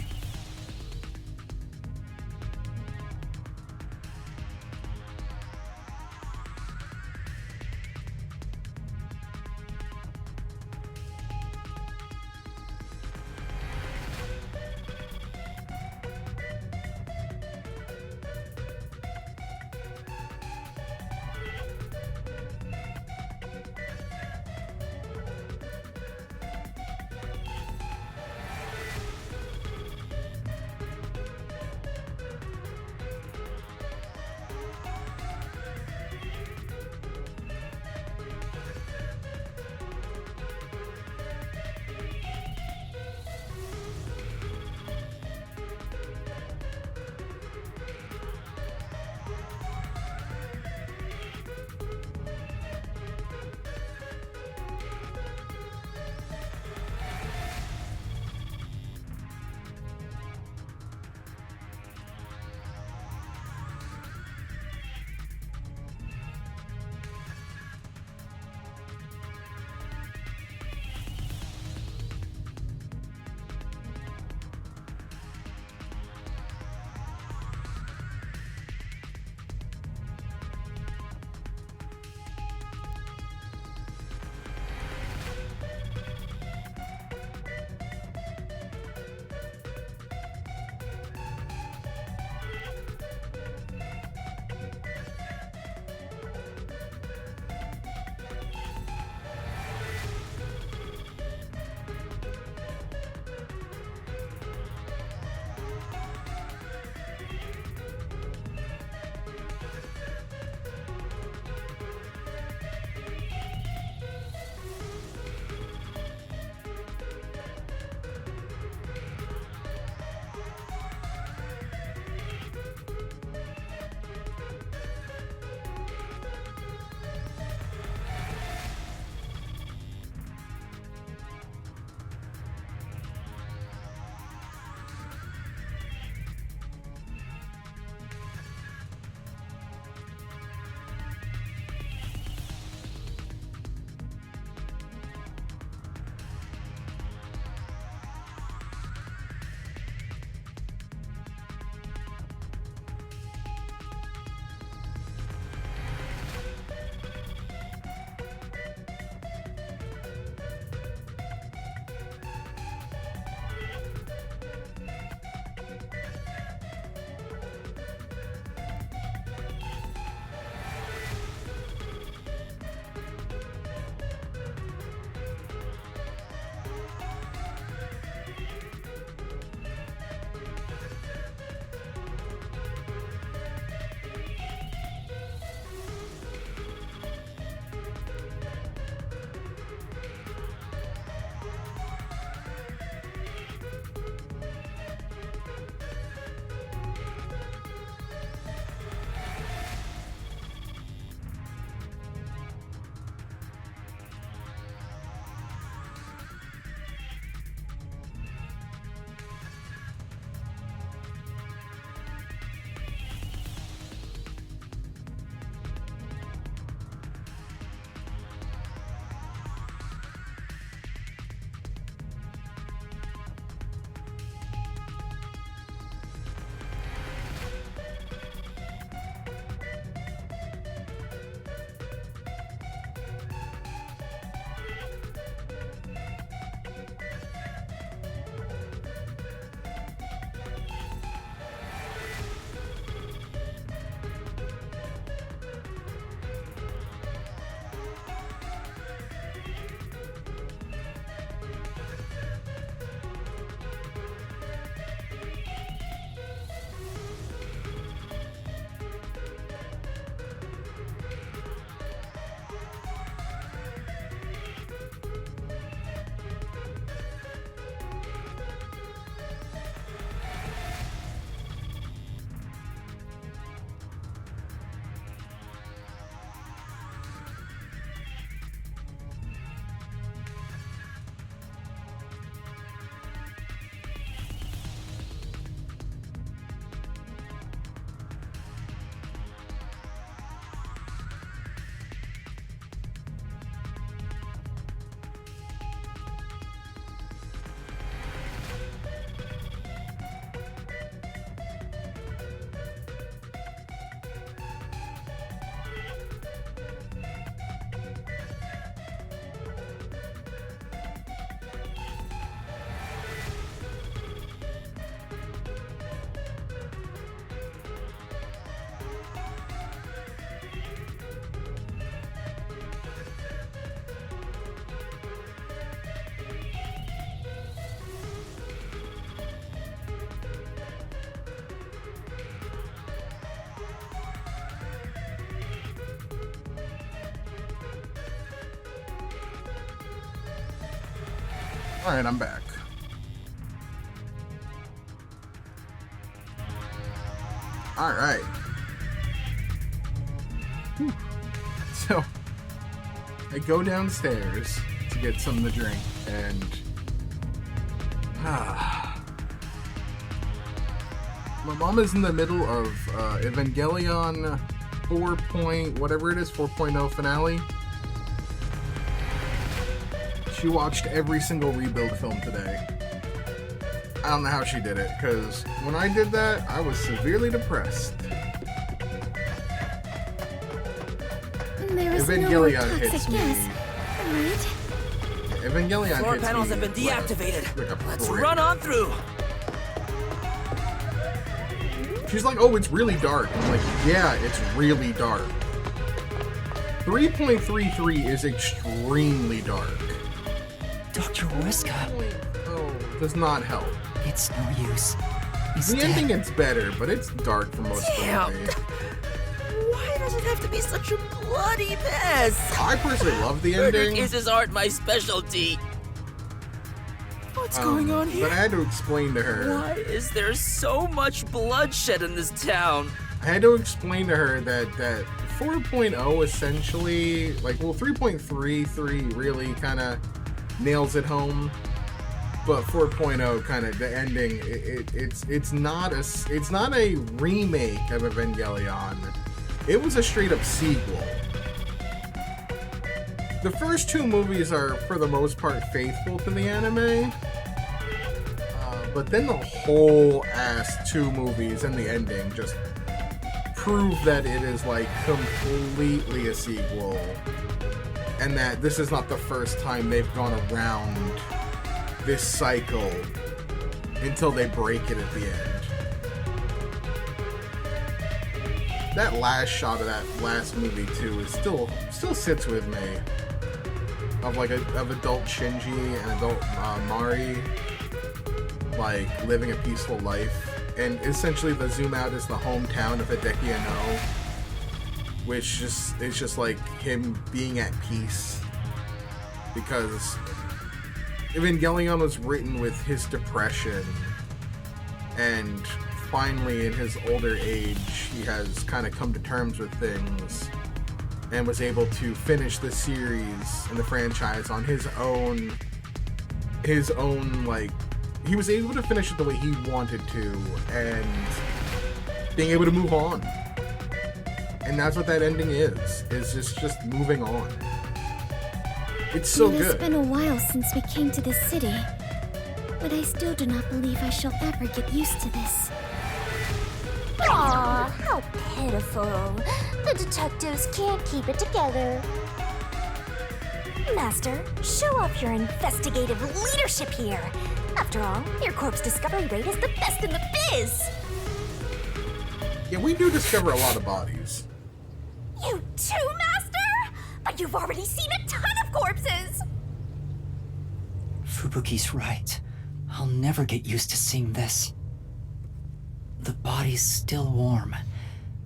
Alright, I'm back. Alright. So, I go downstairs to get something to drink, and... my mom is in the middle of Evangelion 4. Whatever it is, 4.0 finale. She watched every single Rebuild film today. I don't know how she did it, because when I did that, I was severely depressed. There is Evangelion no hits toxic me. gas, right? Evangelion Floor hits panels me have been deactivated. like a Let's brick. run on through. She's like, oh, it's really dark. I'm like, yeah, it's really dark. 3.33 is extremely dark. Dr. Whiska. Oh, does not help. It's no use. He's The dead. ending gets better, but it's dark for most of the Damn. movie. Why does it have to be such a bloody mess? I personally love the Murder ending. cases aren't my specialty. What's going on here? But I had to explain to her. Why is there so much bloodshed in this town? I had to explain to her that 4.0 essentially, like, well, 3.33 really kind of nails it home, but 4.0 kind of the ending. It's not a remake of Evangelion. It was a straight up sequel. The first two movies are, for the most part, faithful to the anime. But then the whole ass two movies and the ending just prove that it is like completely a sequel. And that this is not the first time they've gone around this cycle until they break it at the end. That last shot of that last movie too is still sits with me. Of adult Shinji and adult Mari, like living a peaceful life, and essentially the zoom out is the hometown of Hideki Anno, which is just like him being at peace, because Evangelion was written with his depression, and finally in his older age he has kind of come to terms with things and was able to finish the series and the franchise on his own like, he was able to finish it the way he wanted to, and being able to move on. And that's what that ending is just moving on. It's so It has good. been a while since we came to this city, but I still do not believe I shall ever get used to this. Aw, how pitiful. The detectives can't keep it together. Master, show off your investigative leadership here. After all, your corpse discovery rate is the best in the biz. Yeah, we do discover a lot of bodies. You too, Master? But you've already seen a ton of corpses. Fubuki's right. I'll never get used to seeing this. The body's still warm.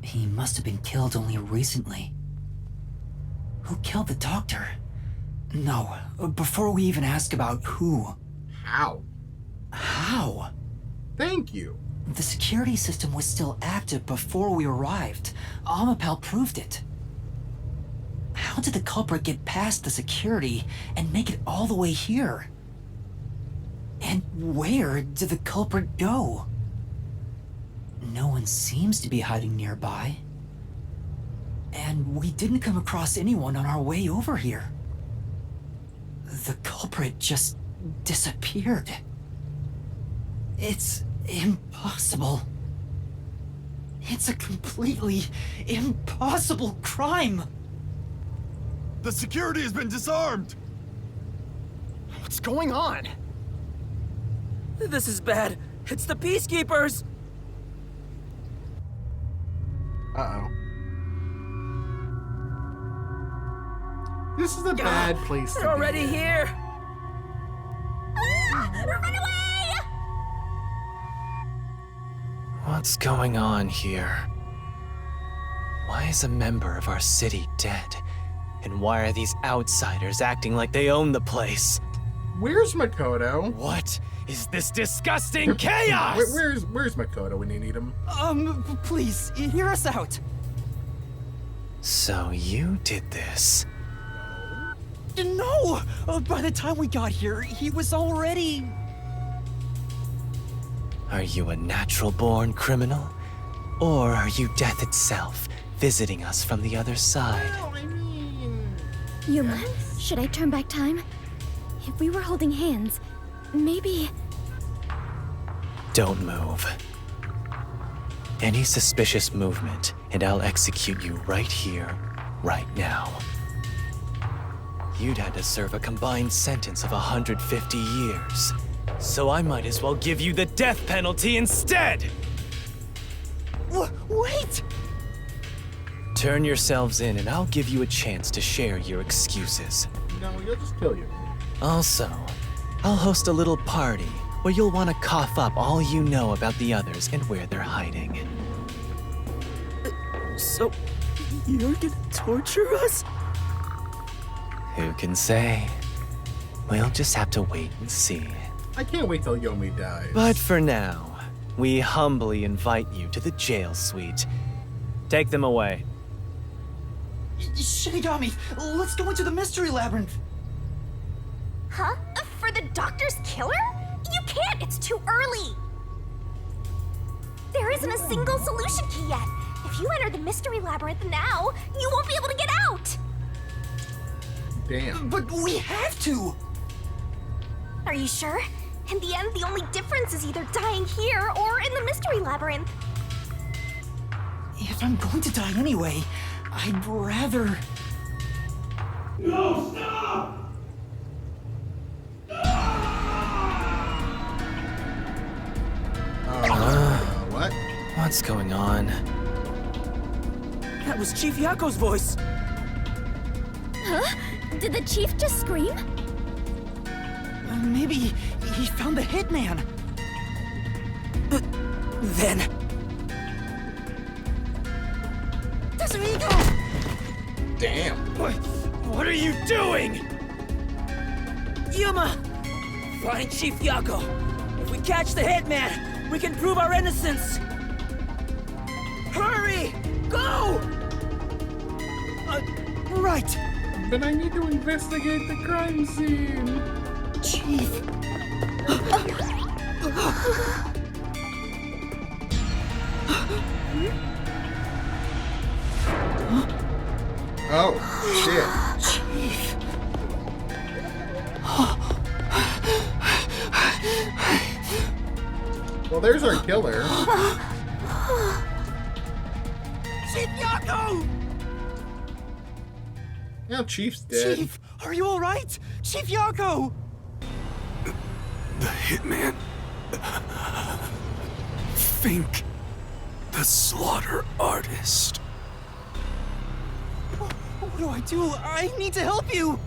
He must have been killed only recently. Who killed the doctor? No, before we even ask about who. How? How? Thank you. The security system was still active before we arrived. Amapal proved it. How did the culprit get past the security and make it all the way here? And where did the culprit go? No one seems to be hiding nearby. And we didn't come across anyone on our way over here. The culprit just disappeared. It's impossible. It's a completely impossible crime. The security has been disarmed! What's going on? This is bad. It's the Peacekeepers! Uh-oh. This is a bad place to They're be. already here! Run away! What's going on here? Why is a member of our city dead? And why are these outsiders acting like they own the place? Where's Makoto? What is this disgusting chaos? Where's Makoto when you need him? Please, hear us out. So you did this. No! By the time we got here, he was already... Are you a natural-born criminal? Or are you death itself, visiting us from the other side? Yuma, should I turn back time? If we were holding hands, maybe... Don't move. Any suspicious movement, and I'll execute you right here, right now. You'd had to serve a combined sentence of 150 years. So I might as well give you the death penalty instead! Wait! Turn yourselves in and I'll give you a chance to share your excuses. No, he'll just kill you. Also, I'll host a little party where you'll want to cough up all you know about the others and where they're hiding. So, you're gonna torture us? Who can say? We'll just have to wait and see. I can't wait till Yomi dies. But for now, we humbly invite you to the jail suite. Take them away. Shinigami, let's go into the mystery labyrinth. Huh? For the doctor's killer? You can't, it's too early! There isn't a single solution key yet. If you enter the mystery labyrinth now, you won't be able to get out! Damn. But we have to! Are you sure? In the end, the only difference is either dying here or in the mystery labyrinth. If I'm going to die anyway, I'd rather... No, stop! What? What's going on? That was Chief Yako's voice! Huh? Did the chief just scream? Maybe he found the hitman. Then... There's an eagle! Damn. What are you doing? Yuma! Find Chief Yako. If we catch the hitman, we can prove our innocence. Hurry! Go! Right. But I need to investigate the crime scene. Chief. Oh, shit. Chief. Well, there's our killer. Chief Yako! Now Chief's dead. Chief, are you all right? Chief Yako! The hitman. Fink. The slaughter artist. What do I do? I need to help you!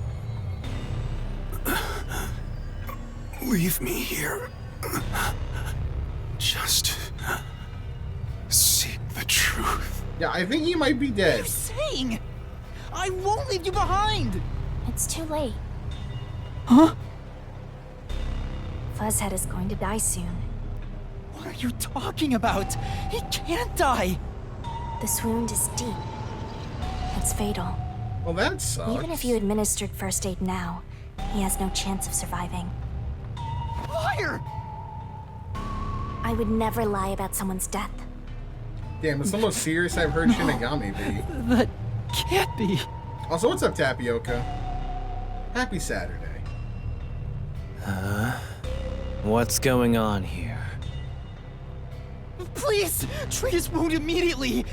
Leave me here. Just seek the truth. Yeah, I think he might be dead. What are you saying? I won't leave you behind! It's too late. Huh? Fuzzhead is going to die soon. What are you talking about? He can't die! This wound is deep. It's fatal. Well, that sucks. Even if you administered first aid now, he has no chance of surviving. Liar! I would never lie about someone's death. Damn, it's the most serious I've heard Shinigami be. That can't be. Also, what's up, Tapioca? Happy Saturday. What's going on here? Please, treat his wound immediately.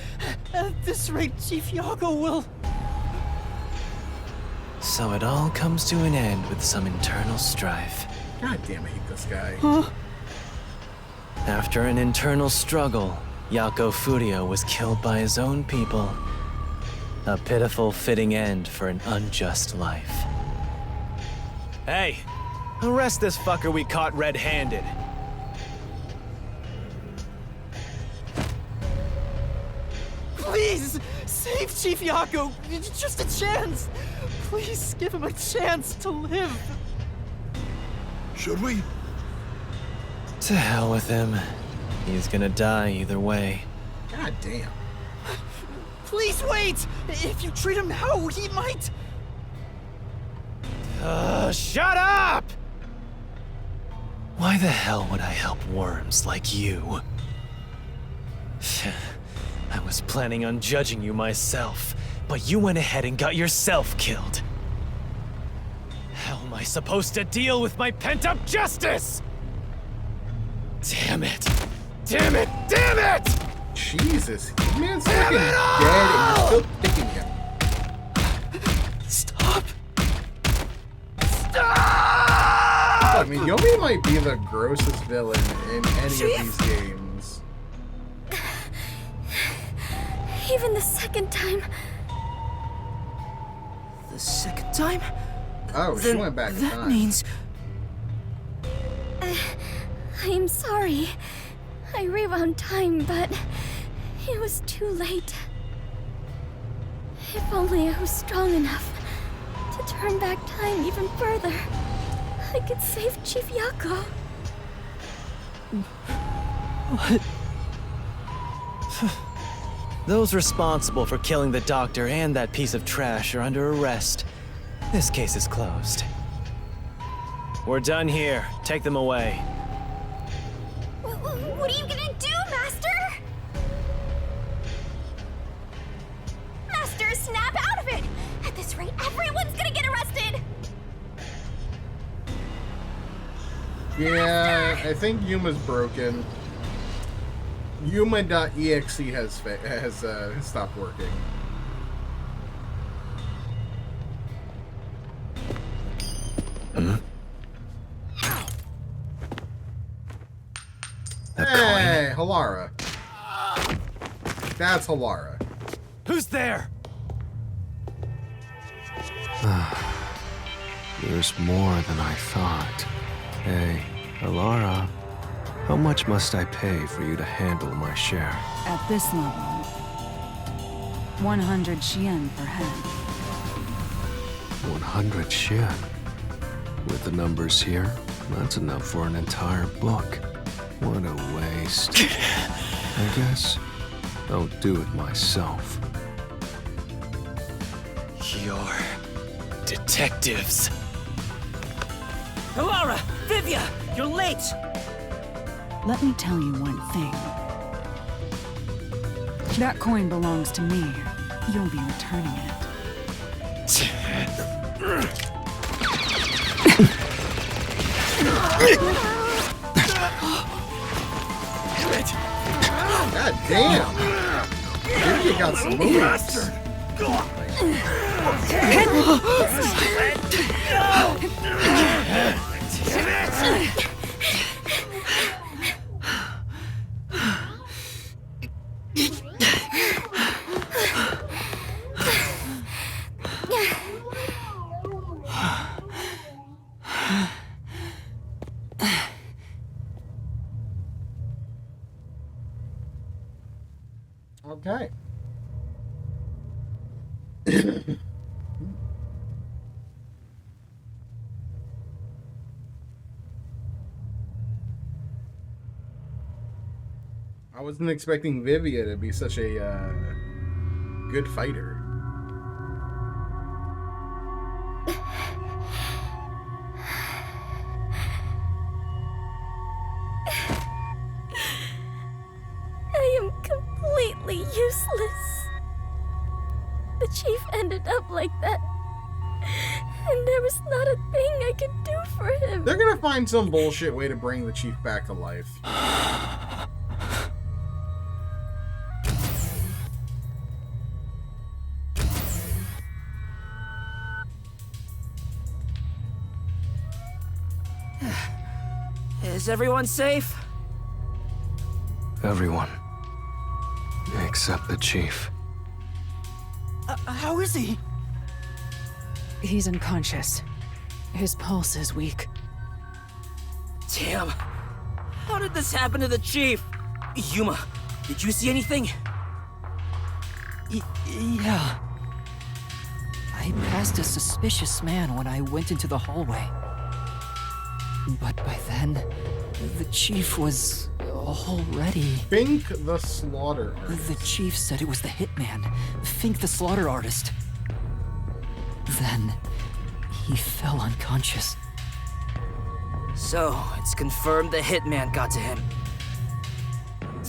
At this rate, Chief Yako will... So it all comes to an end with some internal strife. God damn, I hate this guy. Huh? After an internal struggle, Yako Furio was killed by his own people. A pitiful, fitting end for an unjust life. Hey, arrest this fucker we caught red-handed. Please, save Chief Yako. Just a chance. Please give him a chance to live. Should we? To hell with him. He's gonna die either way. God damn. Please wait! If you treat him now, he might... Shut up! Why the hell would I help worms like you? I was planning on judging you myself, but you went ahead and got yourself killed. How am I supposed to deal with my pent-up justice? Damn it! Damn it! Damn it! Jesus, man's Damn fucking it all! dead and you're still picking him. Stop! Stop! I mean, Yomi might be the grossest villain in any of these games. Even the second time. The second time? Oh, she went back in That time. means... I am sorry. I rewound time, but it was too late. If only I was strong enough to turn back time even further, I could save Chief Yako. What? Those responsible for killing the doctor and that piece of trash are under arrest. This case is closed. We're done here. Take them away. What are you gonna do, Master? Master, snap out of it! At this rate, everyone's gonna get arrested! Yeah, I think Yuma's broken. Yuma.exe has stopped working. Hey, Halara. That's Halara. Who's there? There's more than I thought. Hey, Alara, how much must I pay for you to handle my share? At this level, 100 Xian per head. 100 Xian. With the numbers here, that's enough for an entire book. What a waste. I guess I'll do it myself. Your detectives. Alara! Vivia! You're late! Let me tell you one thing. That coin belongs to me. You'll be returning it. God damn! Maybe you got some moves. Okay. I wasn't expecting Vivia to be such a good fighter. I am completely useless. The chief ended up like that. And there was not a thing I could do for him. They're gonna find some bullshit way to bring the chief back to life. Is everyone safe? Everyone. Except the chief. How is he? He's unconscious. His pulse is weak. Damn. How did this happen to the chief? Yuma, did you see anything? Yeah. I passed a suspicious man when I went into the hallway. But by then, the chief was already... Fink the slaughter artist. The chief said it was the hitman, Fink the slaughter artist. Then, he fell unconscious. So, it's confirmed the hitman got to him.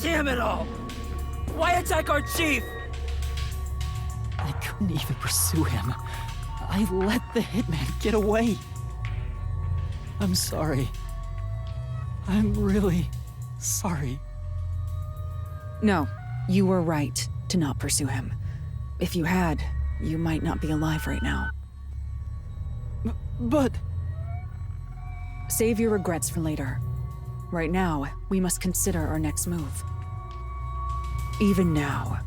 Damn it all! Why attack our chief? I couldn't even pursue him. I let the hitman get away. I'm sorry. I'm really sorry. No, you were right to not pursue him. If you had, you might not be alive right now. But... Save your regrets for later. Right now, we must consider our next move. Even now,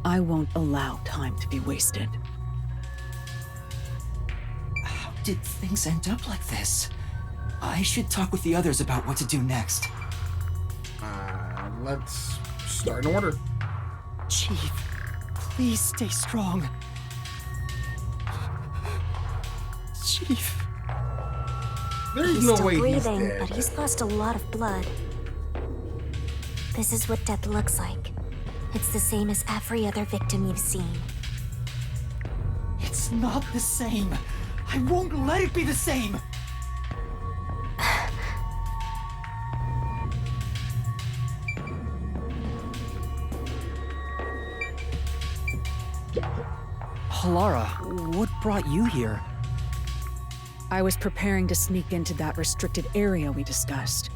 I won't allow time to be wasted. How did things end up like this? I should talk with the others about what to do next. Let's start an order. Chief, please stay strong. Chief. There's He's no still way breathing, he's dead. but he's lost a lot of blood. This is what death looks like. It's the same as every other victim you've seen. It's not the same. I won't let it be the same. Halara, what brought you here? I was preparing to sneak into that restricted area we discussed.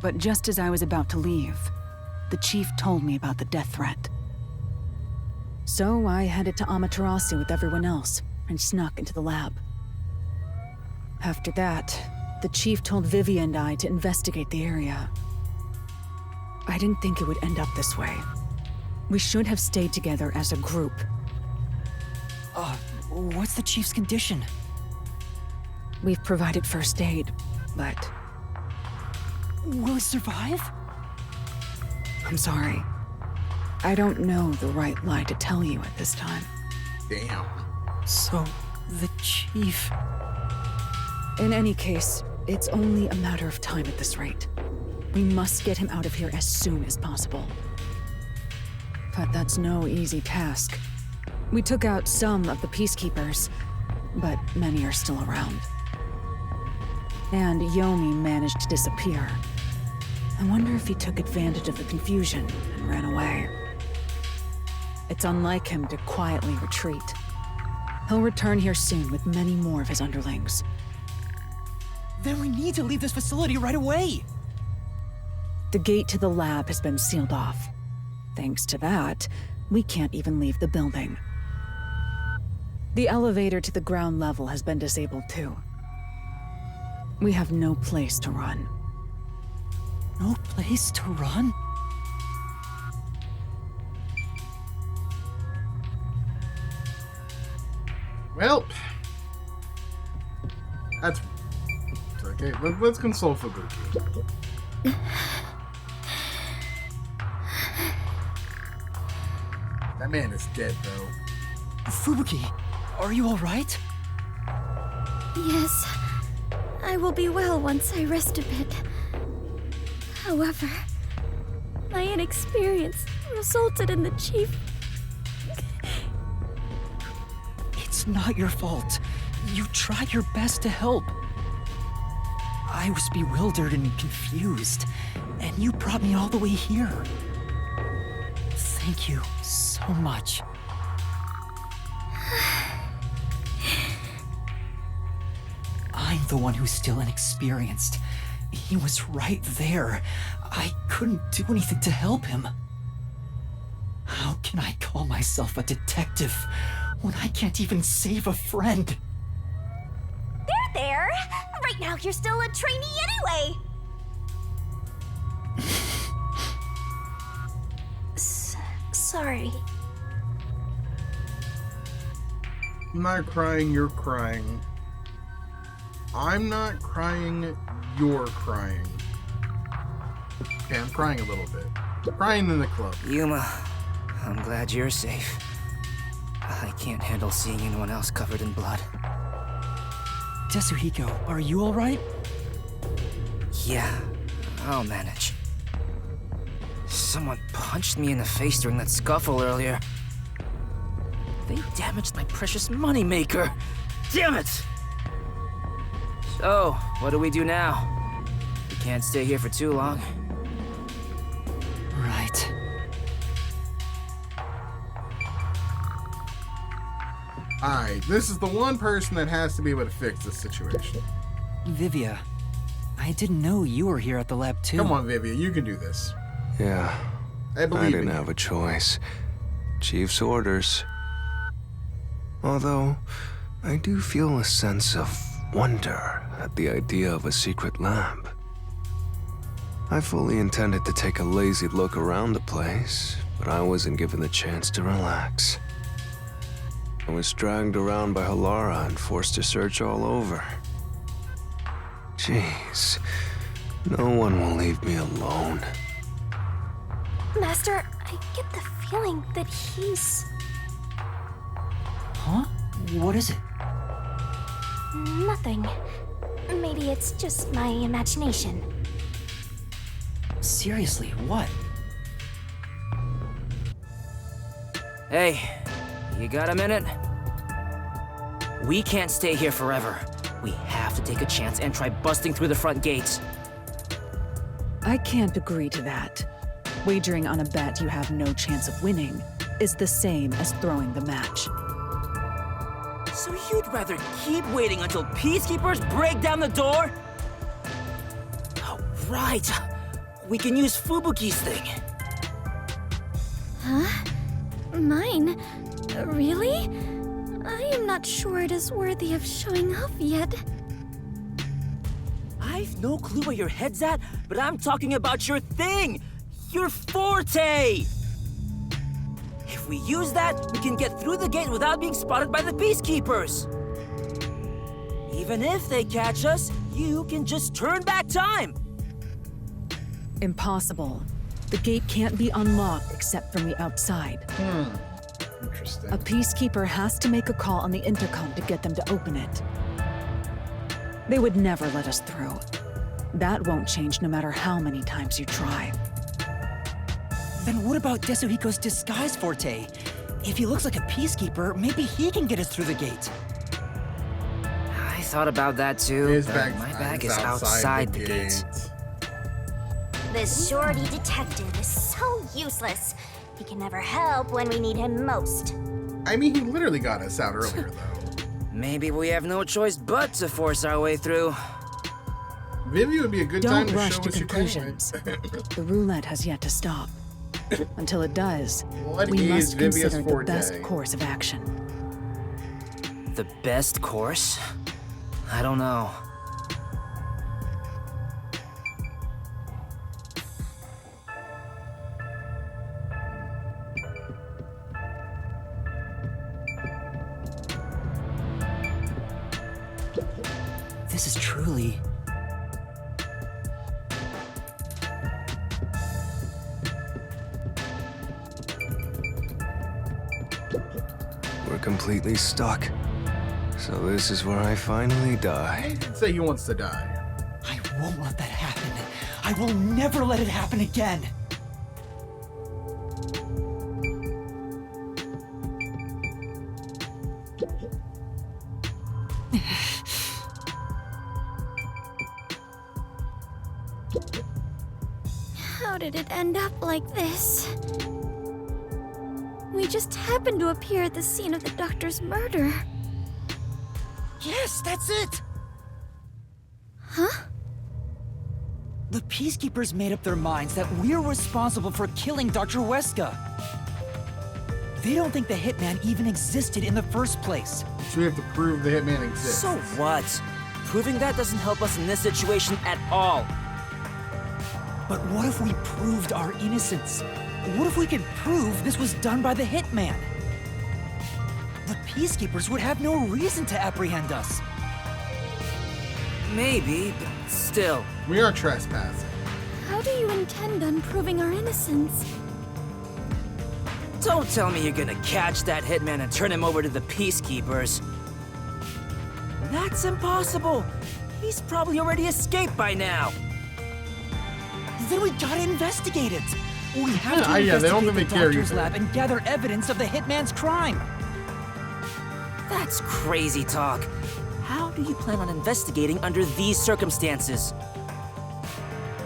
But just as I was about to leave, the chief told me about the death threat. So I headed to Amaterasu with everyone else and snuck into the lab. After that, the chief told Vivi and I to investigate the area. I didn't think it would end up this way. We should have stayed together as a group. What's the chief's condition? We've provided first aid, but... Will he survive? I'm sorry. I don't know the right lie to tell you at this time. Damn. So, the chief... In any case, it's only a matter of time at this rate. We must get him out of here as soon as possible. But that's no easy task. We took out some of the peacekeepers, but many are still around. And Yomi managed to disappear. I wonder if he took advantage of the confusion and ran away. It's unlike him to quietly retreat. He'll return here soon with many more of his underlings. Then we need to leave this facility right away! The gate to the lab has been sealed off. Thanks to that, we can't even leave the building. The elevator to the ground level has been disabled too. We have no place to run. No place to run? Well, that's okay. Let's console Fubuki. That man is dead, though. Fubuki, are you alright? Yes, I will be well once I rest a bit. However, my inexperience resulted in the chief. It's not your fault. You tried your best to help. I was bewildered and confused, and you brought me all the way here. Thank you so much. I'm the one who's still inexperienced. He was right there. I couldn't do anything to help him. How can I call myself a detective when I can't even save a friend? There! Right now you're still a trainee anyway! Sorry. I'm not crying, you're crying. I'm not crying, you're crying. Okay, I'm crying a little bit. Crying in the club. Yuma, I'm glad you're safe. I can't handle seeing anyone else covered in blood. Tetsuhiko, are you alright? Yeah, I'll manage. Someone punched me in the face during that scuffle earlier. They damaged my precious moneymaker. Damn it! So, what do we do now? We can't stay here for too long. Right. Alright, this is the one person that has to be able to fix this situation. Vivia, I didn't know you were here at the lab too. Come on, Vivia, you can do this. Yeah. I believe didn't in you. have a choice. Chief's orders. Although, I do feel a sense of wonder at the idea of a secret lab. I fully intended to take a lazy look around the place, but I wasn't given the chance to relax. I was dragged around by Halara and forced to search all over. Jeez, no one will leave me alone. Master, I get the feeling that he's... Huh? What is it? nothing. Maybe it's just my imagination. Seriously, what? Hey, you got a minute? We can't stay here forever. We have to take a chance and try busting through the front gates. I can't agree to that. Wagering on a bet you have no chance of winning is the same as throwing the match. So you'd rather keep waiting until peacekeepers break down the door? Oh, right. We can use Fubuki's thing. Huh? Mine? Really? I am not sure it is worthy of showing off yet. I've no clue where your head's at, but I'm talking about your thing! Your forte! If we use that, we can get through the gate without being spotted by the peacekeepers. Even if they catch us, you can just turn back time. Impossible. The gate can't be unlocked except from the outside. Interesting. A peacekeeper has to make a call on the intercom to get them to open it. They would never let us through. That won't change no matter how many times you try. Then what about Desuhiko's disguise forte? If he looks like a peacekeeper, maybe he can get us through the gate. I thought about that too, His but bag- my bag is is outside the gate. This shorty detective is so useless. He can never help when we need him most. I mean, he literally got us out earlier, though. Maybe we have no choice but to force our way through. Vivi would be a good time Don't to rush show to us your conclusions. The roulette has yet to stop. Until it does, What we is must Vivia's consider the forte? best course of action. The best course? I don't know. This is truly... We're completely stuck. So this is where I finally die. He did say he wants to die. I won't let that happen. I will never let it happen again. How did it end up like this? We just happened to appear at the scene of the doctor's murder. Yes, that's it! Huh? The Peacekeepers made up their minds that we're responsible for killing Dr. Weska. They don't think the Hitman even existed in the first place. So we have to prove the Hitman exists. So what? Proving that doesn't help us in this situation at all. But what if we proved our innocence? What if we could prove this was done by the Hitman? The Peacekeepers would have no reason to apprehend us. Maybe, but still. We are trespassing. How do you intend on proving our innocence? Don't tell me you're gonna catch that Hitman and turn him over to the Peacekeepers. That's impossible. He's probably already escaped by now. Then we gotta investigate it. We have Yeah, to yeah, they don't investigate the really care doctor's either. lab and gather evidence of the hitman's crime. That's crazy talk. How do you plan on investigating under these circumstances?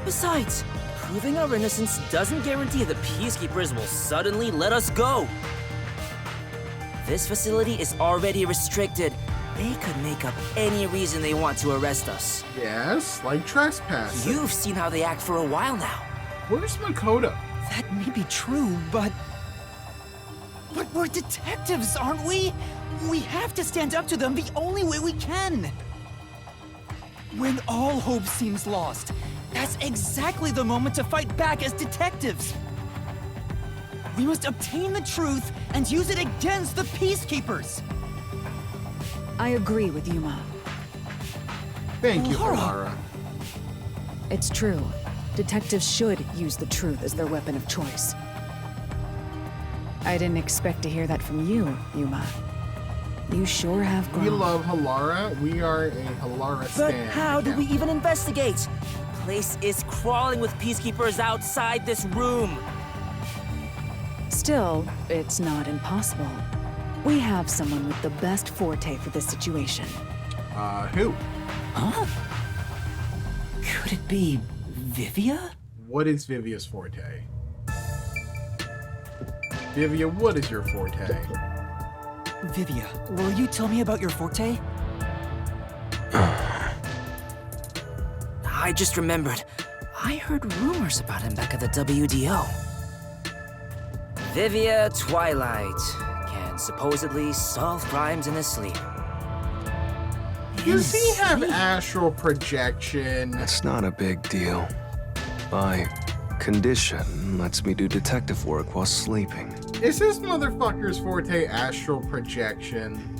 Besides, proving our innocence doesn't guarantee the Peacekeepers will suddenly let us go. This facility is already restricted. They could make up any reason they want to arrest us. Yes, like trespassing. You've seen how they act for a while now. Where's Makoto? That may be true, but we're detectives, aren't we? We have to stand up to them the only way we can. When all hope seems lost, that's exactly the moment to fight back as detectives. We must obtain the truth and use it against the Peacekeepers. I agree with Yuma. Thank you, Laura. Lara. It's true. Detectives should use the truth as their weapon of choice. I didn't expect to hear that from you, Yuma. You sure have grown. We love Halara. We are a Halara But stan. how do we even investigate? The place is crawling with Peacekeepers outside this room. Still, it's not impossible. We have someone with the best forte for this situation. Who? Huh? Could it be Vivia? What is Vivia's forte? Vivia, what is your forte? Vivia, will you tell me about your forte? I just remembered. I heard rumors about him back at the WDO. Vivia Twilight can supposedly solve crimes in his sleep. Does he have astral projection? That's not a big deal. My condition lets me do detective work while sleeping. Is this motherfucker's forte astral projection?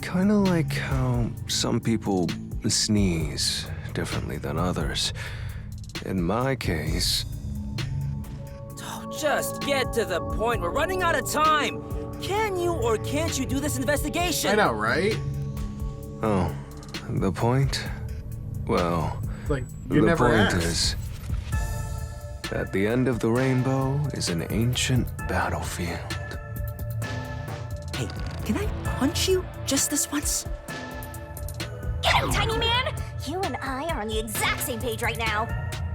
Kinda like how some people sneeze differently than others. In my case, Just get to the point. We're running out of time. Can you or can't you do this investigation? I know, right? oh, the point? Well, Like, you the never point asked. is, at the end of the rainbow is an ancient battlefield. Hey, can I punch you just this once? Get him, Tiny Man! You and I are on the exact same page right now.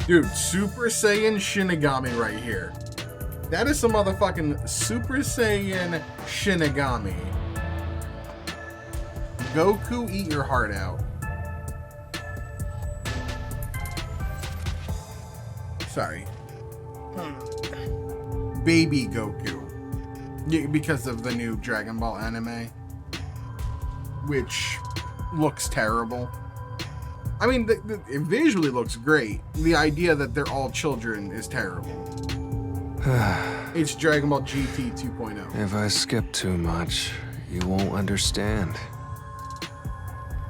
Dude, Super Saiyan Shinigami right here. That is some motherfucking Super Saiyan Shinigami. Goku, eat your heart out. Sorry. Baby Goku. Yeah, because of the new Dragon Ball anime. Which looks terrible. I mean, it visually looks great. The idea that they're all children is terrible. It's Dragon Ball GT 2.0. If I skip too much, you won't understand.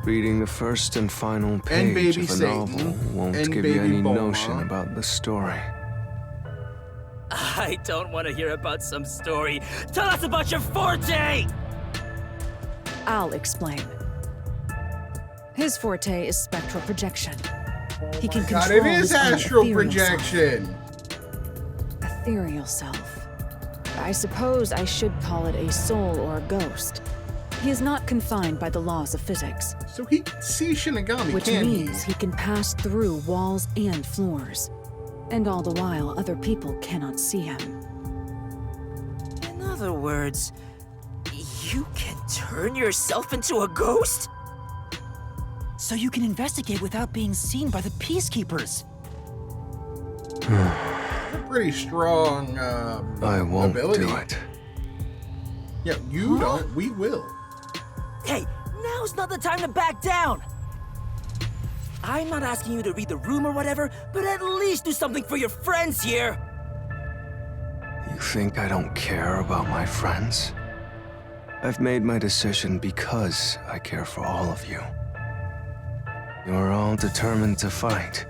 Reading the first and final page Baby of a Satan, novel won't and give Baby you any Bulma. notion about the story. I don't want to hear about some story. Tell us about your forte! I'll explain. His forte is spectral projection. He can God, control it is his own astral ethereal projection. Self. Ethereal self. I suppose I should call it a soul or a ghost. He is not confined by the laws of physics. So he can see Shinigami, Which can means he can pass through walls and floors. And all the while, other people cannot see him. In other words, you can turn yourself into a ghost? So you can investigate without being seen by the Peacekeepers. Pretty strong I won't ability. do it. Yeah, you don't. We will. Hey, now's not the time to back down! I'm not asking you to read the room or whatever, but at least do something for your friends here! You think I don't care about my friends? I've made my decision because I care for all of you. You're all determined to fight.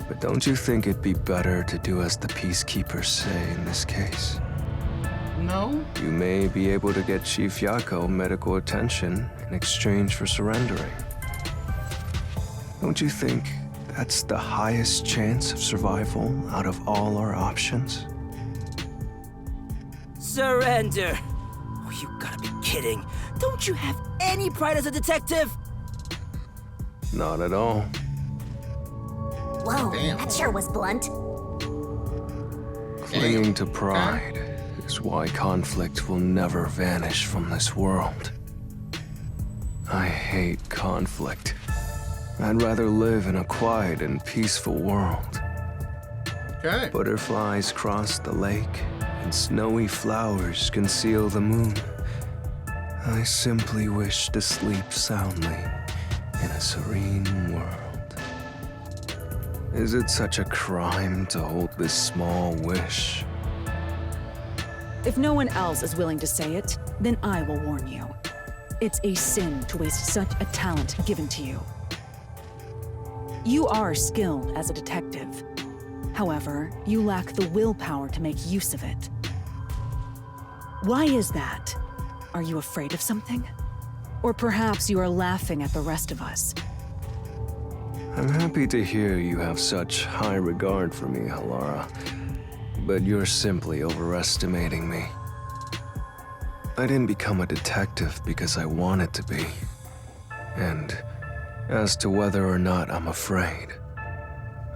But don't you think it'd be better to do as the Peacekeepers say in this case? No? You may be able to get Chief Yako medical attention in exchange for surrendering. Don't you think That's the highest chance of survival out of all our options? Surrender! Oh, you gotta be kidding. Don't you have any pride as a detective? Not at all. Whoa, that sure was blunt. Clinging to pride is why conflict will never vanish from this world. I hate conflict. I'd rather live in a quiet and peaceful world. Okay. Butterflies cross the lake, and snowy flowers conceal the moon. I simply wish to sleep soundly in a serene world. Is it such a crime to hold this small wish? If no one else is willing to say it, then I will warn you. It's a sin to waste such a talent given to you. You are skilled as a detective. However, you lack the willpower to make use of it. Why is that? Are you afraid of something? Or perhaps you are laughing at the rest of us? I'm happy to hear you have such high regard for me, Halara. But you're simply overestimating me. I didn't become a detective because I wanted to be. And as to whether or not I'm afraid,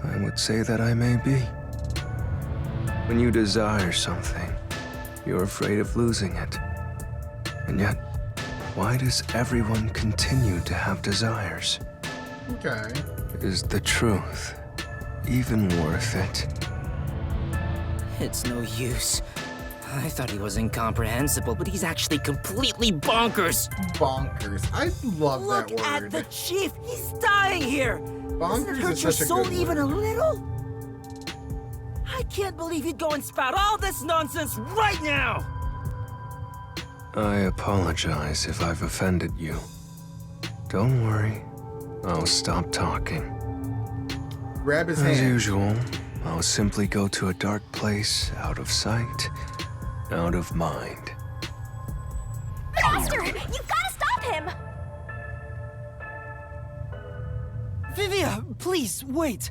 I would say that I may be. When you desire something, you're afraid of losing it. And yet, why does everyone continue to have desires? Okay. Is the truth even worth it? It's no use. I thought he was incomprehensible, but he's actually completely bonkers. Bonkers. I love Look that word. at the chief. He's dying here. Doesn't it Bonkers hurt is your such a soul good even word. a little? I can't believe you'd go and spout all this nonsense right now. I apologize if I've offended you. Don't worry, I'll stop talking. Grab his As hand. usual, I'll simply go to a dark place, out of sight, out of mind. Master, you gotta stop him! Vivia, please, wait.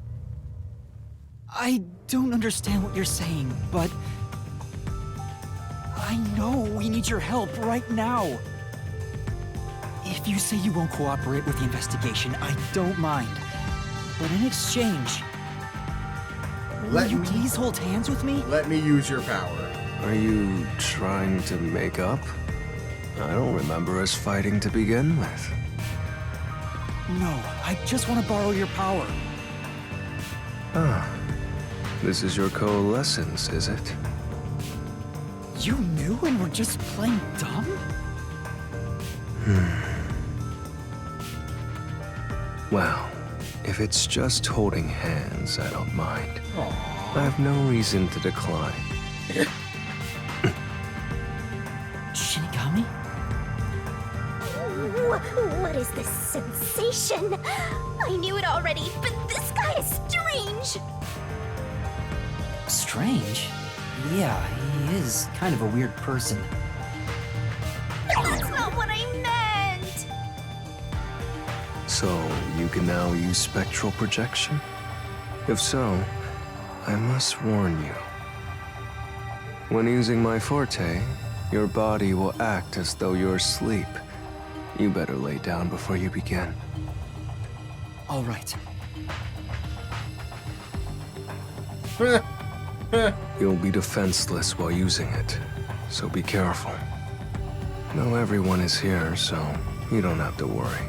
I don't understand what you're saying, but I know we need your help right now. If you say you won't cooperate with the investigation, I don't mind. But in exchange, will you please hold hands with me? Let me use your power. Are you trying to make up? I don't remember us fighting to begin with. No, I just want to borrow your power. Ah, this is your coalescence, is it? You knew and were just playing dumb? Well, if it's just holding hands, I don't mind. I have no reason to decline. Shinigami? What is this sensation? I knew it already, but this guy is strange. Strange? Yeah, he is kind of a weird person. That's not what I meant. So, you can now use spectral projection? If so, I must warn you. When using my forte, your body will act as though you're asleep. You better lay down before you begin. All right. You'll be defenseless while using it, so be careful. No, everyone is here, so you don't have to worry.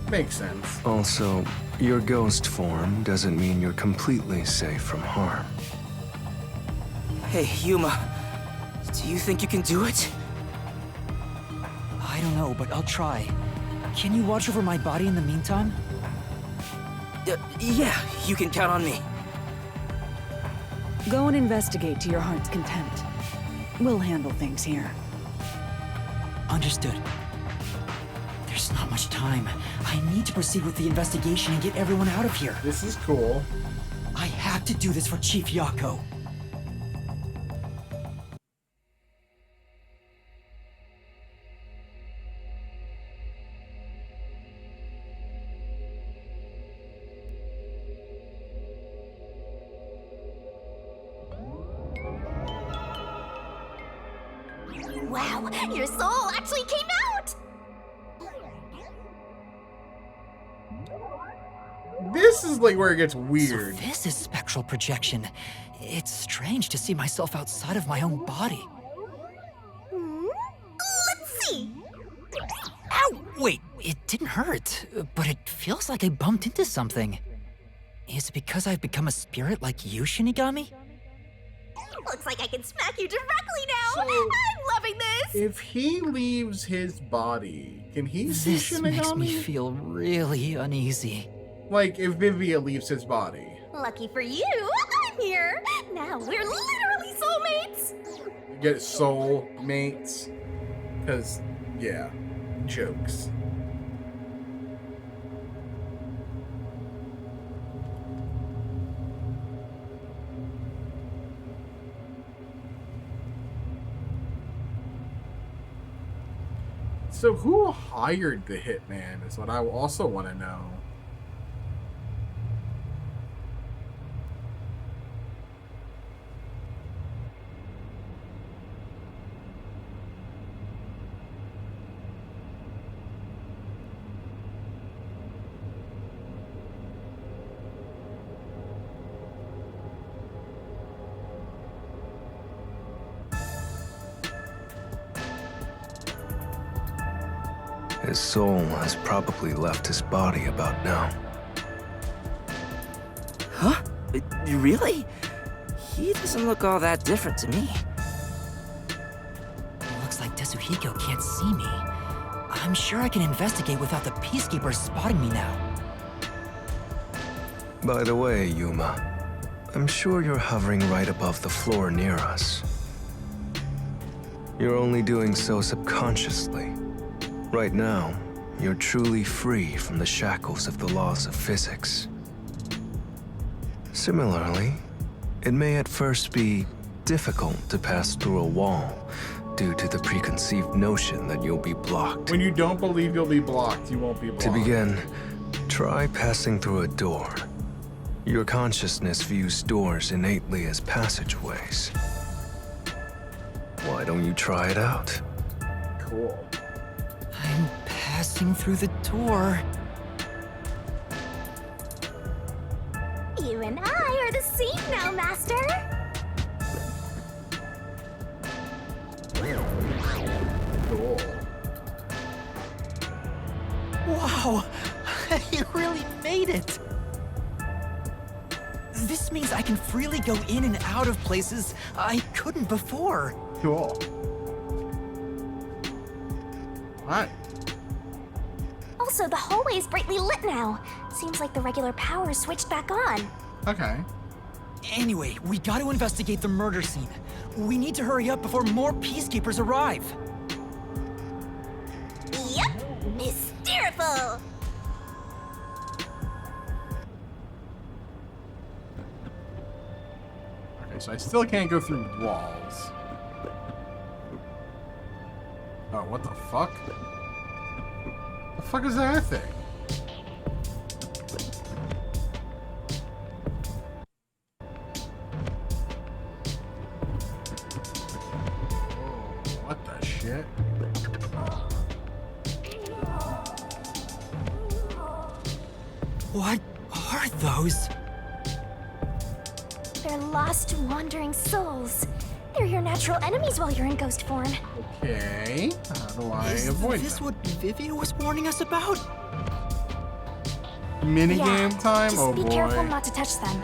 Makes sense. Also, your ghost form doesn't mean you're completely safe from harm. Hey, Yuma. Do you think you can do it? I don't know, but I'll try. Can you watch over my body in the meantime? Yeah, you can count on me. Go and investigate to your heart's content. We'll handle things here. Understood. There's not much time. I need to proceed with the investigation and get everyone out of here. This is cool. I have to do this for Chief Yako. Wow, your soul actually came out! This is like where it gets weird. So this is spectral projection. It's strange to see myself outside of my own body. Let's see. Ow! Wait, it didn't hurt, but it feels like I bumped into something. Is it because I've become a spirit like you, Shinigami? Looks like I can smack you directly now. So, I'm loving this. If he leaves his body, can he see This Shinigami? makes me feel really uneasy. Like, if Vivia leaves his body. Lucky for you, I'm here. Now we're literally soulmates. Get soul mates. Because, yeah, jokes. So who hired the hitman is what I also want to know. His soul has probably left his body about now. Huh? Really? He doesn't look all that different to me. Looks like Tetsuhiko can't see me. I'm sure I can investigate without the Peacekeepers spotting me now. By the way, Yuma, I'm sure you're hovering right above the floor near us. You're only doing so subconsciously. Right now, you're truly free from the shackles of the laws of physics. Similarly, it may at first be difficult to pass through a wall due to the preconceived notion that you'll be blocked. When you don't believe you'll be blocked, you won't be blocked. To begin, try passing through a door. Your consciousness views doors innately as passageways. Why don't you try it out? Cool. I'm passing through the door. You and I are the same now, Master. Cool. Wow! You really made it! This means I can freely go in and out of places I couldn't before. Cool. Alright. Also, the hallway is brightly lit now. Seems like the regular power is switched back on. Okay. Anyway, we gotta investigate the murder scene. We need to hurry up before more Peacekeepers arrive. Yep, mysteriful. Okay, so I still can't go through walls. Oh, what the fuck? The fuck is that thing? Oh, what the shit? What are those? They're lost, wandering souls. They're your natural enemies while you're in ghost form. Okay, how do I avoid Is this them? what Vivia was warning us about? Minigame time? Just Oh be careful boy. not to touch them.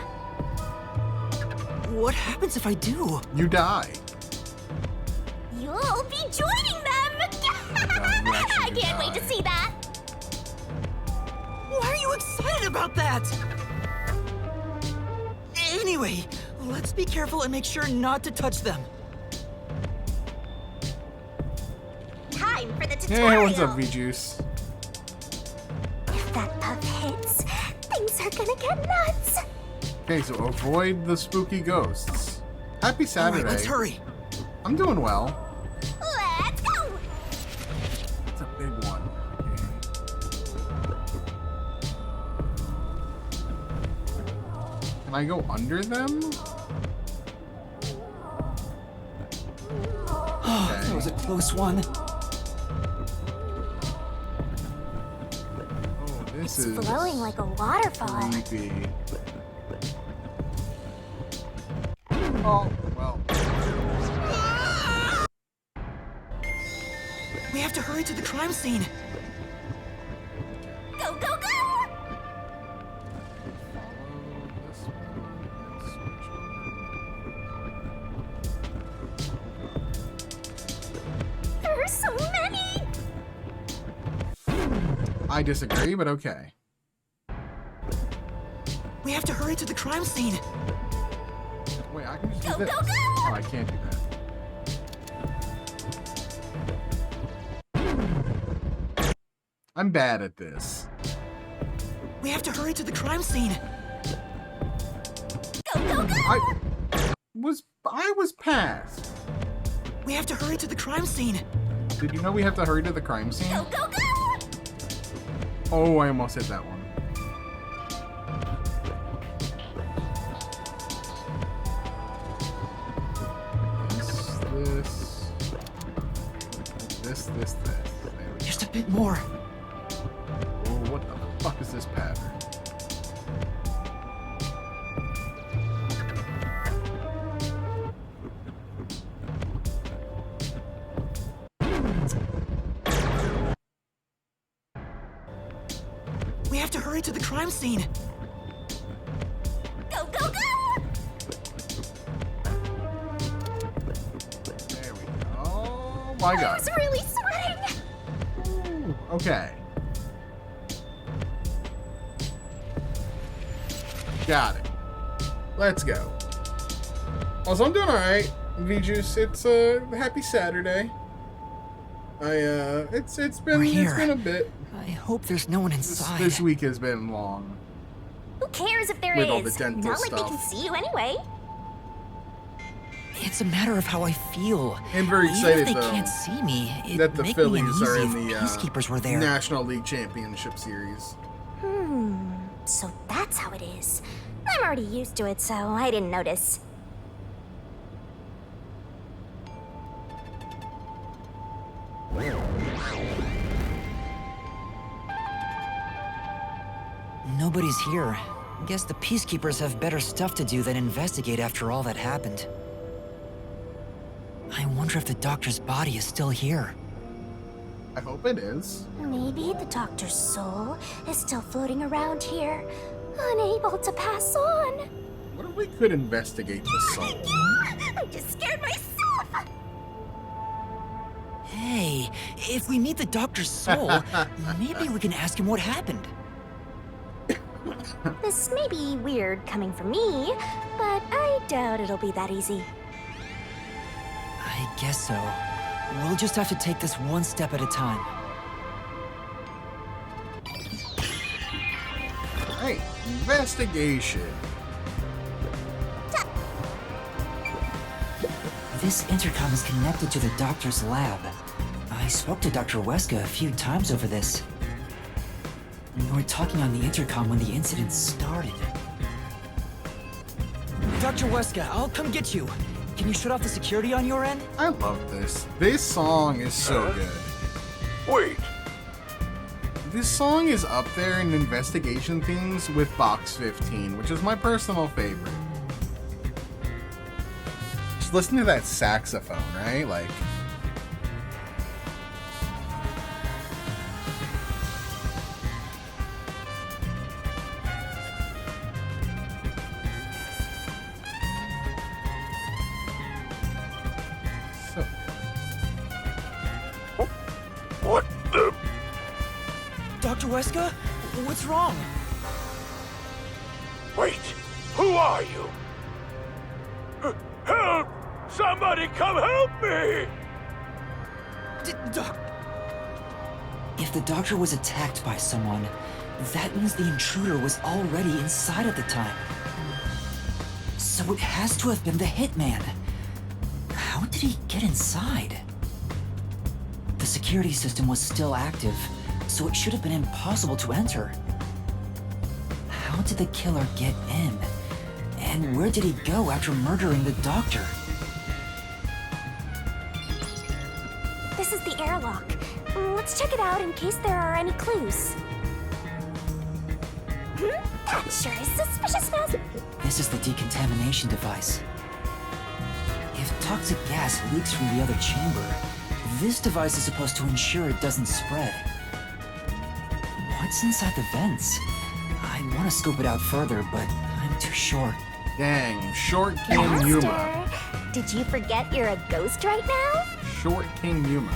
What happens if I do? You die. You'll be joining them! I can't wait to see that! Why are you excited about that? Anyway, let's be careful and make sure not to touch them. Time for the tutorial! Hey, what's up, V-Juice? If that puff hits, things are gonna get nuts! Okay, so avoid the spooky ghosts. Happy Saturday. Alright, let's hurry. I'm doing well. Let's go! It's a big one. Okay. Can I go under them? Okay. was a close one. Oh, this is flowing like a waterfall. creepy. Oh, well. We have to hurry to the crime scene. Go, go, go! There are so many! I disagree, but okay. We have to hurry to the crime scene. Wait, I can just do Go, this. go, go! Oh, I can't do that. I'm bad at this. We have to hurry to the crime scene. Go, go, go! I was past. We have to hurry to the crime scene. Did you know we have to hurry to the crime scene? Go, go, go! Oh, I almost hit that one. This. There we go. Just a bit more. Oh, what the fuck is this pattern? We have to hurry to the crime scene. Go, go, go! There we go. Oh my god. I was really sweating! Ooh, okay. Got it. Let's go. Also, I'm doing alright. V-Juice, it's a happy Saturday. It's been a bit. I hope there's no one inside. This week has been long. Who cares if there With is? all the dental Not like they stuff. can see you anyway. It's a matter of how I feel. I'm very Even excited if they though can't see me, it'd that the make me Phillies are uneasy in if the peacekeepers were there. National League Championship Series. So that's how it is. I'm already used to it, so I didn't notice. Nobody's here. Guess the peacekeepers have better stuff to do than investigate after all that happened. I wonder if the doctor's body is still here. I hope it is. Maybe the doctor's soul is still floating around here, unable to pass on. What if we could investigate the soul? I just scared myself! Hey, if we meet the doctor's soul, maybe we can ask him what happened. This may be weird coming from me, but I doubt it'll be that easy. I guess so. We'll just have to take this one step at a time. Alright, investigation. This intercom is connected to the doctor's lab. I spoke to Dr. Weska a few times over this. We were talking on the intercom when the incident started. Dr. Weska, I'll come get you. Can you shut off the security on your end? I love this. This song is so good. Wait, This song is up there in investigation things with Box 15, which is my personal favorite. Just listen to that saxophone, right? Like, so what the? Dr. Weska? What's wrong? Wait, who are you? Help! Somebody come help me! If the doctor was attacked by someone, that means the intruder was already inside at the time. So it has to have been the hitman. How did he get inside? The security system was still active, so it should have been impossible to enter. How did the killer get in? And where did he go after murdering the doctor? This is the airlock. Let's check it out in case there are any clues. That sure is suspicious fast. This is the decontamination device. If toxic gas leaks from the other chamber, this device is supposed to ensure it doesn't spread. What's inside the vents? I want to scope it out further, but I'm too short. Dang, Short King Yuma. Master, did you forget you're a ghost right now? Short King Yuma.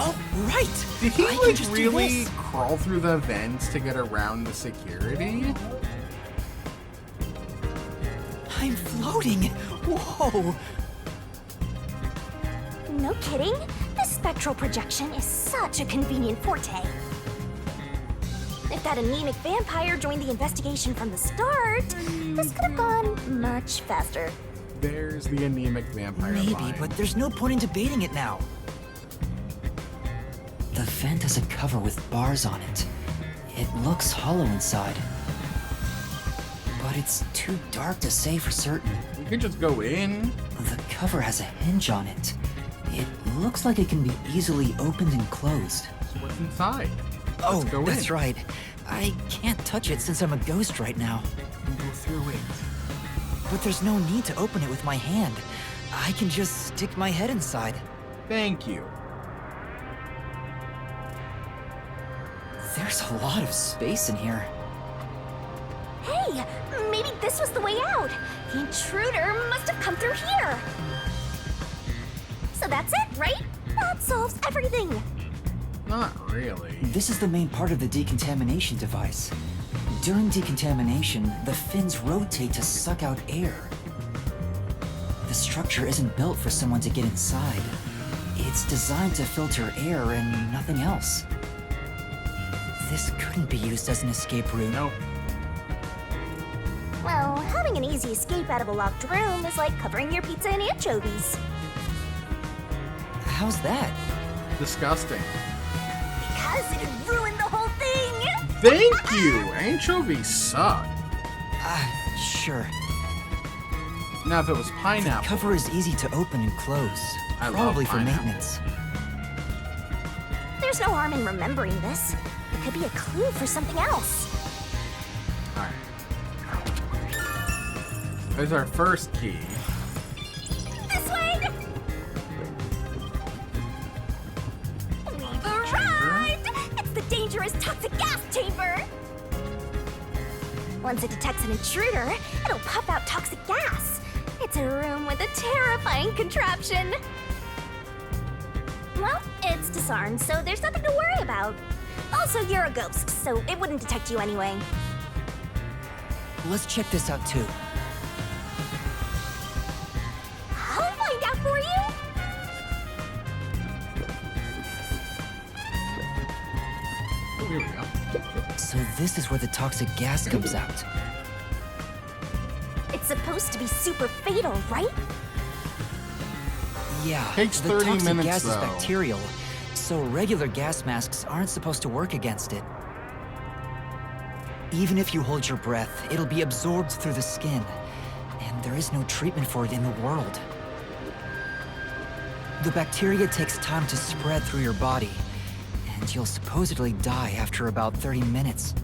Oh, right! Did he I can like just do really this. crawl through the vents to get around the security? I'm floating! Whoa! No kidding. This spectral projection is such a convenient forte. If that anemic vampire joined the investigation from the start, this could have gone much faster. There's the anemic vampire Maybe, line. but there's no point in debating it now. The vent has a cover with bars on it. It looks hollow inside. But it's too dark to say for certain. We could just go in. The cover has a hinge on it. It looks like it can be easily opened and closed. So what's inside? Oh, Let's go that's in. right. I can't touch it since I'm a ghost right now. We'll go through it. But there's no need to open it with my hand. I can just stick my head inside. Thank you. There's a lot of space in here. Hey, maybe this was the way out. The intruder must have come through here. So that's it, right? That solves everything. Not really. This is the main part of the decontamination device. During decontamination, the fins rotate to suck out air. The structure isn't built for someone to get inside. It's designed to filter air and nothing else. This couldn't be used as an escape route. Nope. Well, having an easy escape out of a locked room is like covering your pizza in anchovies. How's that? Disgusting. Because it ruined the whole thing! Thank you! Anchovies suck. Sure. Now if it was pineapple. The cover is easy to open and close. I love Probably for pineapple. maintenance. There's no harm in remembering this. It could be a clue for something else. Alright. There's our first key. This way! We've arrived! It's the dangerous toxic gas chamber! Once it detects an intruder, it'll puff out toxic gas. It's a room with a terrifying contraption. Well, it's disarmed, so there's nothing to worry about. Also, you're a ghost, so it wouldn't detect you anyway. Let's check this out too. I'll find out for you! Oh, here we go. So this is where the toxic gas comes out. It's supposed to be super fatal, right? Yeah, Takes the 30 toxic minutes, gas is though. bacterial, so regular gas masks aren't supposed to work against it. Even if you hold your breath, it'll be absorbed through the skin, and there is no treatment for it in the world. The bacteria takes time to spread through your body, and you'll supposedly die after about 30 minutes.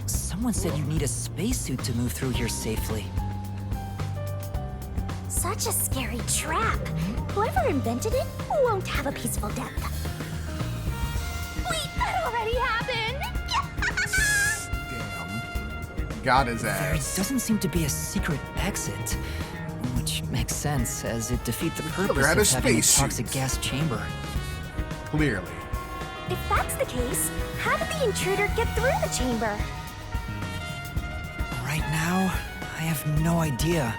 Someone said you need a spacesuit to move through here safely. Such a scary trap. Whoever invented it won't have a peaceful death. Wait, that already happened! Damn. Got his There ass. doesn't seem to be a secret exit, which makes sense as it defeats the They're purpose at of a having a spacesuit. toxic gas chamber. Clearly. If that's the case, how did the intruder get through the chamber? Right now, I have no idea.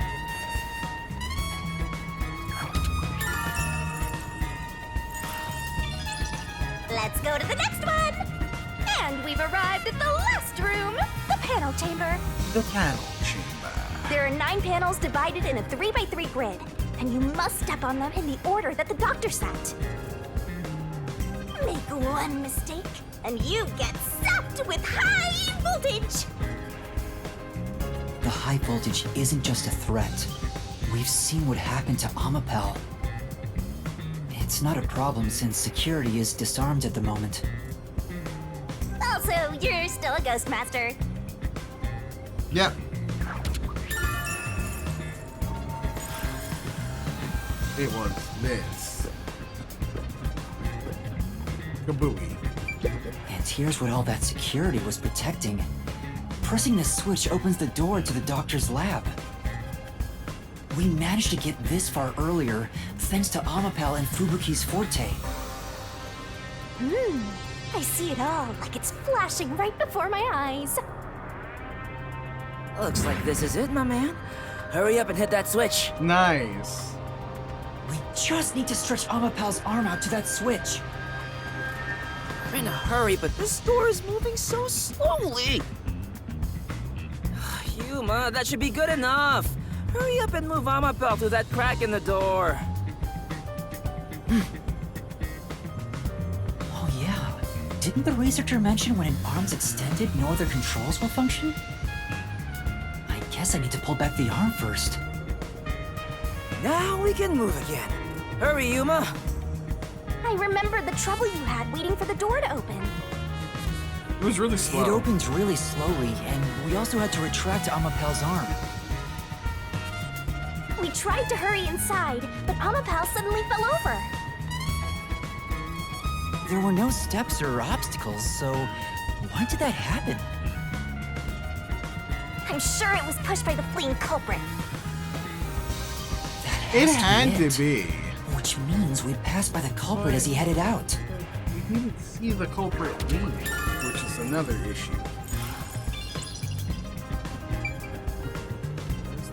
Let's go to the next one! And we've arrived at the last room, the panel chamber. The panel chamber. There are 9 panels divided in a 3x3 grid, and you must step on them in the order that the doctor set. Make one mistake, and you get zapped with high voltage! The high voltage isn't just a threat. We've seen what happened to Amapel. It's not a problem since security is disarmed at the moment. Also, you're still a ghost master. Yep. It was this. Kabooey. And here's what all that security was protecting. Pressing this switch opens the door to the doctor's lab. We managed to get this far earlier thanks to Amapal and Fubuki's forte. I see it all, like it's flashing right before my eyes. Looks like this is it, my man. Hurry up and hit that switch. Nice. We just need to stretch Amapal's arm out to that switch. We're in a hurry, but this door is moving so slowly. Yuma, that should be good enough. Hurry up and move Amapal through that crack in the door. Oh yeah, didn't the researcher mention when an arm's extended, no other controls will function? I guess I need to pull back the arm first. Now we can move again. Hurry, Yuma. I remember the trouble you had waiting for the door to open. It was really slow. It opens really slowly, and we also had to retract Amapal's arm. We tried to hurry inside, but Amapal suddenly fell over. There were no steps or obstacles, so why did that happen? I'm sure it was pushed by the fleeing culprit. It had to be. Which means we passed by the culprit as he headed out. We didn't see the culprit leaving, which is another issue.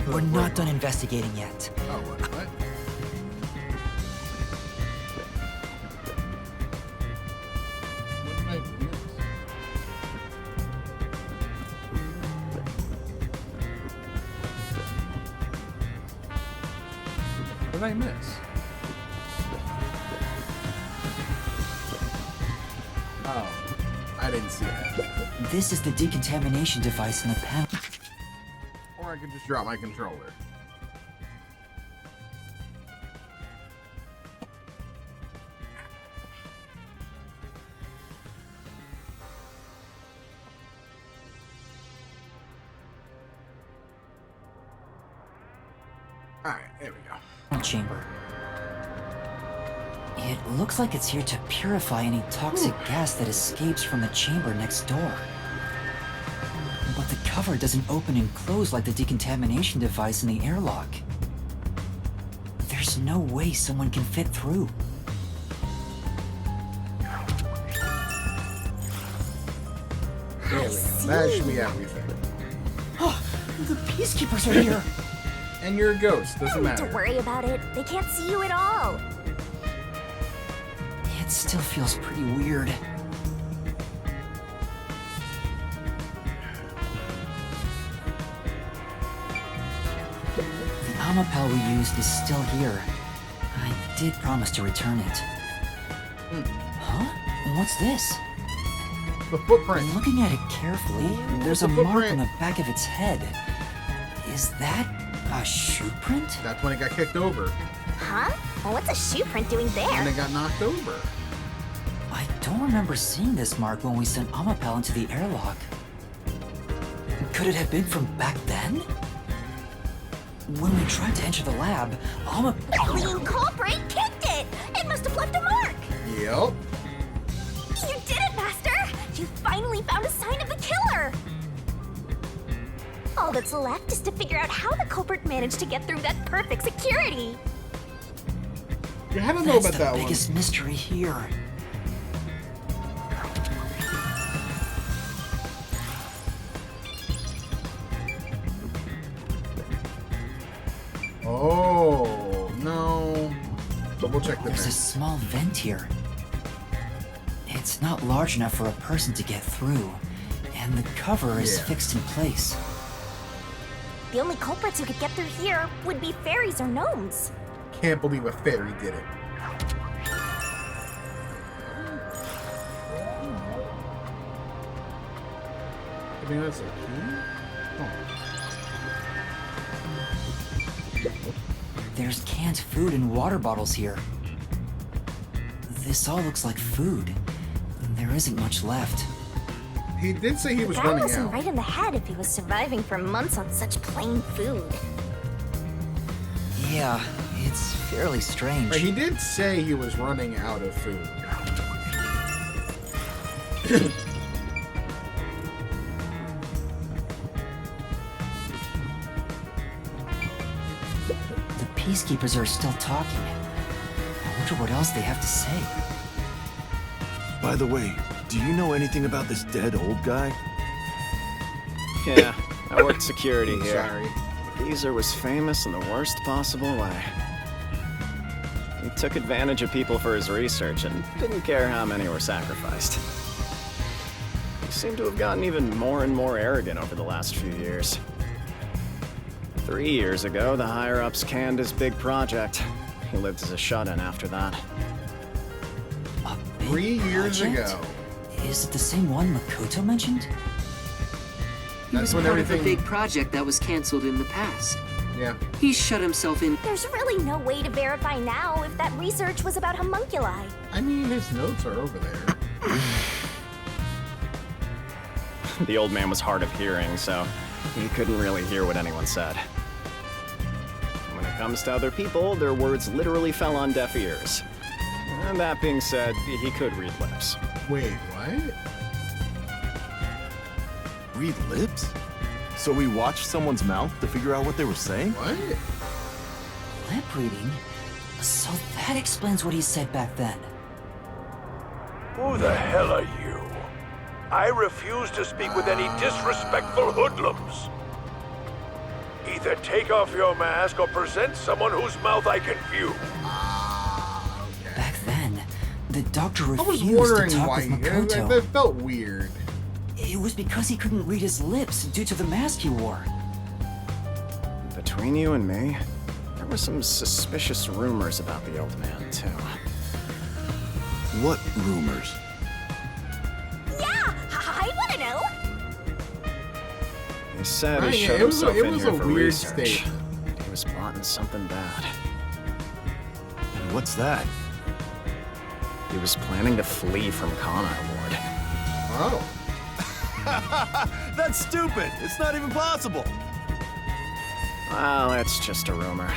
We're not done investigating yet. Oh, what? What did I miss? What did I miss? Oh, I didn't see that. This is the decontamination device in the panel. Or I could just drop my controller. Alright, there we go. Chamber. It looks like it's here to purify any toxic gas that escapes from the chamber next door. But the cover doesn't open and close like the decontamination device in the airlock. There's no way someone can fit through. There we go. That should be everything. Oh, the peacekeepers are here! And you're a ghost, doesn't Don't need matter. to worry about it. They can't see you at all. It still feels pretty weird. The Amapal we used is still here. I did promise to return it. Huh? What's this? The footprint. Looking at it carefully, there's a mark on the back of its head. Is that a shoe print? That's when it got kicked over. Huh? Well, what's a shoe print doing there? And it got knocked over. I don't remember seeing this mark when we sent Amapal into the airlock. Could it have been from back then? When we tried to enter the lab, The fleeing culprit kicked it! It must have left a mark! Yep. You did it, Master! You finally found a sign of the killer! All that's left is to figure out how the culprit managed to get through that perfect security. You had to know That's about the that biggest mystery here. one. Oh, no. Double check the There's a vent. small vent here. It's not large enough for a person to get through, and the cover is fixed in place. The only culprits who could get through here would be fairies or gnomes. Can't believe a fairy did it. I think that's a key? There's canned food and water bottles here. This all looks like food. There isn't much left. He did say he was That running wasn't out. right in the head if he was surviving for months on such plain food. Yeah, it's fairly strange. But he did say he was running out of food. The peacekeepers are still talking. I wonder what else they have to say. By the way, do you know anything about this dead old guy? Yeah, I worked security here. Sorry. Geezer was famous in the worst possible way. He took advantage of people for his research and didn't care how many were sacrificed. He seemed to have gotten even more and more arrogant over the last few years. 3 years ago, the higher-ups canned his big project. He lived as a shut-in after that. 3 years project? ago. Is it the same one Makoto mentioned? He was That's when part of a everything- big project that was canceled in the past. Yeah. He shut himself in. There's really no way to verify now if that research was about homunculi. I mean, his notes are over there. The old man was hard of hearing, so he couldn't really hear what anyone said. When it comes to other people, their words literally fell on deaf ears. And that being said, he could read lips. Wait, what? Read lips? So we watched someone's mouth to figure out what they were saying? What? Lip reading? So that explains what he said back then. Who the hell are you? I refuse to speak with any disrespectful hoodlums. Either take off your mask or present someone whose mouth I can view. Back then, the doctor I was refused to wondering talk why. with Makoto. That felt weird. It was because he couldn't read his lips due to the mask he wore. Between you and me, there were some suspicious rumors about the old man, too. What rumors? Yeah, I want to know. He said Right, he yeah, showed it was a- himself it in was here a for weird research. statement. He was plotting something bad. And what's that? He was planning to flee from Kanai Ward. Oh. That's stupid! It's not even possible! Well, it's just a rumor.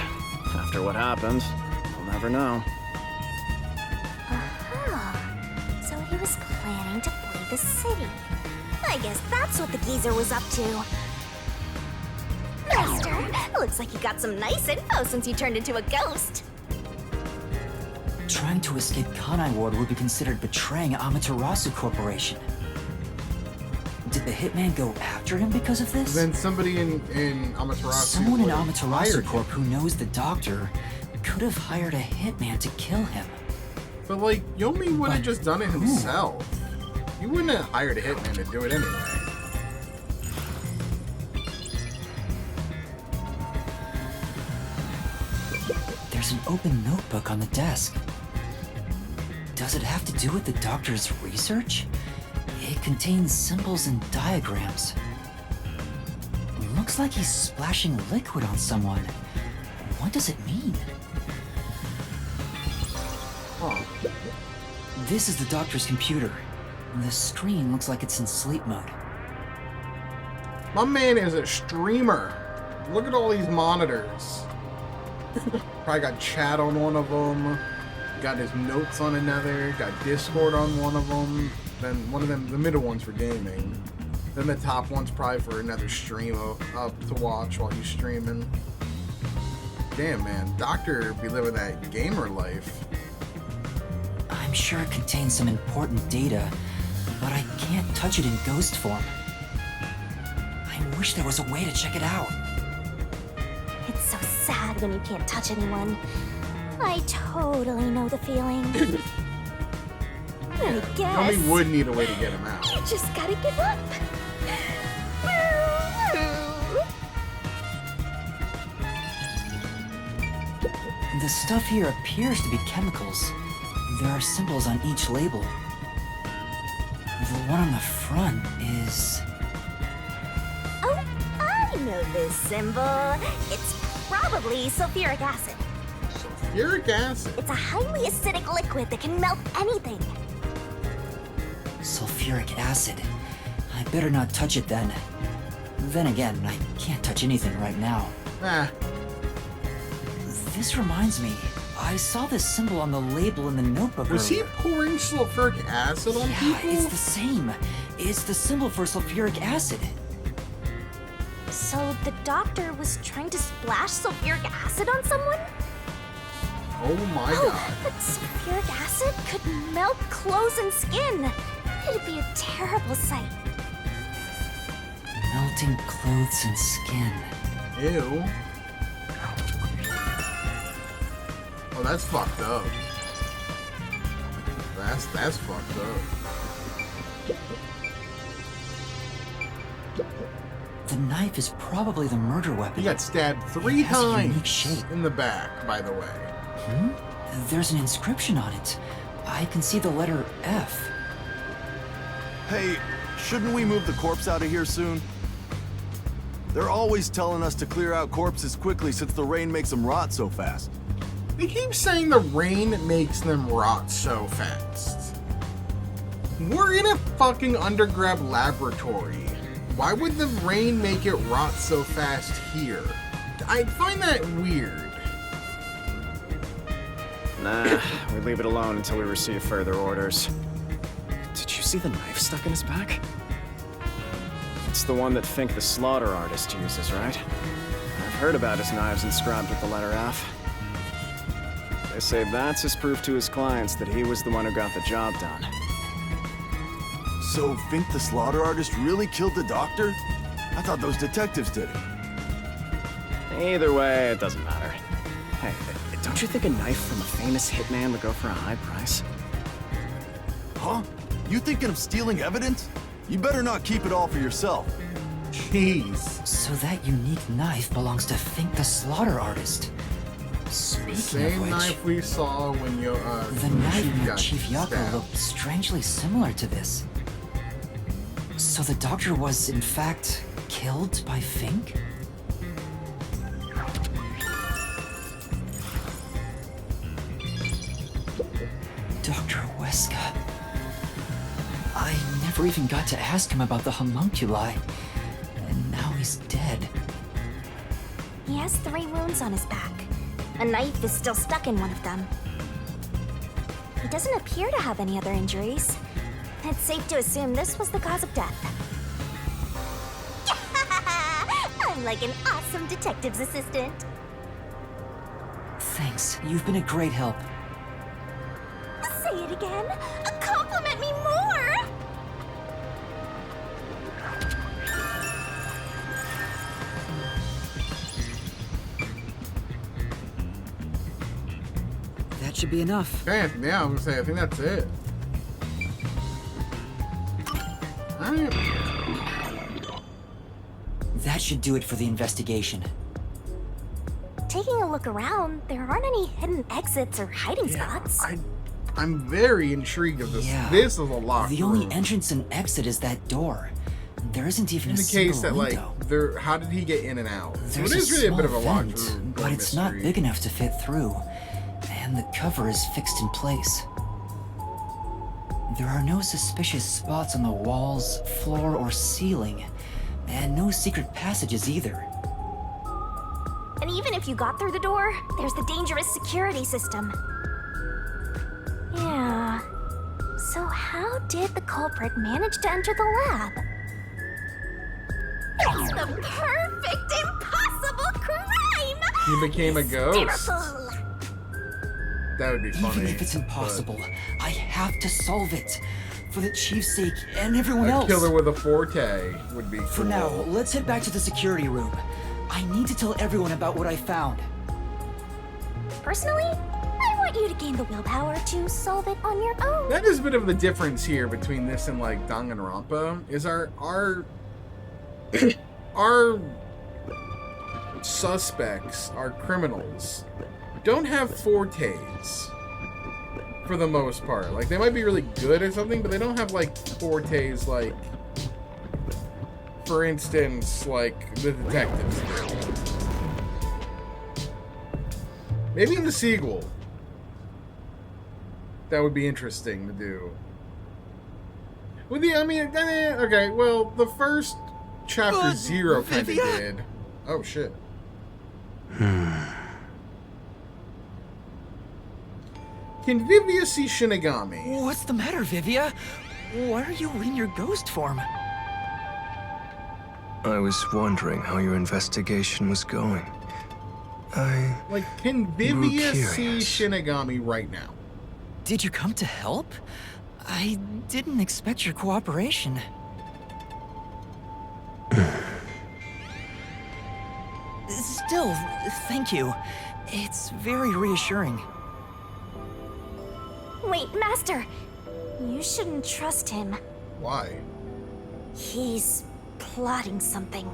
After what happened, we'll never know. Aha. So he was planning to flee the city. I guess that's what the geezer was up to. Mister, looks like you got some nice info since you turned into a ghost. Trying to escape Kanai Ward would be considered betraying Amaterasu Corporation. Did the hitman go after him because of this? Then somebody in Amaterasu. Someone in would've Amaterasu hired him. Corp who knows the doctor could have hired a hitman to kill him. But like, Yomi would have But just done it who? himself. You wouldn't have hired a hitman to do it anyway. There's an open notebook on the desk. Does it have to do with the doctor's research? It contains symbols and diagrams. Looks like he's splashing liquid on someone. What does it mean? Huh. This is the doctor's computer. The screen looks like it's in sleep mode. My man is a streamer. Look at all these monitors. Probably got chat on one of them. Got his notes on another. Got Discord on one of them. Then one of them, the middle one's for gaming. Then the top one's probably for another stream up to watch while he's streaming. Damn, man. Doctor be living that gamer life. I'm sure it contains some important data, but I can't touch it in ghost form. I wish there was a way to check it out. It's so sad when you can't touch anyone. I totally know the feeling. I guess Yomi would need a way to get him out. you just gotta give up. The stuff here appears to be chemicals. There are symbols on each label. The one on the front is... Oh, I know this symbol. It's probably sulfuric acid. Sulfuric acid. It's a highly acidic liquid that can melt anything. Sulfuric acid. I better not touch it then. Then again, I can't touch anything right now. Ah. This reminds me. I saw this symbol on the label in the notebook Was he earlier. pouring sulfuric acid on Yeah, people? it's the same. It's the symbol for sulfuric acid. So the doctor was trying to splash sulfuric acid on someone? Oh my god. But sulfuric acid could melt clothes and skin. It'd be a terrible sight. Melting clothes and skin. Ew. Oh, that's fucked up. That's fucked up. The knife is probably the murder weapon. He got stabbed 3 It has a unique times shape. in the back, by the way. Hmm? There's an inscription on it. I can see the letter F. Hey, shouldn't we move the corpse out of here soon? They're always telling us to clear out corpses quickly since the rain makes them rot so fast. They keep saying the rain makes them rot so fast. We're in a fucking underground laboratory. Why would the rain make it rot so fast here? I find that weird. Nah, we leave it alone until we receive further orders. Did you see the knife stuck in his back? It's the one that Fink the slaughter artist uses, right? I've heard about his knives inscribed with the letter F. They say that's his proof to his clients that he was the one who got the job done. So Fink the slaughter artist really killed the doctor? I thought those detectives did it. Either way, it doesn't matter. Hey, don't you think a knife from a famous hitman would go for a high price? Huh? You thinking of stealing evidence? You better not keep it all for yourself. Jeez. So that unique knife belongs to Fink the slaughter artist. Speaking of Same which, knife we saw when the knife near got Chief Yako stabbed. looked strangely similar to this. So the doctor was, in fact, killed by Fink? Dr. Weska. I never even got to ask him about the homunculi, and now he's dead. He has 3 wounds on his back. A knife is still stuck in one of them. He doesn't appear to have any other injuries. It's safe to assume this was the cause of death. I'm like an awesome detective's assistant. Thanks, you've been a great help. Say it again. Compliment me more. That should be enough. Okay, yeah, I was gonna say, I think that's it. Alright. That should do it for the investigation. Taking a look around, there aren't any hidden exits or hiding spots. I'm very intrigued of this. Yeah. This is a locked The only room. entrance and exit is that door. There isn't even In a the case single that, window. like, there, how did he get in and out? So There's it is really a small bit of a locked vent, room. but it's not mystery. big enough to fit through, and the cover is fixed in place. There are no suspicious spots on the walls, floor, or ceiling, and no secret passages either. And even if you got through the door, there's the dangerous security system. Yeah. So how did the culprit manage to enter the lab? It's the perfect impossible crime! He became a ghost. Hysterical. That would be funny. Even if it's impossible, I have to solve it. For the chief's sake and everyone A else. killer with a forte would be cool. For now, let's head back to the security room. I need to tell everyone about what I found. Personally, I want you to gain the willpower to solve it on your own. That is a bit of the difference here between this and like Danganronpa is our our suspects, our criminals, don't have fortes for the most part. Like they might be really good or something, but they don't have like fortes like, for instance, like the detectives do. Maybe in the sequel. That would be interesting to do. With the, I mean, okay, well, the first chapter 0 kind of did. Oh, shit. Can Vivia see Shinigami? What's the matter, Vivia? Why are you in your ghost form? I was wondering how your investigation was going. Like, can Vivia grew see curious. Shinigami right now? Did you come to help? I didn't expect your cooperation. Still, thank you. It's very reassuring. Wait, Master! You shouldn't trust him. Why? He's plotting something.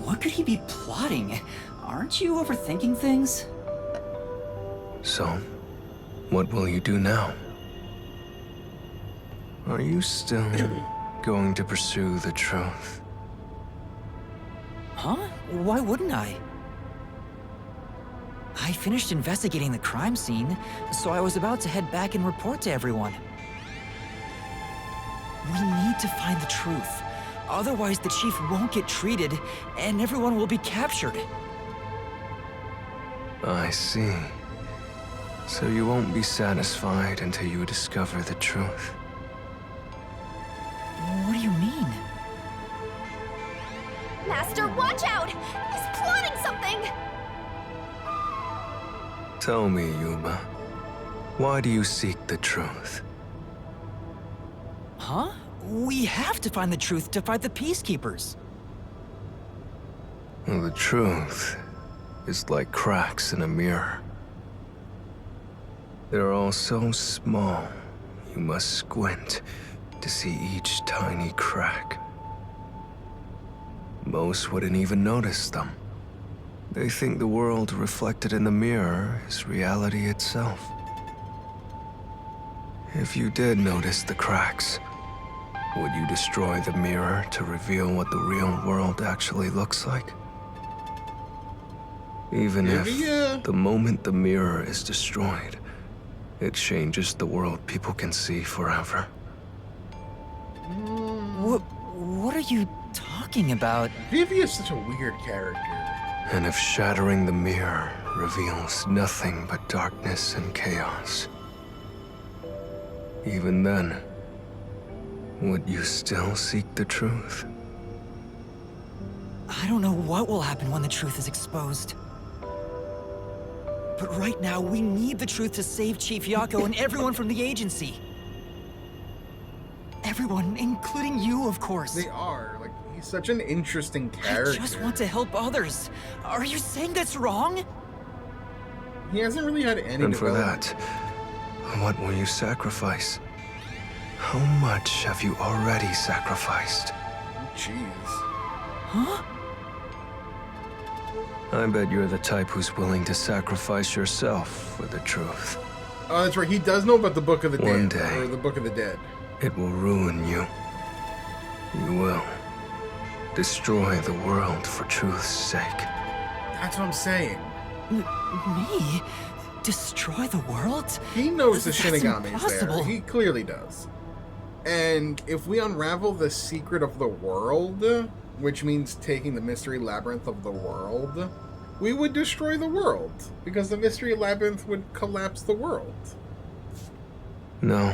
What could he be plotting? Aren't you overthinking things? So, what will you do now? Are you still going to pursue the truth? Huh? Why wouldn't I? I finished investigating the crime scene, so I was about to head back and report to everyone. We need to find the truth. Otherwise, the chief won't get treated, and everyone will be captured. I see. So you won't be satisfied until you discover the truth. What do you mean? Master, watch out! He's plotting something! Tell me, Yuma, why do you seek the truth? Huh? We have to find the truth to fight the Peacekeepers. Well, the truth is like cracks in a mirror. They're all so small, you must squint to see each tiny crack. Most wouldn't even notice them. They think the world reflected in the mirror is reality itself. If you did notice the cracks, would you destroy the mirror to reveal what the real world actually looks like? Even if, the moment the mirror is destroyed, it changes the world people can see forever. What are you talking about? Vivia is such a weird character. And if shattering the mirror reveals nothing but darkness and chaos, even then, would you still seek the truth? I don't know what will happen when the truth is exposed. But right now, we need the truth to save Chief Yako and everyone from the agency. Everyone, including you, of course. They are. Like, he's such an interesting character. I just want to help others. Are you saying that's wrong? He hasn't really had any And for development. that, what will you sacrifice? How much have you already sacrificed? Jeez. Huh? I bet you're the type who's willing to sacrifice yourself for the truth. Oh, that's right. He does know about the Book of the One Dead. day. Or the Book of the Dead. It will ruin you. You will. Destroy the world for truth's sake. That's what I'm saying. Me? Destroy the world? He knows the That's Shinigami is impossible. there. He clearly does. And if we unravel the secret of the world, which means taking the mystery labyrinth of the world, we would destroy the world. Because the mystery labyrinth would collapse the world. No.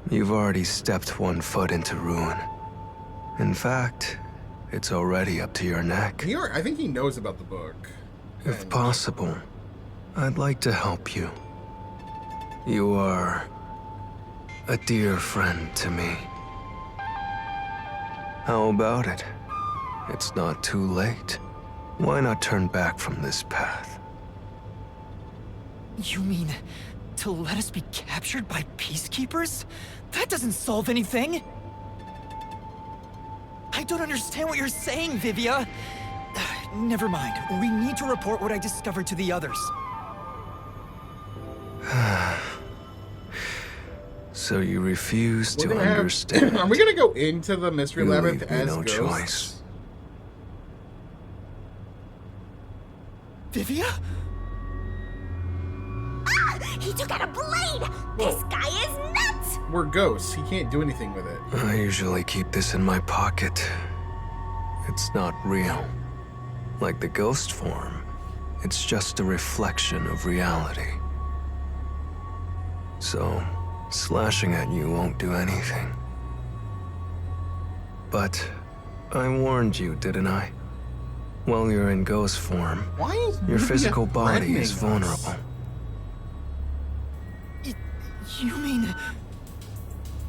You've already stepped one foot into ruin. In fact, it's already up to your neck. I think he knows about the book. If possible, I'd like to help you. You are a dear friend to me. How about it? It's not too late. Why not turn back from this path? You mean to let us be captured by Peacekeepers? That doesn't solve anything! I don't understand what you're saying, Vivia! Never mind. We need to report what I discovered to the others. So you refuse We're to gonna have- understand? Are we gonna go into the mystery You labyrinth leave me as no ghosts? choice. Vivia? inside! This guy is nuts! We're ghosts. He can't do anything with it. I usually keep this in my pocket. It's not real. Like the ghost form, it's just a reflection of reality. So, slashing at you won't do anything. But I warned you, didn't I? While you're in ghost form, Why is your Vivia physical body is threatening vulnerable. us? You mean...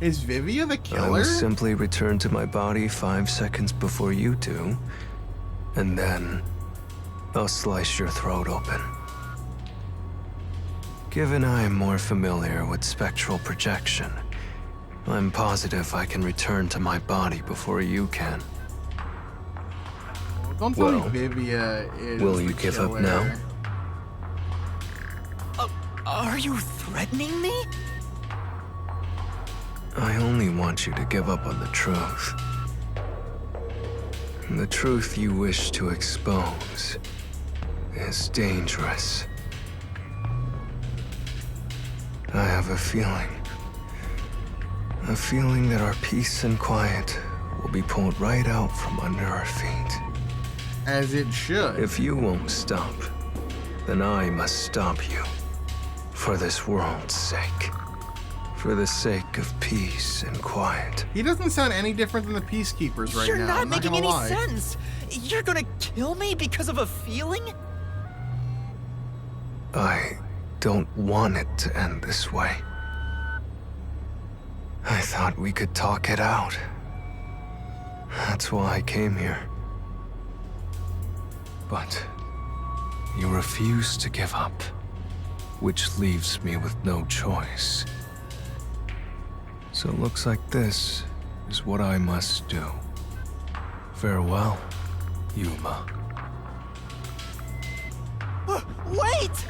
Is Vivia the I killer? will simply return to my body 5 seconds before you do, and then I'll slice your throat open. Given I am more familiar with spectral projection, I'm positive I can return to my body before you can. Don't tell Well, me Vivia is will you the give up killer. now? Are you threatening me? I only want you to give up on the truth. The truth you wish to expose is dangerous. I have a feeling that our peace and quiet will be pulled right out from under our feet. As it should. If you won't stop, then I must stop you. For this world's sake. For the sake of peace and quiet. He doesn't sound any different than the Peacekeepers right You're now. not I'm making gonna any lie. sense. You're gonna kill me because of a feeling? I don't want it to end this way. I thought we could talk it out. That's why I came here. But you refuse to give up, which leaves me with no choice. So it looks like this is what I must do. Farewell, Yuma. Wait!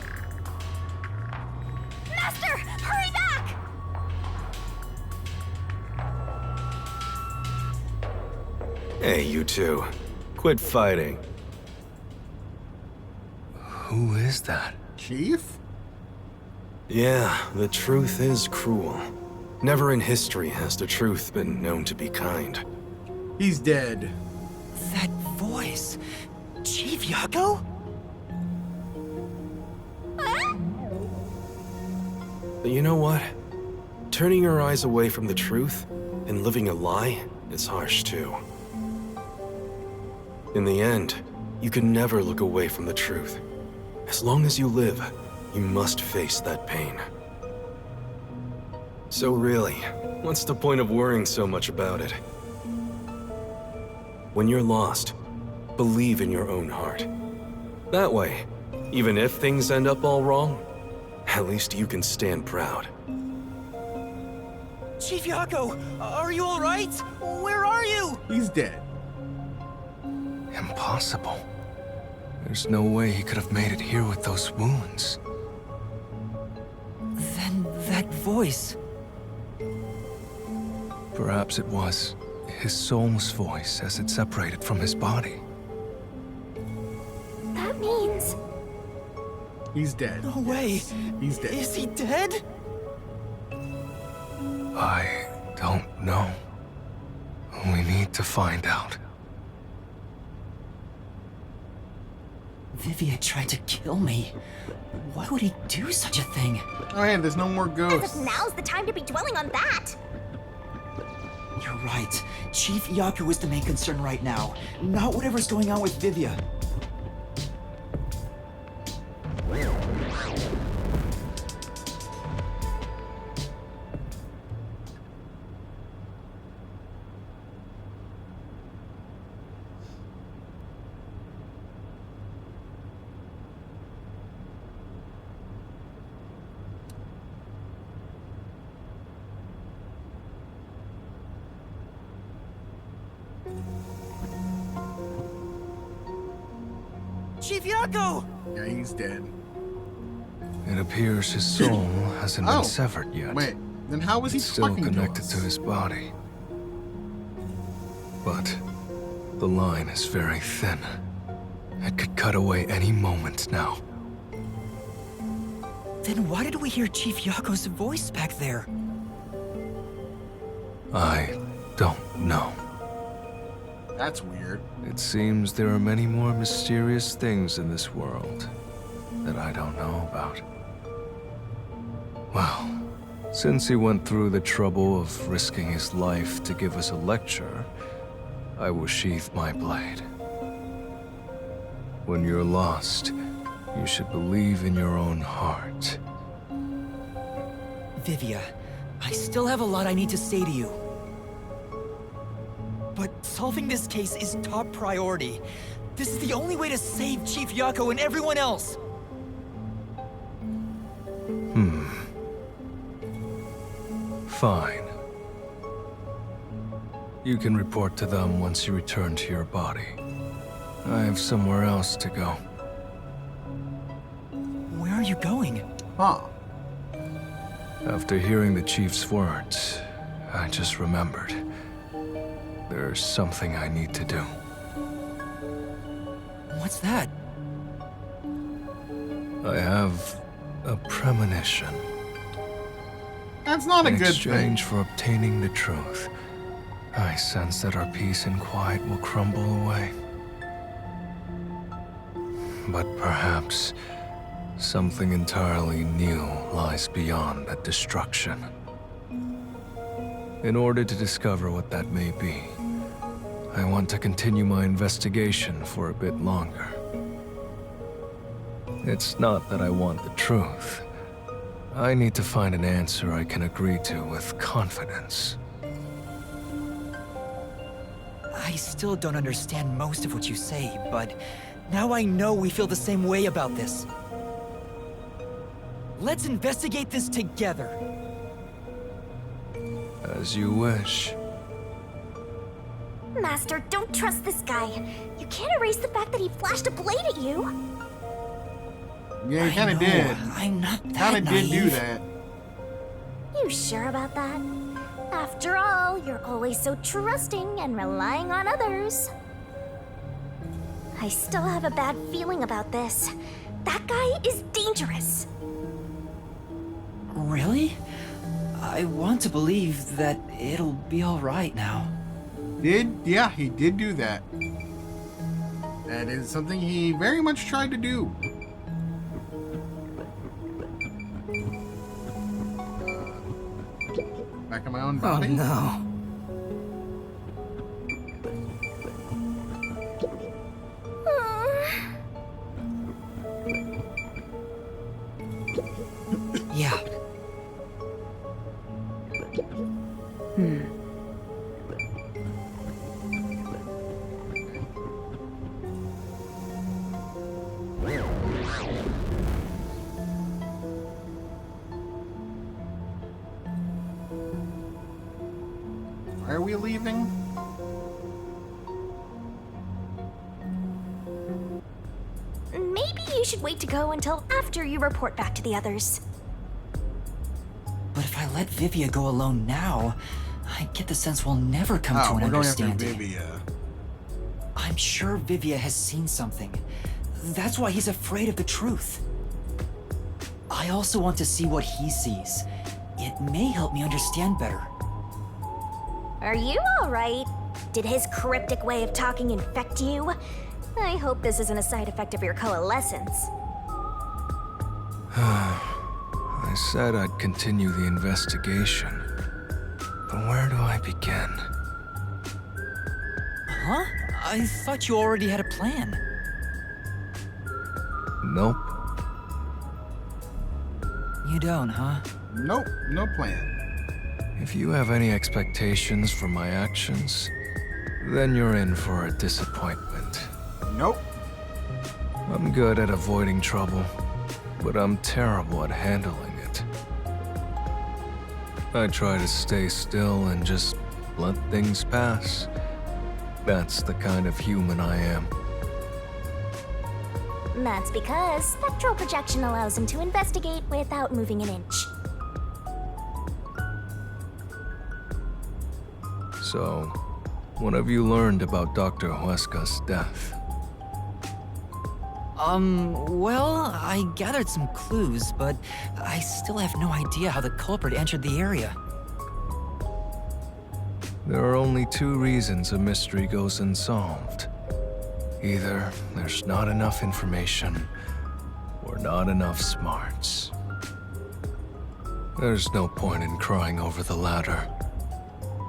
Master, hurry back! Hey, you two. Quit fighting. Who is that? Chief? Yeah, the truth is cruel. Never in history has the truth been known to be kind. He's dead. That voice. Chief Yako? But you know what? Turning your eyes away from the truth and living a lie is harsh too. In the end, you can never look away from the truth. As long as you live, you must face that pain. So really, what's the point of worrying so much about it? When you're lost, believe in your own heart. That way, even if things end up all wrong, at least you can stand proud. Chief Yako, are you alright? Where are you? He's dead. Impossible. There's no way he could have made it here with those wounds. Then that voice. Perhaps it was his soul's voice as it separated from his body. That means... He's dead. No way. He's dead. Is he dead? I don't know. We need to find out. Vivia tried to kill me. Why would he do such a thing? Oh yeah, there's no more As ghosts. if now's the time to be dwelling on that. You're right. Chief Yaku is the main concern right now, not whatever's going on with Vivia. Chief Yako! Yeah, he's dead. It appears his soul hasn't Oh, been severed yet. Wait, then how was he It's still talking connected to to us? his body. But the line is very thin. It could cut away any moment now. Then why did we hear Chief Yako's voice back there? I don't know. That's weird. It seems there are many more mysterious things in this world that I don't know about. Well, since he went through the trouble of risking his life to give us a lecture, I will sheath my blade. When you're lost, you should believe in your own heart. Vivia, I still have a lot I need to say to you. But solving this case is top priority. This is the only way to save Chief Yako and everyone else. Fine. You can report to them once you return to your body. I have somewhere else to go. Where are you going? Huh. After hearing the chief's words, I just remembered. There's something I need to do. What's that? I have a premonition. That's not a In good exchange thing. for obtaining the truth, I sense that our peace and quiet will crumble away. But perhaps something entirely new lies beyond that destruction. In order to discover what that may be, I want to continue my investigation for a bit longer. It's not that I want the truth. I need to find an answer I can agree to with confidence. I still don't understand most of what you say, but now I know we feel the same way about this. Let's investigate this together. As you wish. Master, don't trust this guy. You can't erase the fact that he flashed a blade at you. Yeah, he kind of did. I'm not that Kind of did do naive. that. You sure about that? After all, you're always so trusting and relying on others. I still have a bad feeling about this. That guy is dangerous. Really? I want to believe that it'll be all right now. Yeah, he did do that. That is something he very much tried to do. Back in my own body? Oh no. Yeah. Why are we leaving? Maybe you should wait to go until after you report back to the others. But if I let Vivia go alone now, I get the sense we'll never come to an we're going after understanding. Vivia. I'm sure Vivia has seen something. That's why he's afraid of the truth. I also want to see what he sees. It may help me understand better. Are you alright? Did his cryptic way of talking infect you? I hope this isn't a side effect of your coalescence. I said I'd continue the investigation. But where do I begin? Huh? I thought you already had a plan. Nope. You don't, huh? Nope, no plan. If you have any expectations for my actions, then you're in for a disappointment. Nope. I'm good at avoiding trouble, but I'm terrible at handling it. I try to stay still and just let things pass. That's the kind of human I am. That's because spectral projection allows him to investigate without moving an inch. So, what have you learned about Dr. Huesca's death? Well, I gathered some clues, but I still have no idea how the culprit entered the area. There are only two reasons a mystery goes unsolved. Either there's not enough information, or not enough smarts. There's no point in crying over the latter.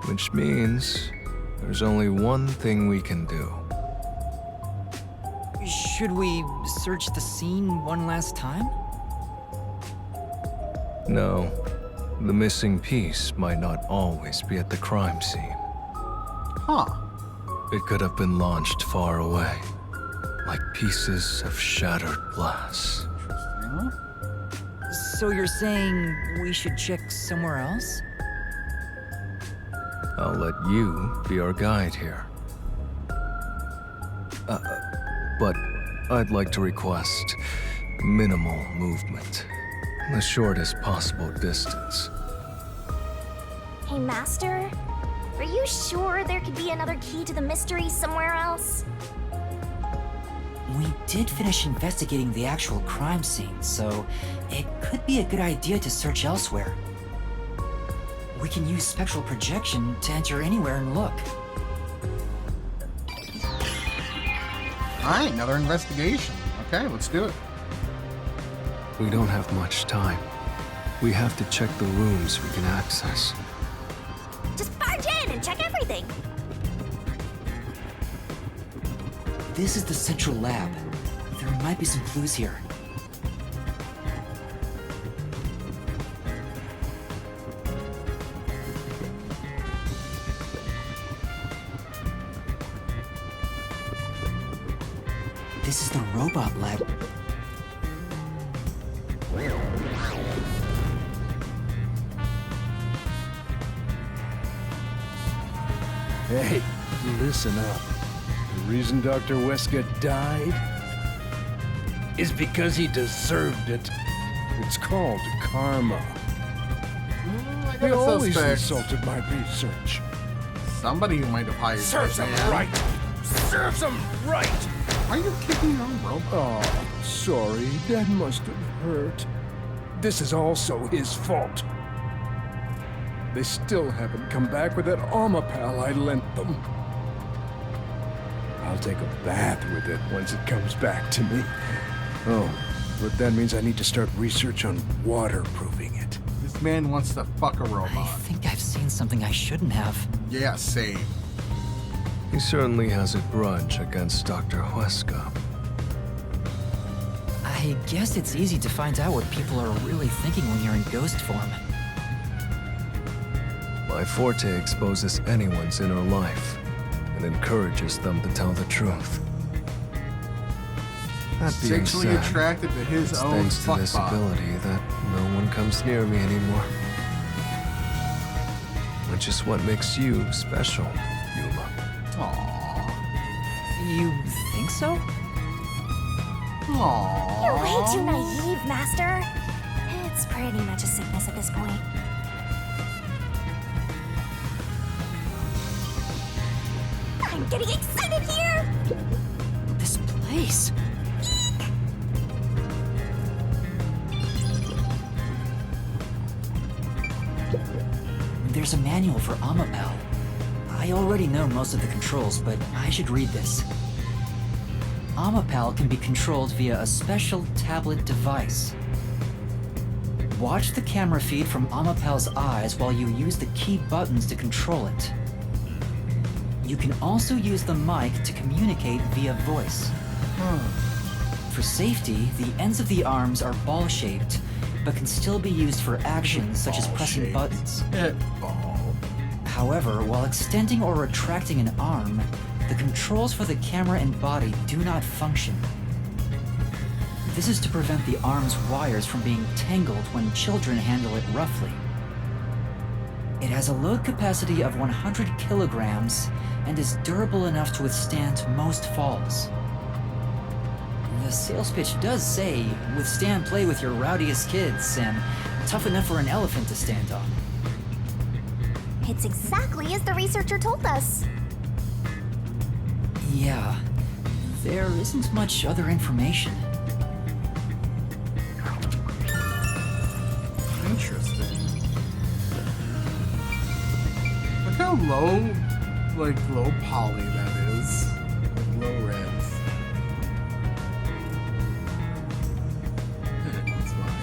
Which means there's only one thing we can do. Should we search the scene one last time? No, the missing piece might not always be at the crime scene. Huh. It could have been launched far away, like pieces of shattered glass. So you're saying we should check somewhere else? I'll let you be our guide here. But I'd like to request minimal movement. The shortest possible distance. Hey, Master? Are you sure there could be another key to the mystery somewhere else? We did finish investigating the actual crime scene, so it could be a good idea to search elsewhere. We can use spectral projection to enter anywhere and look. Alright, another investigation. Okay, let's do it. We don't have much time. We have to check the rooms we can access. Just barge in and check everything. This is the central lab. There might be some clues here. This is the robot lab. Hey, listen up. The reason Dr. Wesker died is because he deserved it. It's called karma. I He got a always suspect. insulted my research. Somebody who might have hired Serves that him man. right. Serves him right. Why are you kicking your own robot? Oh, sorry. That must have hurt. This is also his fault. They still haven't come back with that armor pal I lent them. I'll take a bath with it once it comes back to me. Oh, but that means I need to start research on waterproofing it. This man wants to fuck a robot. I think I've seen something I shouldn't have. Yeah, same. He certainly has a grudge against Dr. Wesker. I guess it's easy to find out what people are really thinking when you're in ghost form. My forte exposes anyone's inner life and encourages them to tell the truth. That being Sexually said, attracted to his it's own thanks to this fuckbot. ability that no one comes near me anymore. Which is what makes you special, Yuma. Aww. You think so? Aww. You're way too naive, Master. It's pretty much a sickness at this point. I'm getting excited here! This place. There's a manual for Amapel. I already know most of the controls, but I should read this. Amapel can be controlled via a special tablet device. Watch the camera feed from Amapel's eyes while you use the key buttons to control it. You can also use the mic to communicate via voice. For safety, the ends of the arms are ball-shaped, but can still be used for actions such as pressing buttons. However, while extending or retracting an arm, the controls for the camera and body do not function. This is to prevent the arm's wires from being tangled when children handle it roughly. It has a load capacity of 100 kilograms and is durable enough to withstand most falls. The sales pitch does say, withstand play with your rowdiest kids and tough enough for an elephant to stand on. It's exactly as the researcher told us. Yeah, there isn't much other information. Interesting. Look how low poly that is. Like low res. That's fine.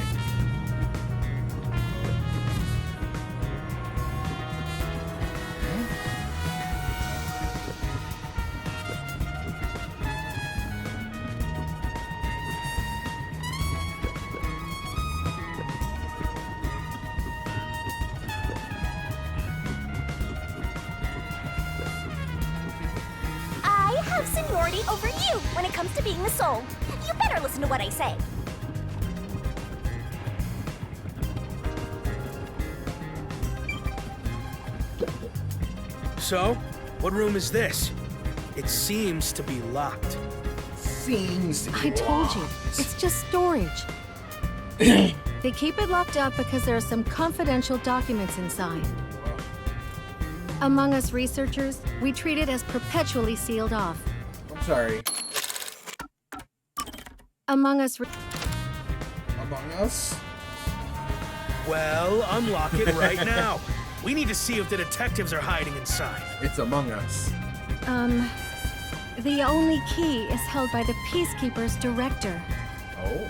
I have seniority over you when it comes to being the soul. You better listen to what I say. So, what room is this? It seems to be locked. Seems to be I told you, it's just storage. They keep it locked up because there are some confidential documents inside. Among us researchers, we treat it as perpetually sealed off. I'm sorry. Among us... Among Us? Well, unlock it right now. We need to see if the detectives are hiding inside. It's Among Us. The only key is held by the Peacekeeper's director. Oh.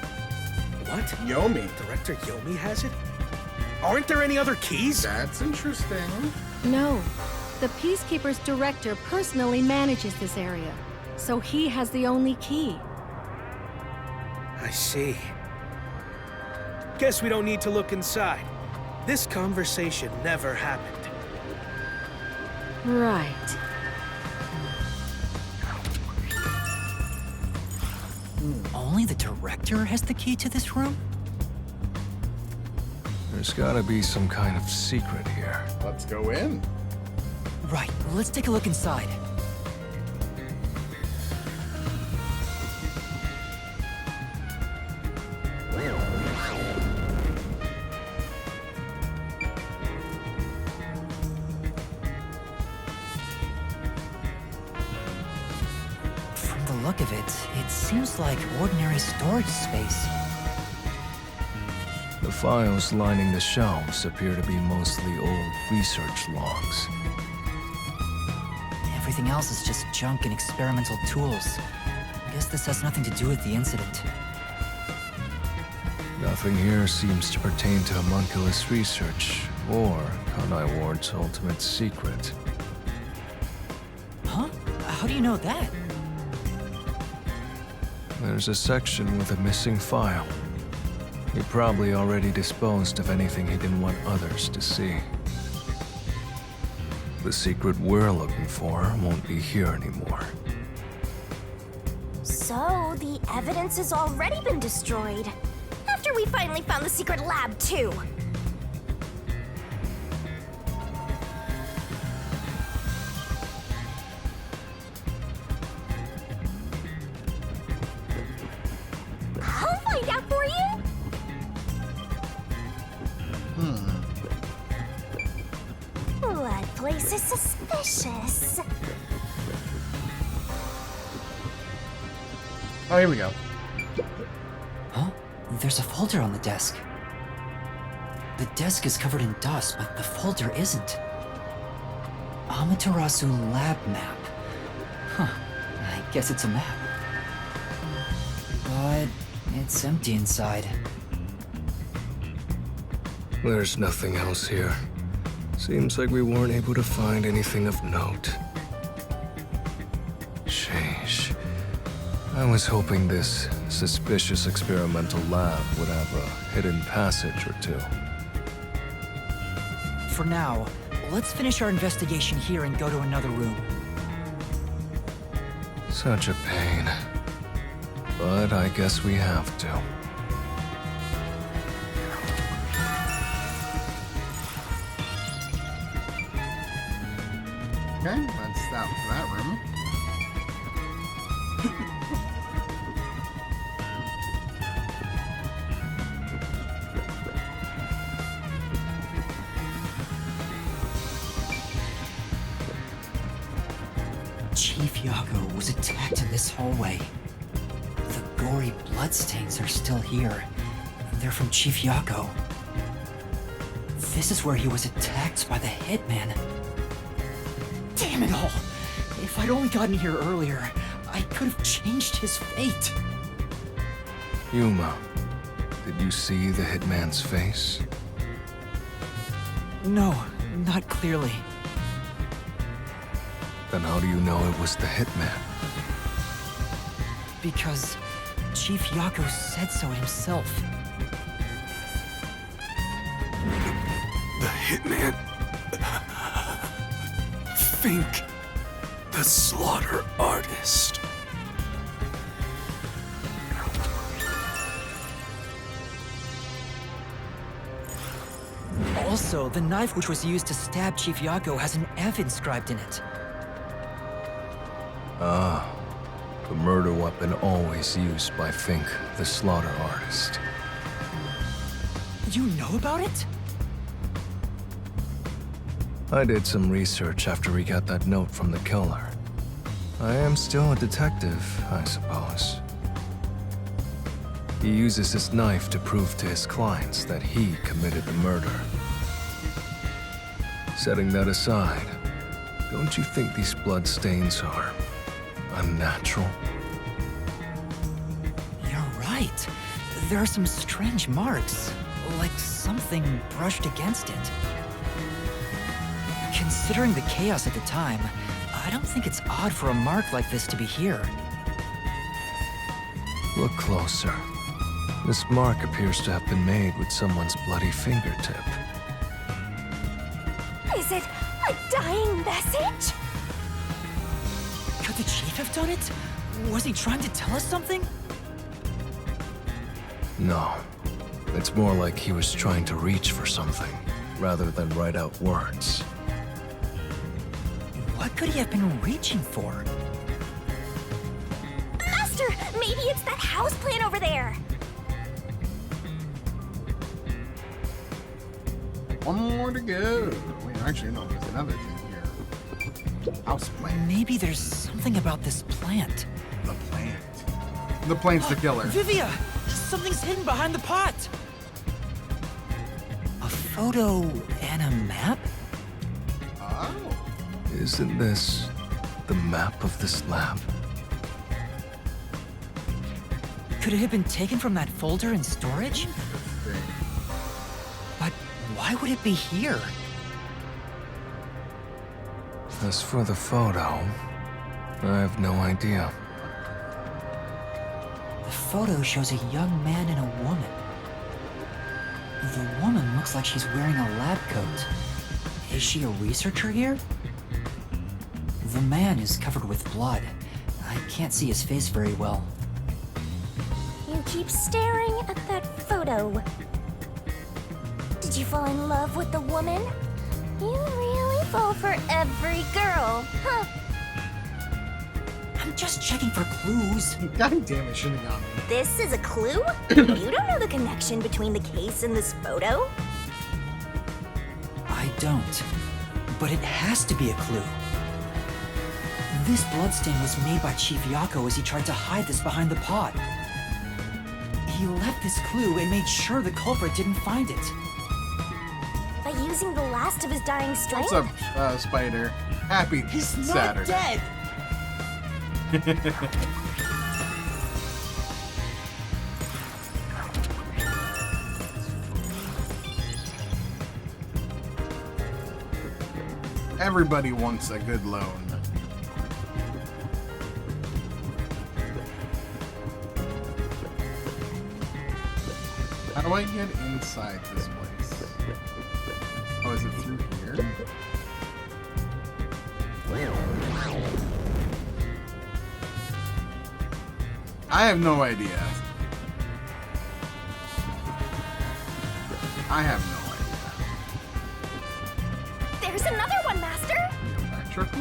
What? Yomi. Director Yomi has it? Aren't there any other keys? That's interesting. No. The Peacekeeper's director personally manages this area, so he has the only key. I see. Guess we don't need to look inside. This conversation never happened. Right. Only the director has the key to this room? There's gotta be some kind of secret here. Let's go in. Right, let's take a look inside. From the look of it, it seems like ordinary storage space. The files lining the shelves appear to be mostly old research logs. Everything else is just junk and experimental tools. Guess this has nothing to do with the incident. Nothing here seems to pertain to homunculus research or Kanai Ward's ultimate secret. Huh? How do you know that? There's a section with a missing file. He probably already disposed of anything he didn't want others to see. The secret we're looking for won't be here anymore. So, the evidence has already been destroyed. After we finally found the secret lab, too. I'll find out for you. That place is suspicious. Oh, here we go. Huh? There's a folder on the desk. The desk is covered in dust, but the folder isn't. Amaterasu lab map. Huh. I guess it's a map. But it's empty inside. There's nothing else here. Seems like we weren't able to find anything of note. Sheesh. I was hoping this suspicious experimental lab would have a hidden passage or two. For now, let's finish our investigation here and go to another room. Such a pain. But I guess we have to. Okay, that's that for that room. Chief Yago was attacked in this hallway. The gory bloodstains are still here. They're from Chief Yago. This is where he was attacked by the hitman. Damn it all! If I'd only gotten here earlier, I could have changed his fate. Yuma, did you see the hitman's face? No, not clearly. Then how do you know it was the hitman? Because Chief Yako said so himself. The hitman... Fink, the slaughter artist. Also, the knife which was used to stab Chief Yako has an F inscribed in it. Ah, the murder weapon always used by Fink, the slaughter artist. You know about it? I did some research after we got that note from the killer. I am still a detective, I suppose. He uses his knife to prove to his clients that he committed the murder. Setting that aside, don't you think these blood stains are unnatural? You're right. There are some strange marks, like something brushed against it. Considering the chaos at the time, I don't think it's odd for a mark like this to be here. Look closer. This mark appears to have been made with someone's bloody fingertip. Is it a dying message? Could the chief have done it? Was he trying to tell us something? No. It's more like he was trying to reach for something, rather than write out words. What could he have been reaching for? Master, maybe it's that house plan over there. One more to go. Wait, actually, no, there's another thing here. House plant. Maybe there's something about this plant. The plant. The plant's the killer. Vivia! Something's hidden behind the pot! A photo and a map? Oh. Isn't this the map of this lab? Could it have been taken from that folder in storage? But why would it be here? As for the photo, I have no idea. The photo shows a young man and a woman. The woman looks like she's wearing a lab coat. Is she a researcher here? The man is covered with blood. I can't see his face very well. You keep staring at that photo. Did you fall in love with the woman? You really fall for every girl, huh? I'm just checking for clues. God damn it, shouldn't have gone. This is a clue? You don't know the connection between the case and this photo? I don't. But it has to be a clue. This bloodstain was made by Chief Yako as he tried to hide this behind the pot. He left this clue and made sure the culprit didn't find it. By using the last of his dying strength? What's up, Spider? Happy He's not Saturday. dead! Everybody wants a good loan. How do I get inside this place? Oh, is it through here? I have no idea. I have no idea. There's another one, Master! Electrical?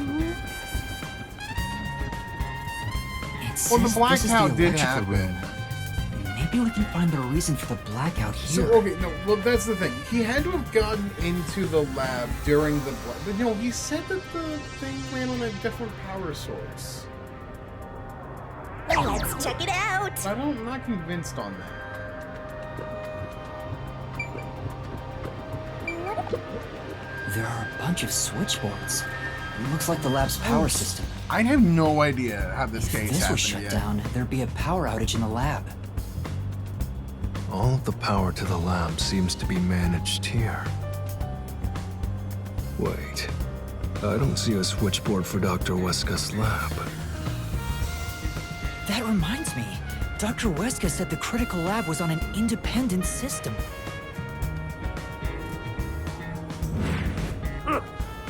It Well, the says this is blackout the did electrical happen. room. Maybe we can find the reason for the blackout here. So, okay, no, well, that's the thing. He had to have gotten into the lab during the... But, no, he said that the thing ran on a different power source. Let's check it out! I'm not convinced on that. What there are a bunch of switchboards. It looks like the lab's power system. I have no idea how this case If this happened was shut yet. down, there'd be a power outage in the lab. All of the power to the lab seems to be managed here. Wait, I don't see a switchboard for Dr. Weska's lab. That reminds me. Dr. Weska said the critical lab was on an independent system.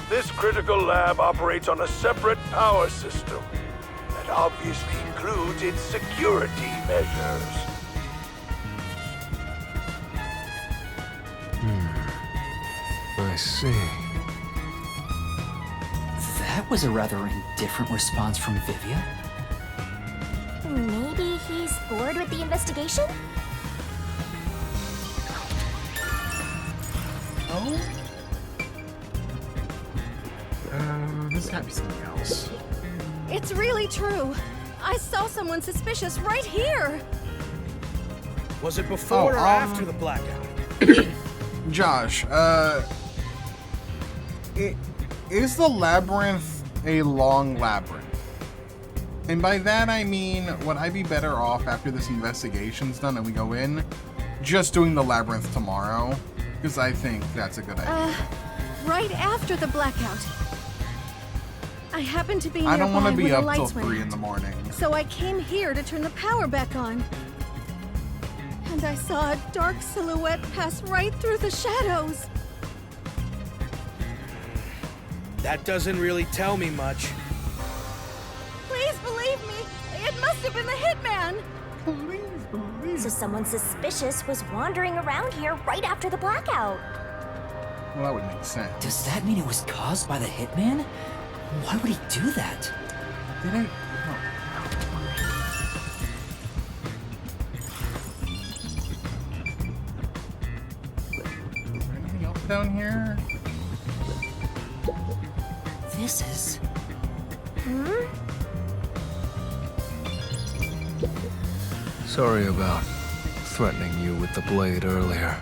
This critical lab operates on a separate power system that obviously includes its security measures. I see. That was a rather indifferent response from Vivia. Maybe he's bored with the investigation? Oh? This gotta be something else. It's really true. I saw someone suspicious right here. Was it before or after the blackout? Josh, is the labyrinth a long labyrinth? And by that I mean, would I be better off after this investigation's done and we go in, just doing the labyrinth tomorrow? Because I think that's a good idea. Right after the blackout. I happened to be I don't want nearby to be when the up till lights went 3 in out. the morning. So I came here to turn the power back on. And I saw a dark silhouette pass right through the shadows. That doesn't really tell me much. Please believe me, it must have been the hitman. So someone suspicious was wandering around here right after the blackout. Well, that would make sense. Does that mean it was caused by the hitman? Why would he do that? Did I? Anything else down here? This is... Sorry about threatening you with the blade earlier.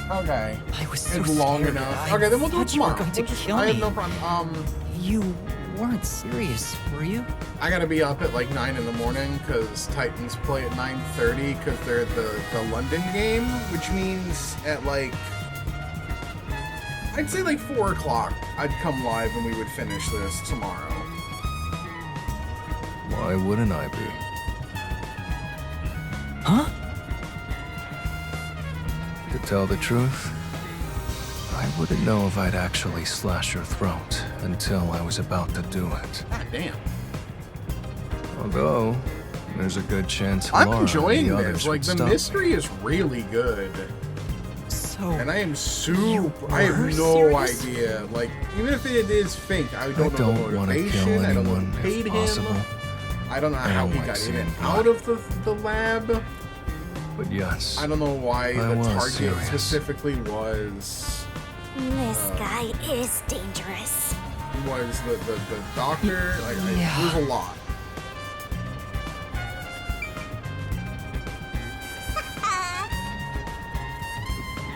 Okay. I was so It's long scared. enough. I Okay, then we'll do it thought you were tomorrow. going to kill I have me. no problem. You weren't serious, were you? I gotta be up at like 9 in the morning because Titans play at 9:30 because they're the London game, which means at like, I'd say like 4 o'clock I'd come live and we would finish this tomorrow. Why wouldn't I be? Huh? To tell the truth, I wouldn't know if I'd actually slash your throat until I was about to do it. God damn. Although, there's a good chance I'm Laura enjoying and the this. others Like would the stop mystery is really good. So and I am super. I have no serious? idea. Like even if it is fake, I don't know the don't want to motivation. kill I don't know anyone who paid if him. possible. I don't know I how don't he like got in seeing and blood. out of the lab. But yes, I don't know why I the was target serious. specifically was This guy is dangerous. the doctor. Like Yeah. there's a lot.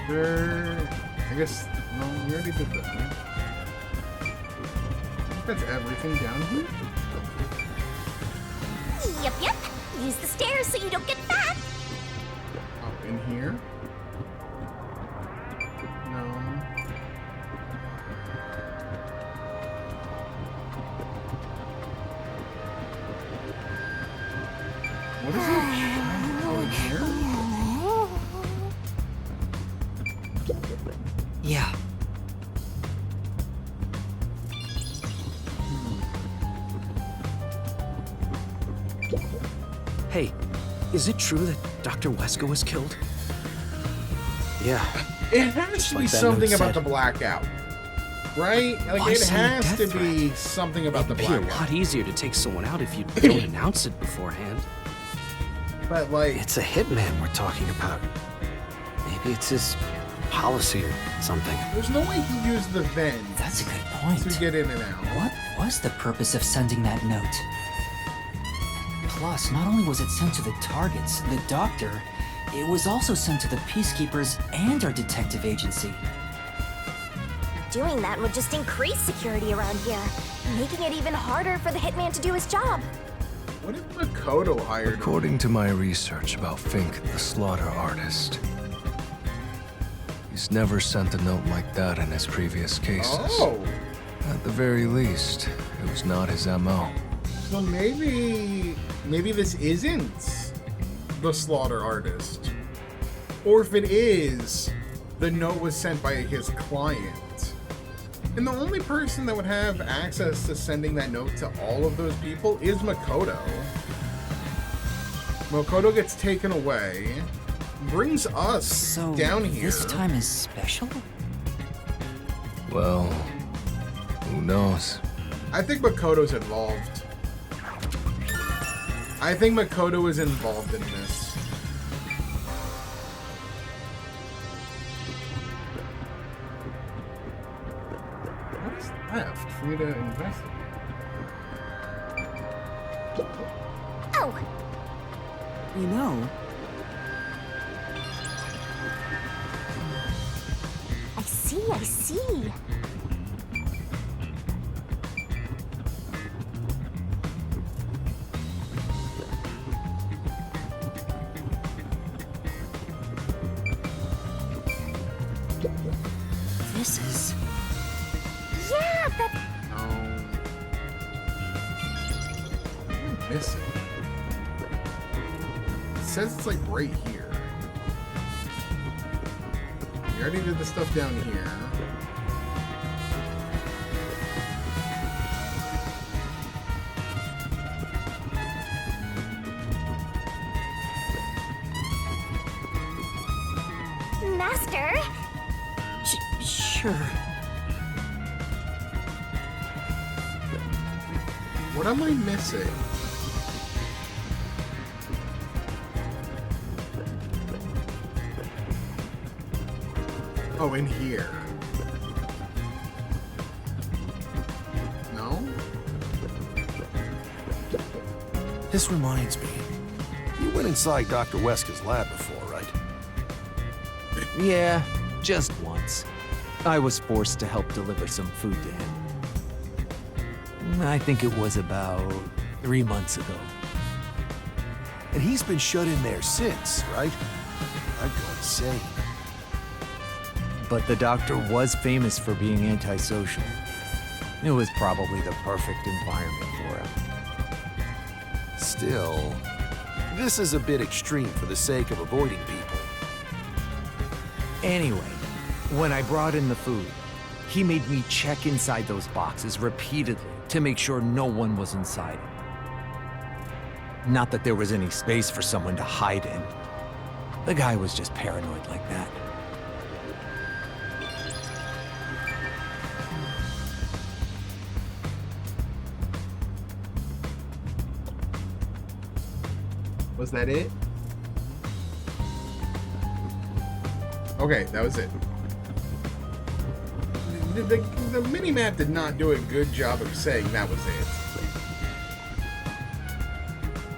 I guess no, we already did that. Right? That's everything down here. Yep. Use the stairs so you don't get fat. Oh, in here? No. What is it? Oh, in here? Yeah. Hey, is it true that Dr. Weska was killed? Yeah. It has to be like that something note about said. the blackout, right? Like Why it send a has death to threat? be something about the It'd be a blackout. lot easier to take someone out if you don't announce it beforehand. But like, It's a hitman we're talking about. Maybe it's his policy or something. there's no way he used the vent That's a good point. to get in and out. What was the purpose of sending that note? Plus, not only was it sent to the targets, the doctor, it was also sent to the peacekeepers and our detective agency. Doing that would just increase security around here, making it even harder for the hitman to do his job. What if Makoto hired him? According to my research about Fink, the slaughter artist, he's never sent a note like that in his previous cases. Oh! At the very least, it was not his MO. So maybe this isn't the slaughter artist. Or if it is, the note was sent by his client. And the only person that would have access to sending that note to all of those people is Makoto. Makoto gets taken away, brings us down here. This time is special? Well, who knows? I think Makoto's involved. I think Makoto is involved in this. What is left for me to investigate? Oh! You know, I see. this is... Yeah, that... What am I missing? It says it's like right here. We already did the stuff down here. Master? Sure. What am I missing? Oh, in here. No? This reminds me. You went inside Dr. Weska's lab before, right? Yeah, just once. I was forced to help deliver some food to him. I think it was about 3 months ago. And he's been shut in there since, right? I'd go insane. But the doctor was famous for being antisocial. It was probably the perfect environment for him. Still, this is a bit extreme for the sake of avoiding people. Anyway, when I brought in the food, he made me check inside those boxes repeatedly to make sure no one was inside it. Not that there was any space for someone to hide in. The guy was just paranoid like that. Was that it? Okay, that was it. The mini-map did not do a good job of saying that was it.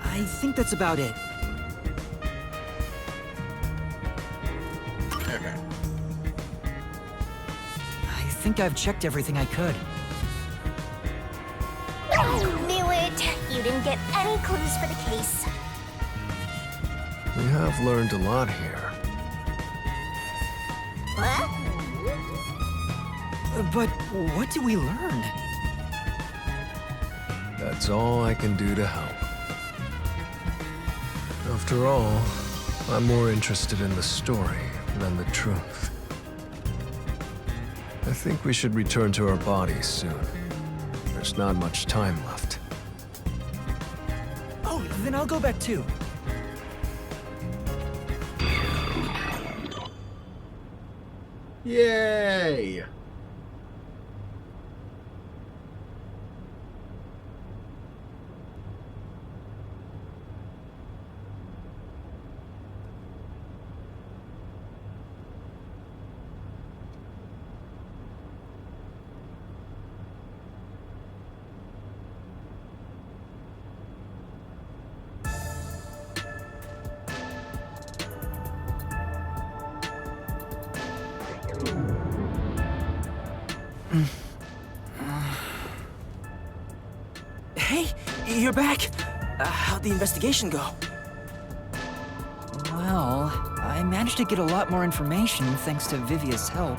I think that's about it. Okay. I think I've checked everything I could. I knew it! You didn't get any clues for the case. We have learned a lot here. What? But what do we learn? That's all I can do to help. After all, I'm more interested in the story than the truth. I think we should return to our bodies soon. There's not much time left. Oh, then I'll go back too. Yay! Hey, you're back. How'd the investigation go? Well, I managed to get a lot more information thanks to Vivia's help.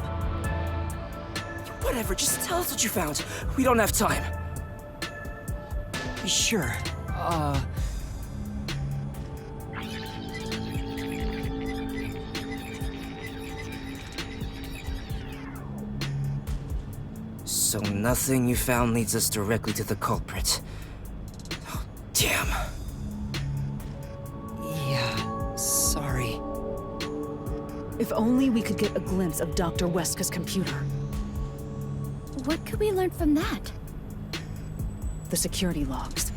Whatever, just tell us what you found. We don't have time. Sure. So nothing you found leads us directly to the culprit. Oh, damn. Yeah, sorry. If only we could get a glimpse of Dr. Weska's computer. What could we learn from that? The security logs.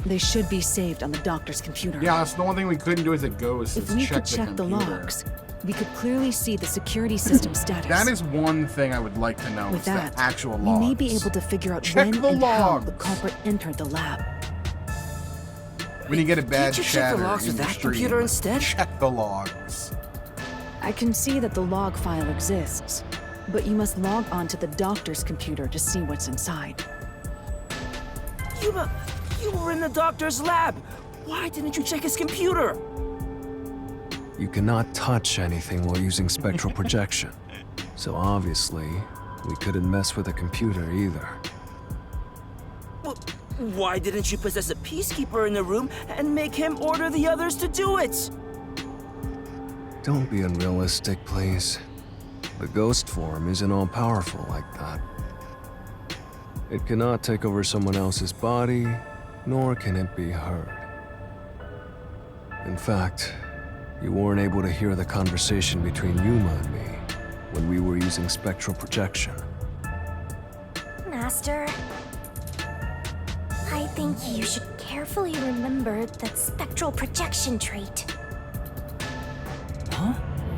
They should be saved on the doctor's computer. Yeah, that's the one thing we couldn't do as a ghost. If is we check could check the computer. logs, we could clearly see the security system status. That is one thing I would like to know. With is that, the actual we logs. may be able to figure out Check when the and how logs. the culprit entered the lab. When you get a bad Can't you check the chatter logs in with the that stream, computer instead? Check the logs. I can see that the log file exists, but you must log on to the doctor's computer to see what's inside. You were in the doctor's lab. Why didn't you check his computer? You cannot touch anything while using spectral projection. So obviously, we couldn't mess with a computer either. Well, why didn't you possess a peacekeeper in the room and make him order the others to do it? Don't be unrealistic, please. The ghost form isn't all-powerful like that. It cannot take over someone else's body, nor can it be heard. In fact, you weren't able to hear the conversation between Yuma and me when we were using spectral projection. Master, I think you should carefully remember that spectral projection trait. Huh?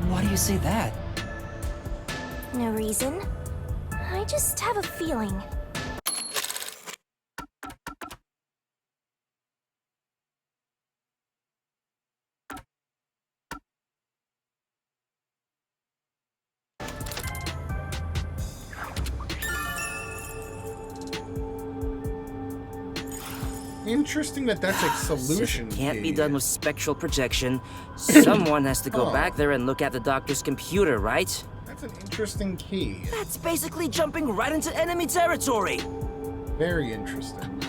Why do you say that? No reason. I just have a feeling. Interesting that that's a solution. Since it can't be key. done with spectral projection, someone has to go Oh. back there and look at the doctor's computer, right? That's an interesting key. That's basically jumping right into enemy territory. Very interesting.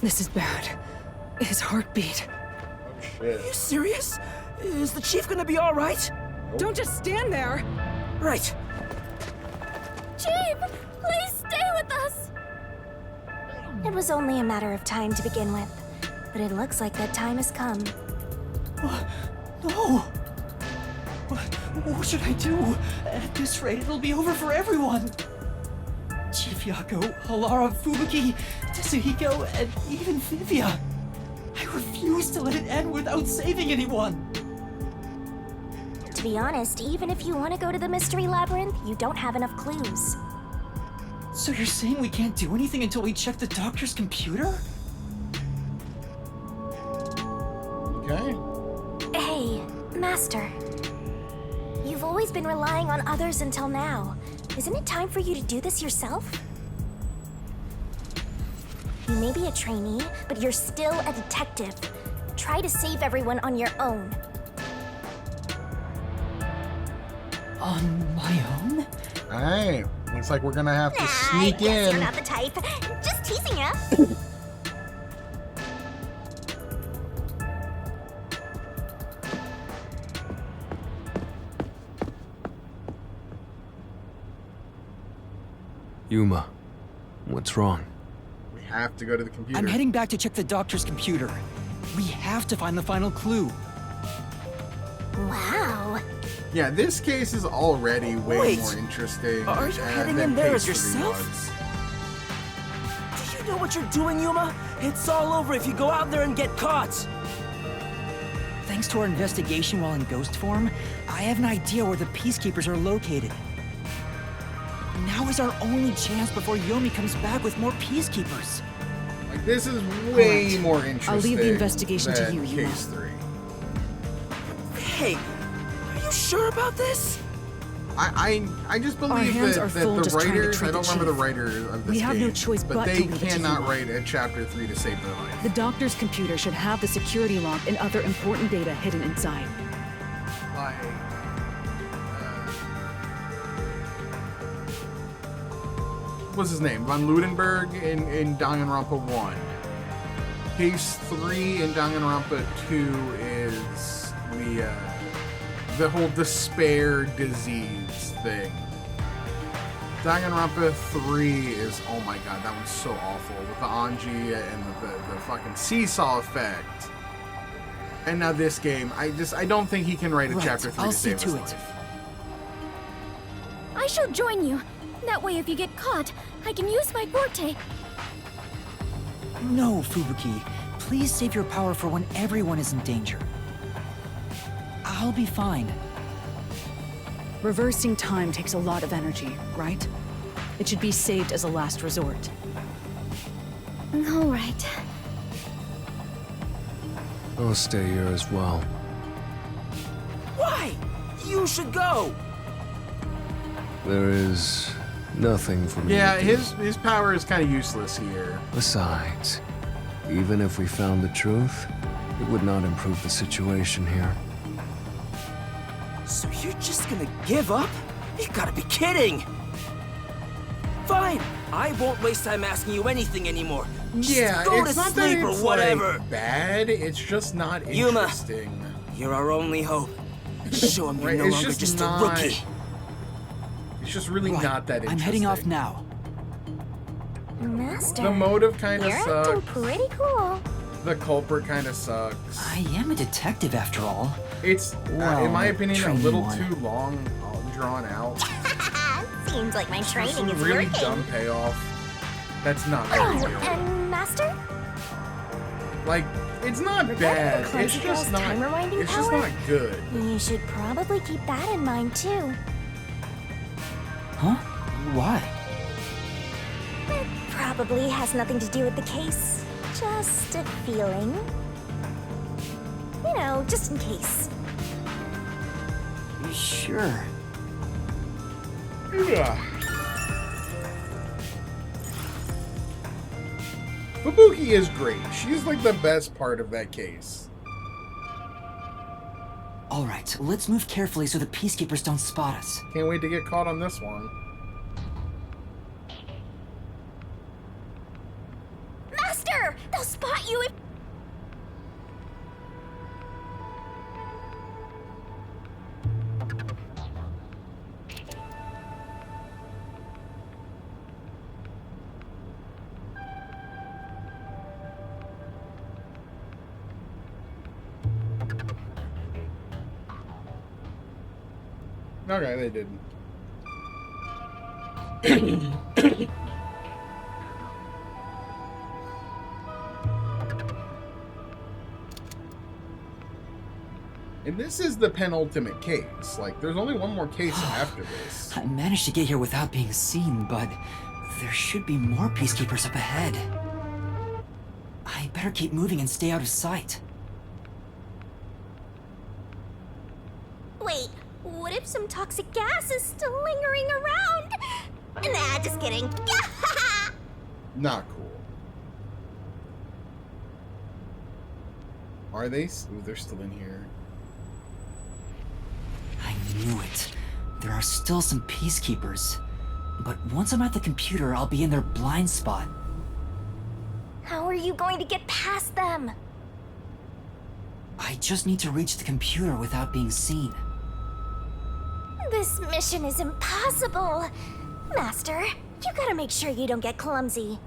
This is bad. His heartbeat. Oh shit. Are you serious? Is the chief gonna be all right? Don't just stand there! Right. Chief, please stay with us! It was only a matter of time to begin with, but it looks like that time has come. No! What should I do? At this rate, it'll be over for everyone! Chief Yako, Halara, Fubuki, Tetsuhiko, and even Vivia. I refuse to let it end without saving anyone! To be honest, even if you want to go to the Mystery Labyrinth, you don't have enough clues. So you're saying we can't do anything until we check the doctor's computer? Okay. Hey, Master. You've always been relying on others until now. Isn't it time for you to do this yourself? You may be a trainee, but you're still a detective. Try to save everyone on your own. On my own? Alright. Looks like we're gonna have to sneak I guess in. you're not the type. Just teasing you. Yuma, what's wrong? We have to go to the computer. I'm heading back to check the doctor's computer. We have to find the final clue. Wow. Yeah, this case is already way Wait, more interesting. are you heading than in there as case 3 yourself? was. Do you know what you're doing, Yuma? It's all over if you go out there and get caught. Thanks to our investigation while in ghost form, I have an idea where the peacekeepers are located. Now is our only chance before Yomi comes back with more peacekeepers. Like This is way Alright. more interesting. I'll leave the investigation to than you, Yuma. Case 3. Hey, are you sure about this? I just Our believe hands that, are that full the just trying to writers, treat I don't the remember the chief. writers of this We have no game, choice but but they to leave it to cannot Yuma. write a chapter 3 to save their life. The doctor's computer should have the security log and other important data hidden inside. Like, what's his name? Von Ludenberg in Danganronpa 1. Case 3 in Danganronpa 2 is the whole despair disease thing. Danganronpa 3 is, oh my god, that one's so awful, with the Anji and the fucking seesaw effect. And now this game, I don't think he can write a chapter 3 I'll to see save his to it. life. I shall join you. That way, if you get caught, I can use my forte. No, Fubuki. Please save your power for when everyone is in danger. I'll be fine. Reversing time takes a lot of energy, right? It should be saved as a last resort. All right. I'll stay here as well. Why? You should go. There is nothing for me Yeah, to do. his power is kind of useless here. Besides, even if we found the truth, it would not improve the situation here. So you're just gonna give up? You gotta be kidding! Fine, I won't waste time asking you anything anymore. Just Yeah, go it's to not that sleep or it's whatever. like bad. It's just not Yuma, interesting. you're our only hope. Show him you're Right, no it's longer just just not- a rookie. It's just really Right, not that interesting. I'm heading off now. Master. The motive kind of You're acting sucks. pretty cool. The culprit kind of sucks. I am a detective after all. It's, Well, in my opinion, a training little one. too long, drawn out. Seems like my training Some is really working. dumb payoff. That's not very Oh, good. and Master? Like, it's not Regarding bad. the It's Clumsy just Girl's not. time rewinding It's just power? not good. You should probably keep that in mind, too. Huh? Why? Probably has nothing to do with the case. Just a feeling. You know, just in case. Sure. Yeah. Fubuki is great. She's like the best part of that case. Alright, let's move carefully so the peacekeepers don't spot us. Can't wait to get caught on this one. Master! They'll spot you if... Okay, they didn't. And this is the penultimate case. Like, there's only one more case after this. I managed to get here without being seen, but there should be more peacekeepers up ahead. I better keep moving and stay out of sight. Wait, what if some toxic gas is still lingering around? Nah, just kidding. Not cool. Are they? Ooh, they're still in here. I knew it. There are still some peacekeepers. But once I'm at the computer, I'll be in their blind spot. How are you going to get past them? I just need to reach the computer without being seen. This mission is impossible. Master, you gotta make sure you don't get clumsy.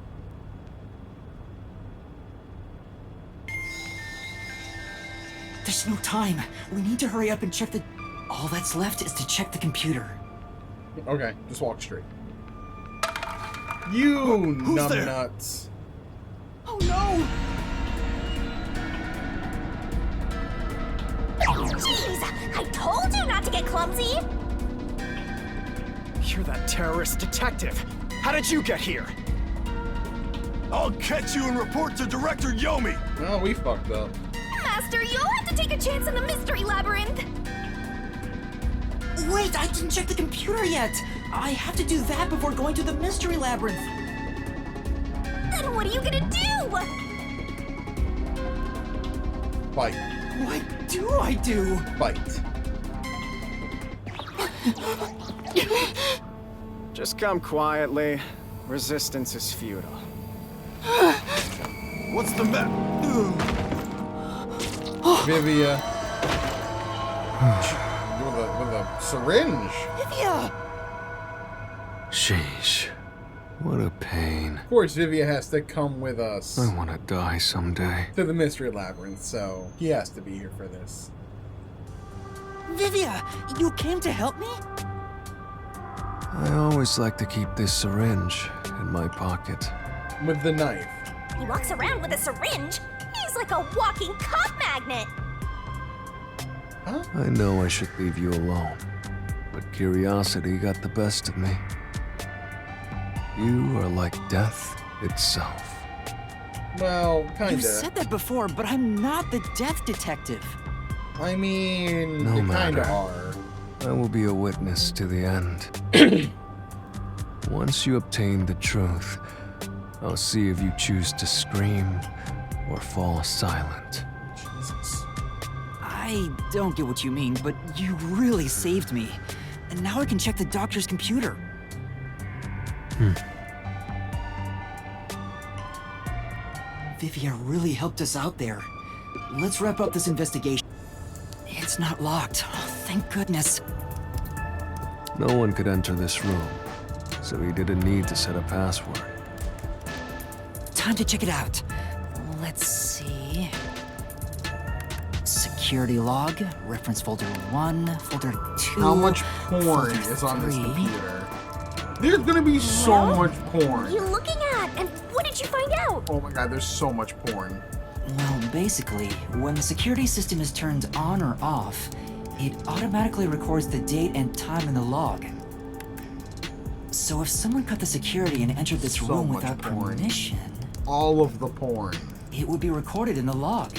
There's no time. We need to hurry up and check the... All that's left is to check the computer. Okay, just walk straight. You Who's there? numbnuts. Oh no! Jeez, I told you not to get clumsy. You're that terrorist detective. How did you get here? I'll catch you and report to Director Yomi! No, we fucked up. Master, you'll have to take a chance in the mystery labyrinth. Wait, I didn't check the computer yet! I have to do that before going to the mystery labyrinth. Then what are you gonna do? Fight. What do I do? Fight. Just come quietly. Resistance is futile. What's the matter? Vivia. with a syringe. Vivia! Sheesh. What a pain. Of course, Vivia has to come with us I want to die someday. to the mystery labyrinth, so he has to be here for this. Vivia, you came to help me? I always like to keep this syringe in my pocket. With the knife. He walks around with a syringe. He's like a walking cop magnet. Huh? I know I should leave you alone, but curiosity got the best of me. You are like death itself. Well, kinda. You said that before, but I'm not the death detective. I mean, No you matter. kinda are. I will be a witness to the end. Once you obtain the truth, I'll see if you choose to scream or fall silent. Jesus. I don't get what you mean, but you really saved me. And now I can check the doctor's computer. Vivia really helped us out there. Let's wrap up this investigation. It's not locked. Oh, thank goodness. No one could enter this room, so he didn't need to set a password. Time to check it out. Let's see. Security log, reference folder 1, folder 2. How much porn folder is on this 3. computer? There's gonna be so Well, much What are porn. you looking at? And what did you find out? Oh my god, there's so much porn. Well, basically, when the security system is turned on or off, it automatically records the date and time in the log. So if someone cut the security and entered this So room much without porn. permission, All of the porn. it would be recorded in the log.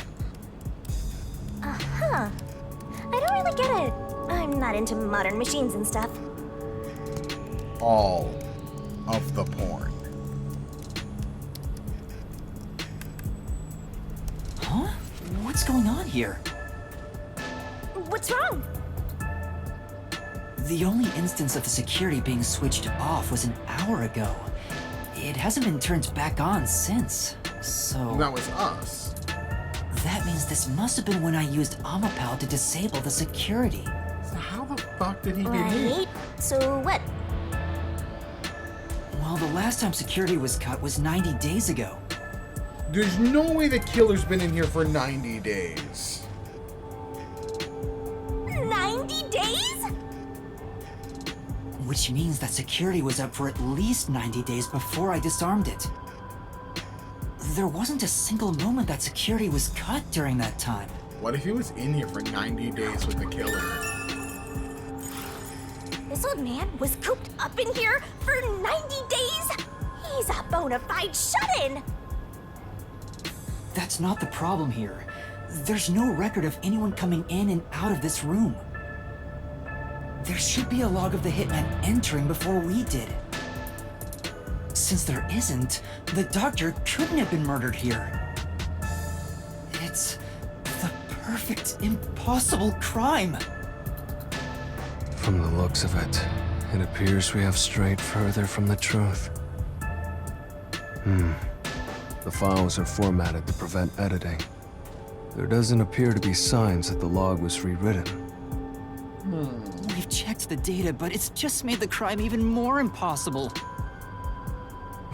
Uh-huh. I don't really get it. I'm not into modern machines and stuff. All of the porn. Huh? What's going on here? What's wrong? The only instance of the security being switched off was an hour ago. It hasn't been turned back on since, so... That was us. That means this must have been when I used Amapal to disable the security. So how the fuck did he get in? Right. So what? Well, the last time security was cut was 90 days ago. There's no way the killer's been in here for 90 days. 90 days? Which means that security was up for at least 90 days before I disarmed it. There wasn't a single moment that security was cut during that time. What if he was in here for 90 days with the killer? This old man was cooped up in here for 90 days? He's a bona fide shut-in! That's not the problem here. There's no record of anyone coming in and out of this room. There should be a log of the hitman entering before we did. Since there isn't, the doctor couldn't have been murdered here. It's the perfect, impossible crime. From the looks of it, it appears we have strayed further from the truth. The files are formatted to prevent editing. There doesn't appear to be signs that the log was rewritten. We've checked the data, but it's just made the crime even more impossible.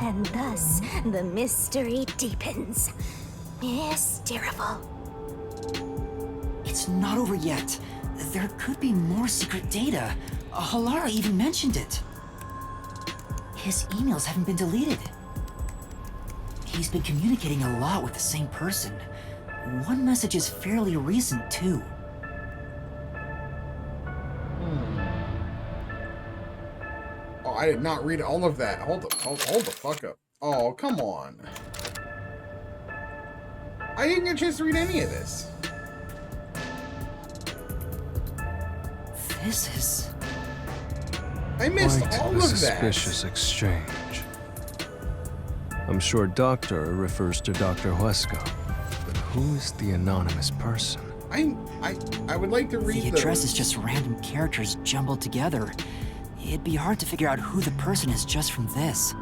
And thus, the mystery deepens. Mysterious. It's not over yet. There could be more secret data. Halara even mentioned it. His emails haven't been deleted. He's been communicating a lot with the same person. One message is fairly recent, too. Oh, I did not read all of that. Hold the fuck up. Oh, come on. I didn't get a chance to read any of this. This is... I missed Quite all a of suspicious exchange. I'm sure Doctor refers to Dr. Huesca, but who is the anonymous person? I would like to read The those. address is just random characters jumbled together. It'd be hard to figure out who the person is just from this.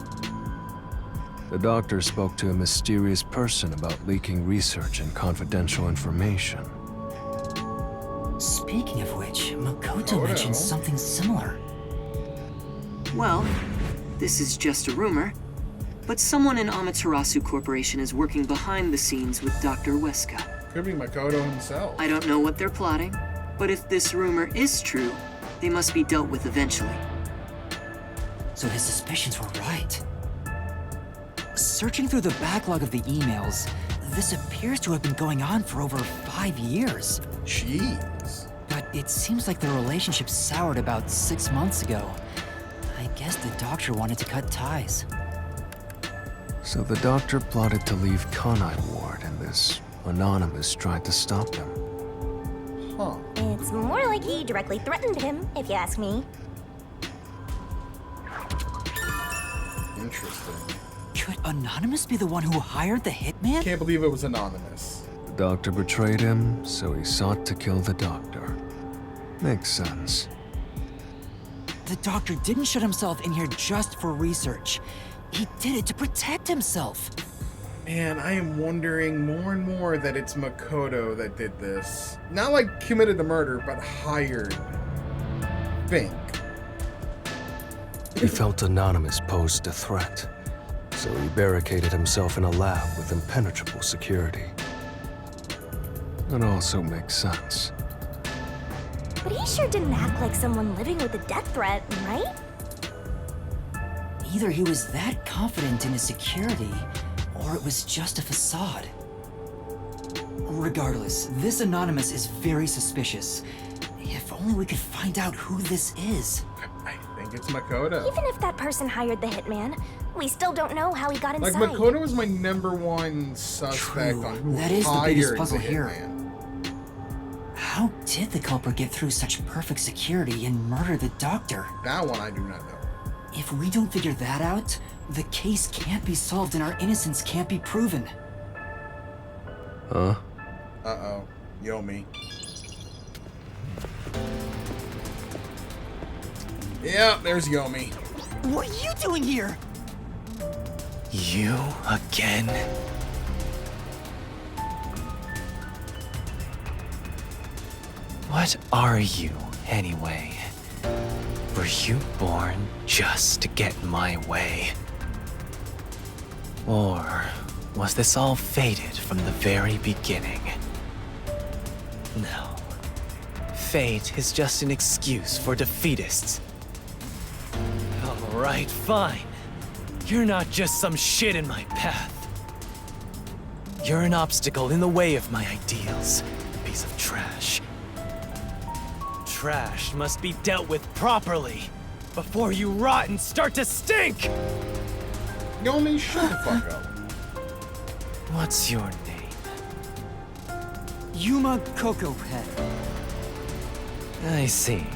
The doctor spoke to a mysterious person about leaking research and confidential information. Speaking of which, Makoto mentioned something similar. Well, this is just a rumor, but someone in Amaterasu Corporation is working behind the scenes with Dr. Huesca. Could be Makoto himself. I don't know what they're plotting, but if this rumor is true, they must be dealt with eventually. So his suspicions were right. Searching through the backlog of the emails, this appears to have been going on for over 5 years. Jeez. But it seems like their relationship soured about 6 months ago. I guess the doctor wanted to cut ties. So the doctor plotted to leave Kanai Ward, and this anonymous tried to stop him. Huh. It's more like he directly threatened him, if you ask me. Interesting. Could Anonymous be the one who hired the hitman? Can't believe it was Anonymous. The doctor betrayed him, so he sought to kill the doctor. Makes sense. The doctor didn't shut himself in here just for research. He did it to protect himself. Man, I am wondering more and more that it's Makoto that did this. Not like committed the murder, but hired Fink. He felt Anonymous posed a threat, so he barricaded himself in a lab with impenetrable security. It also makes sense. But he sure didn't act like someone living with a death threat, right? Either he was that confident in his security, or it was just a facade. Regardless, this Anonymous is very suspicious. If only we could find out who this is. I think it's Makoto. Even if that person hired the hitman, we still don't know how he got inside. Like, Makoto is my #1 suspect on who That is the hired biggest puzzle the here. hitman. How did the culprit get through such perfect security and murder the doctor? That one I do not know. If we don't figure that out, the case can't be solved and our innocence can't be proven. Huh? Uh-oh. Yomi. Yeah, there's Yomi. What are you doing here? You again? What are you, anyway? Were you born just to get in my way? Or was this all fated from the very beginning? No. Fate is just an excuse for defeatists. Alright, fine. You're not just some shit in my path. You're an obstacle in the way of my ideals, piece of trash. Trash must be dealt with properly before you rot and start to stink! Yomi, shut the fuck up. What's your name? Yuma Cocohead. I see.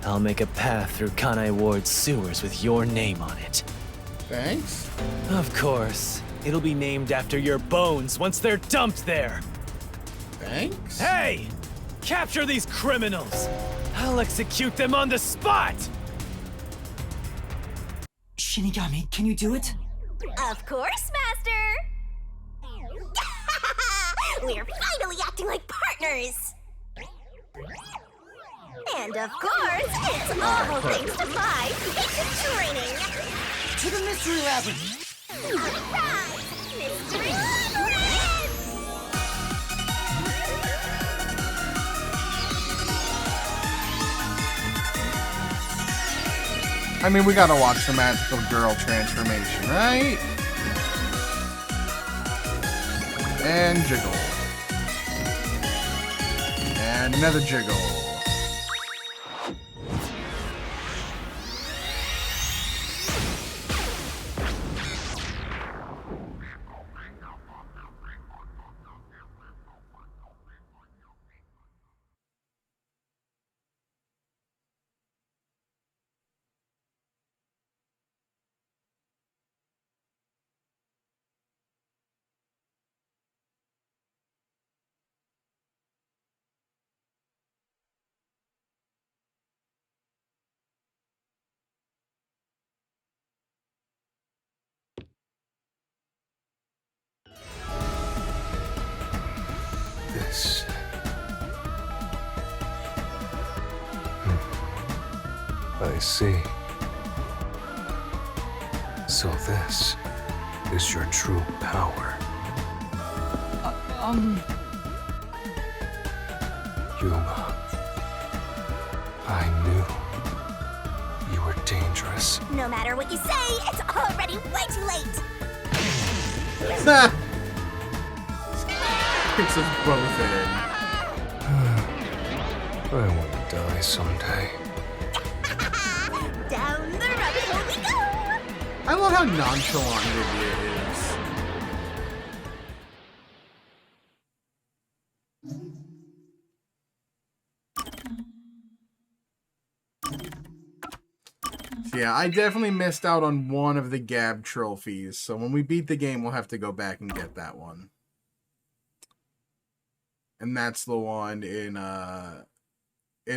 I'll make a path through Kanai Ward's sewers with your name on it. Thanks. Of course. It'll be named after your bones once they're dumped there. Thanks? Hey! Capture these criminals! I'll execute them on the spot! Shinigami, can you do it? Of course, Master! We're finally acting like partners! And of course, it's all thanks to my basic training! To the Mystery Labyrinth! Alright! Mystery Labyrinth! I mean, we gotta watch the magical girl transformation, right? And jiggle. And another jiggle. place. I see. So this is your true power. Yuma. I knew you were dangerous. No matter what you say, it's already way too late. Kicks us both in. I want to die someday. Down the rabbit hole we go! I love how nonchalant Vivia is. So yeah, I definitely missed out on one of the Gab trophies, so when we beat the game, we'll have to go back and get that one. And that's the one in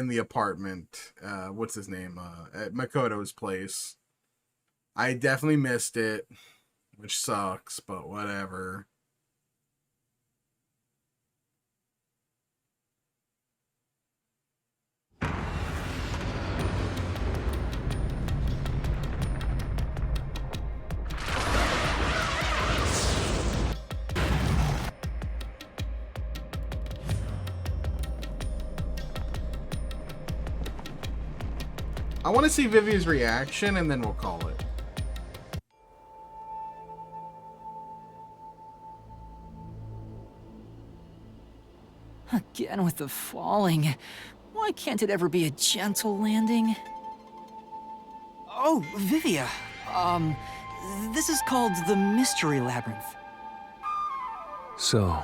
the apartment. What's his name? At Makoto's place. I definitely missed it, which sucks, but whatever. I want to see Vivia's reaction, and then we'll call it. Again with the falling. Why can't it ever be a gentle landing? Oh, Vivia. This is called the Mystery Labyrinth. So,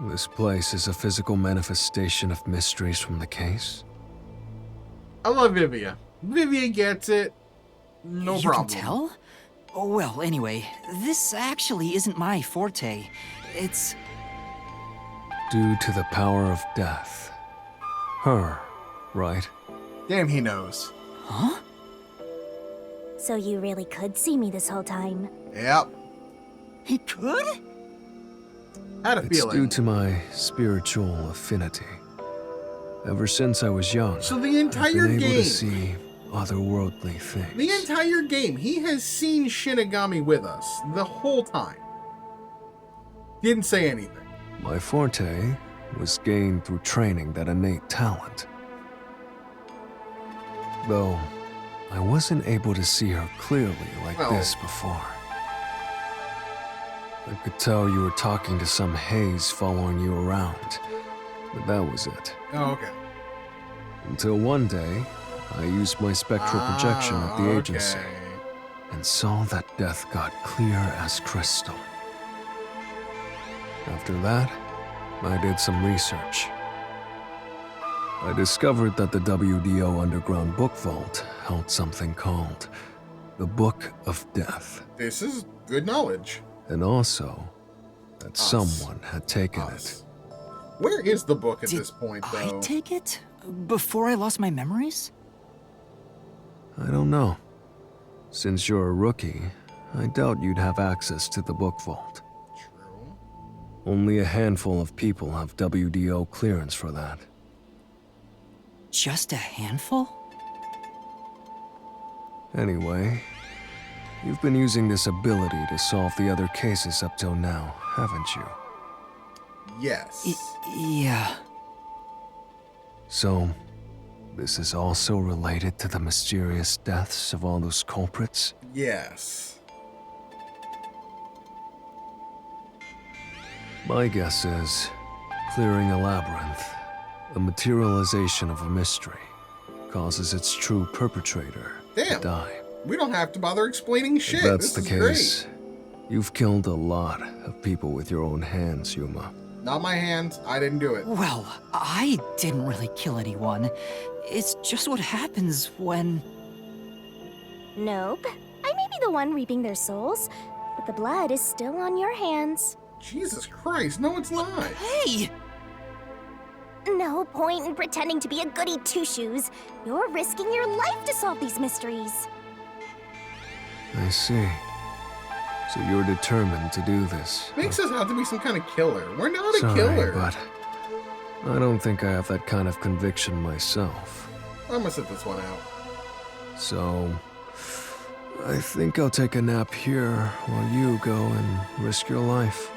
this place is a physical manifestation of mysteries from the case? I love Vivia. Vivia gets it. No problem. You can tell? Oh, well, anyway, this actually isn't my forte. It's... Due to the power of death. Her, right? Damn, he knows. Huh? So you really could see me this whole time? Yep. He could? Had a It's feeling. due to my spiritual affinity. Ever since I was young, So the entire I've been able game. to see otherworldly things. The entire game, he has seen Shinigami with us the whole time. Didn't say anything. My forte was gained through training that innate talent. Though, I wasn't able to see her clearly like this before. I could tell you were talking to some haze following you around, but that was it. Oh, okay. Until one day, I used my spectral projection at the agency and saw that death god clear as crystal. After that, I did some research. I discovered that the WDO Underground Book Vault held something called the Book of Death. This is good knowledge. And also, that someone had taken it. Where is the book at this point, though? I take it? Before I lost my memories? I don't know. Since you're a rookie, I doubt you'd have access to the Book Vault. True. Only a handful of people have WDO clearance for that. Just a handful? Anyway, you've been using this ability to solve the other cases up till now, haven't you? Yes. Yeah. So, this is also related to the mysterious deaths of all those culprits? Yes. My guess is, clearing a labyrinth, a materialization of a mystery, causes its true perpetrator Damn. to die. We don't have to bother explaining shit. If that's This the is case, you've killed a lot of people with your own hands, Yuma. Not my hand. I didn't do it. Well, I didn't really kill anyone. It's just what happens when... Nope. I may be the one reaping their souls, but the blood is still on your hands. Jesus Christ, no it's not. Hey! No point in pretending to be a goody two-shoes. You're risking your life to solve these mysteries. I see. So you're determined to do this. Makes us out to be some kind of killer. We're not a Sorry, killer. but I don't think I have that kind of conviction myself. I'm gonna sit this one out. So, I think I'll take a nap here while you go and risk your life.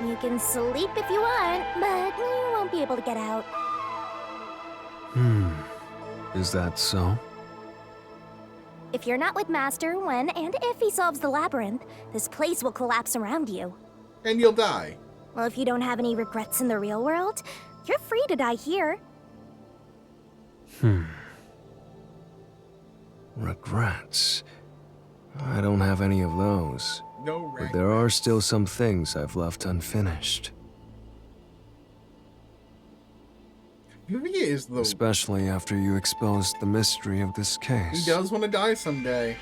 You can sleep if you want, but you won't be able to get out. Is that so? If you're not with Master when and if he solves the labyrinth, this place will collapse around you. And you'll die. Well, if you don't have any regrets in the real world, you're free to die here. Regrets? I don't have any of those. No regrets. But there are still some things I've left unfinished. Vivia is the... Especially after you exposed the mystery of this case. He does want to die someday.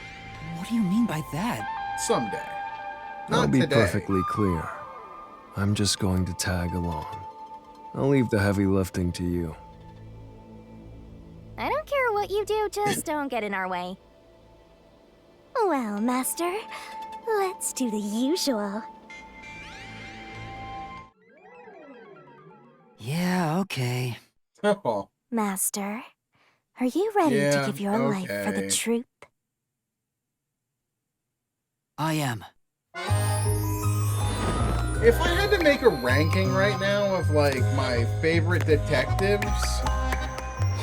What do you mean by that? Someday. I'll Not be today. perfectly clear. I'm just going to tag along. I'll leave the heavy lifting to you. I don't care what you do, just don't get in our way. Well, Master, let's do the usual. Yeah, okay. Oh. Master, are you ready to give your life for the okay. truth? I am. If I had to make a ranking right now of, like, my favorite detectives,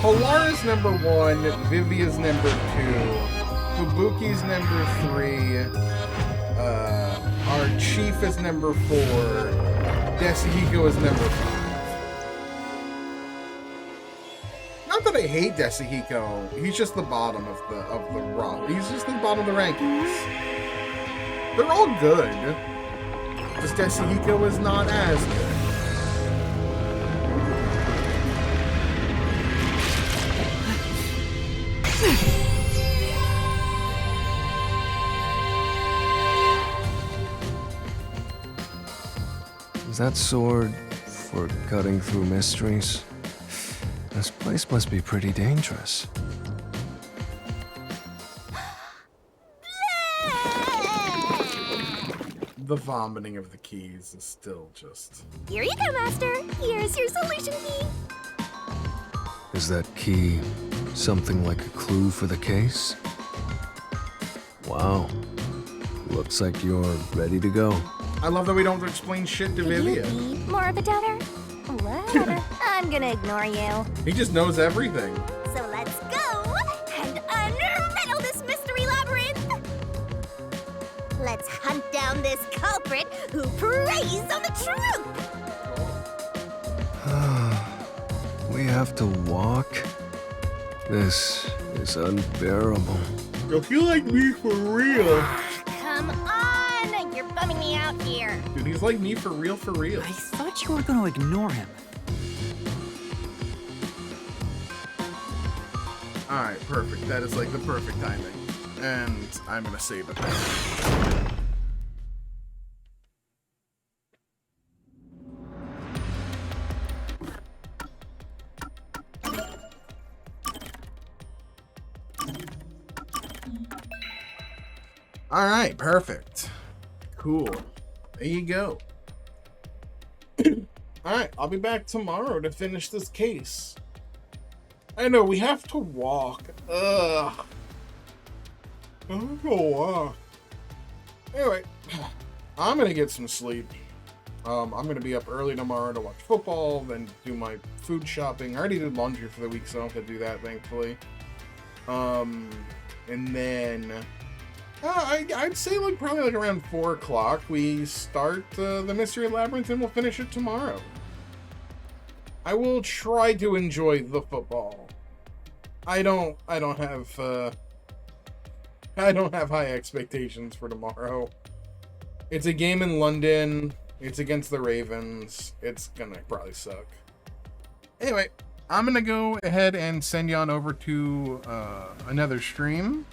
Halara's number 1, Vivia's number 2, Fubuki's number 3, our chief is number 4, Desahiko is number 5. Not that I hate Desahiko, he's just the bottom of the rung. He's just the bottom of the rankings. They're all good. Just Desahiko is not as good. Is that sword for cutting through mysteries? This place must be pretty dangerous. The vomiting of the keys is still just... Here you go, Master. Here's your solution key. Is that key something like a clue for the case? Wow. Looks like you're ready to go. I love that we don't explain shit to Vivia. Could you be more of a doubter? Whatever. I'm gonna ignore you. He just knows everything. So let's go and unriddle this mystery labyrinth. Let's hunt down this culprit who preys on the truth. We have to walk? This is unbearable. If you like me for real. Come on, you're bumming me out here. Dude, he's like me for real, for real. I thought you were going to ignore him. Alright, perfect. That is like the perfect timing. And I'm gonna save it. Alright, perfect. Cool. There you go. Alright, I'll be back tomorrow to finish this case. I know, we have to walk. Ugh. I'm gonna walk. Anyway, I'm gonna get some sleep. I'm gonna be up early tomorrow to watch football, then do my food shopping. I already did laundry for the week, so I don't have to do that, thankfully. And then... I'd say like probably like around 4 o'clock we start the Mystery Labyrinth and we'll finish it tomorrow. I will try to enjoy the football. I don't have high expectations for tomorrow. It's a game in London. It's against the Ravens. It's gonna probably suck. Anyway, I'm gonna go ahead and send you on over to another stream.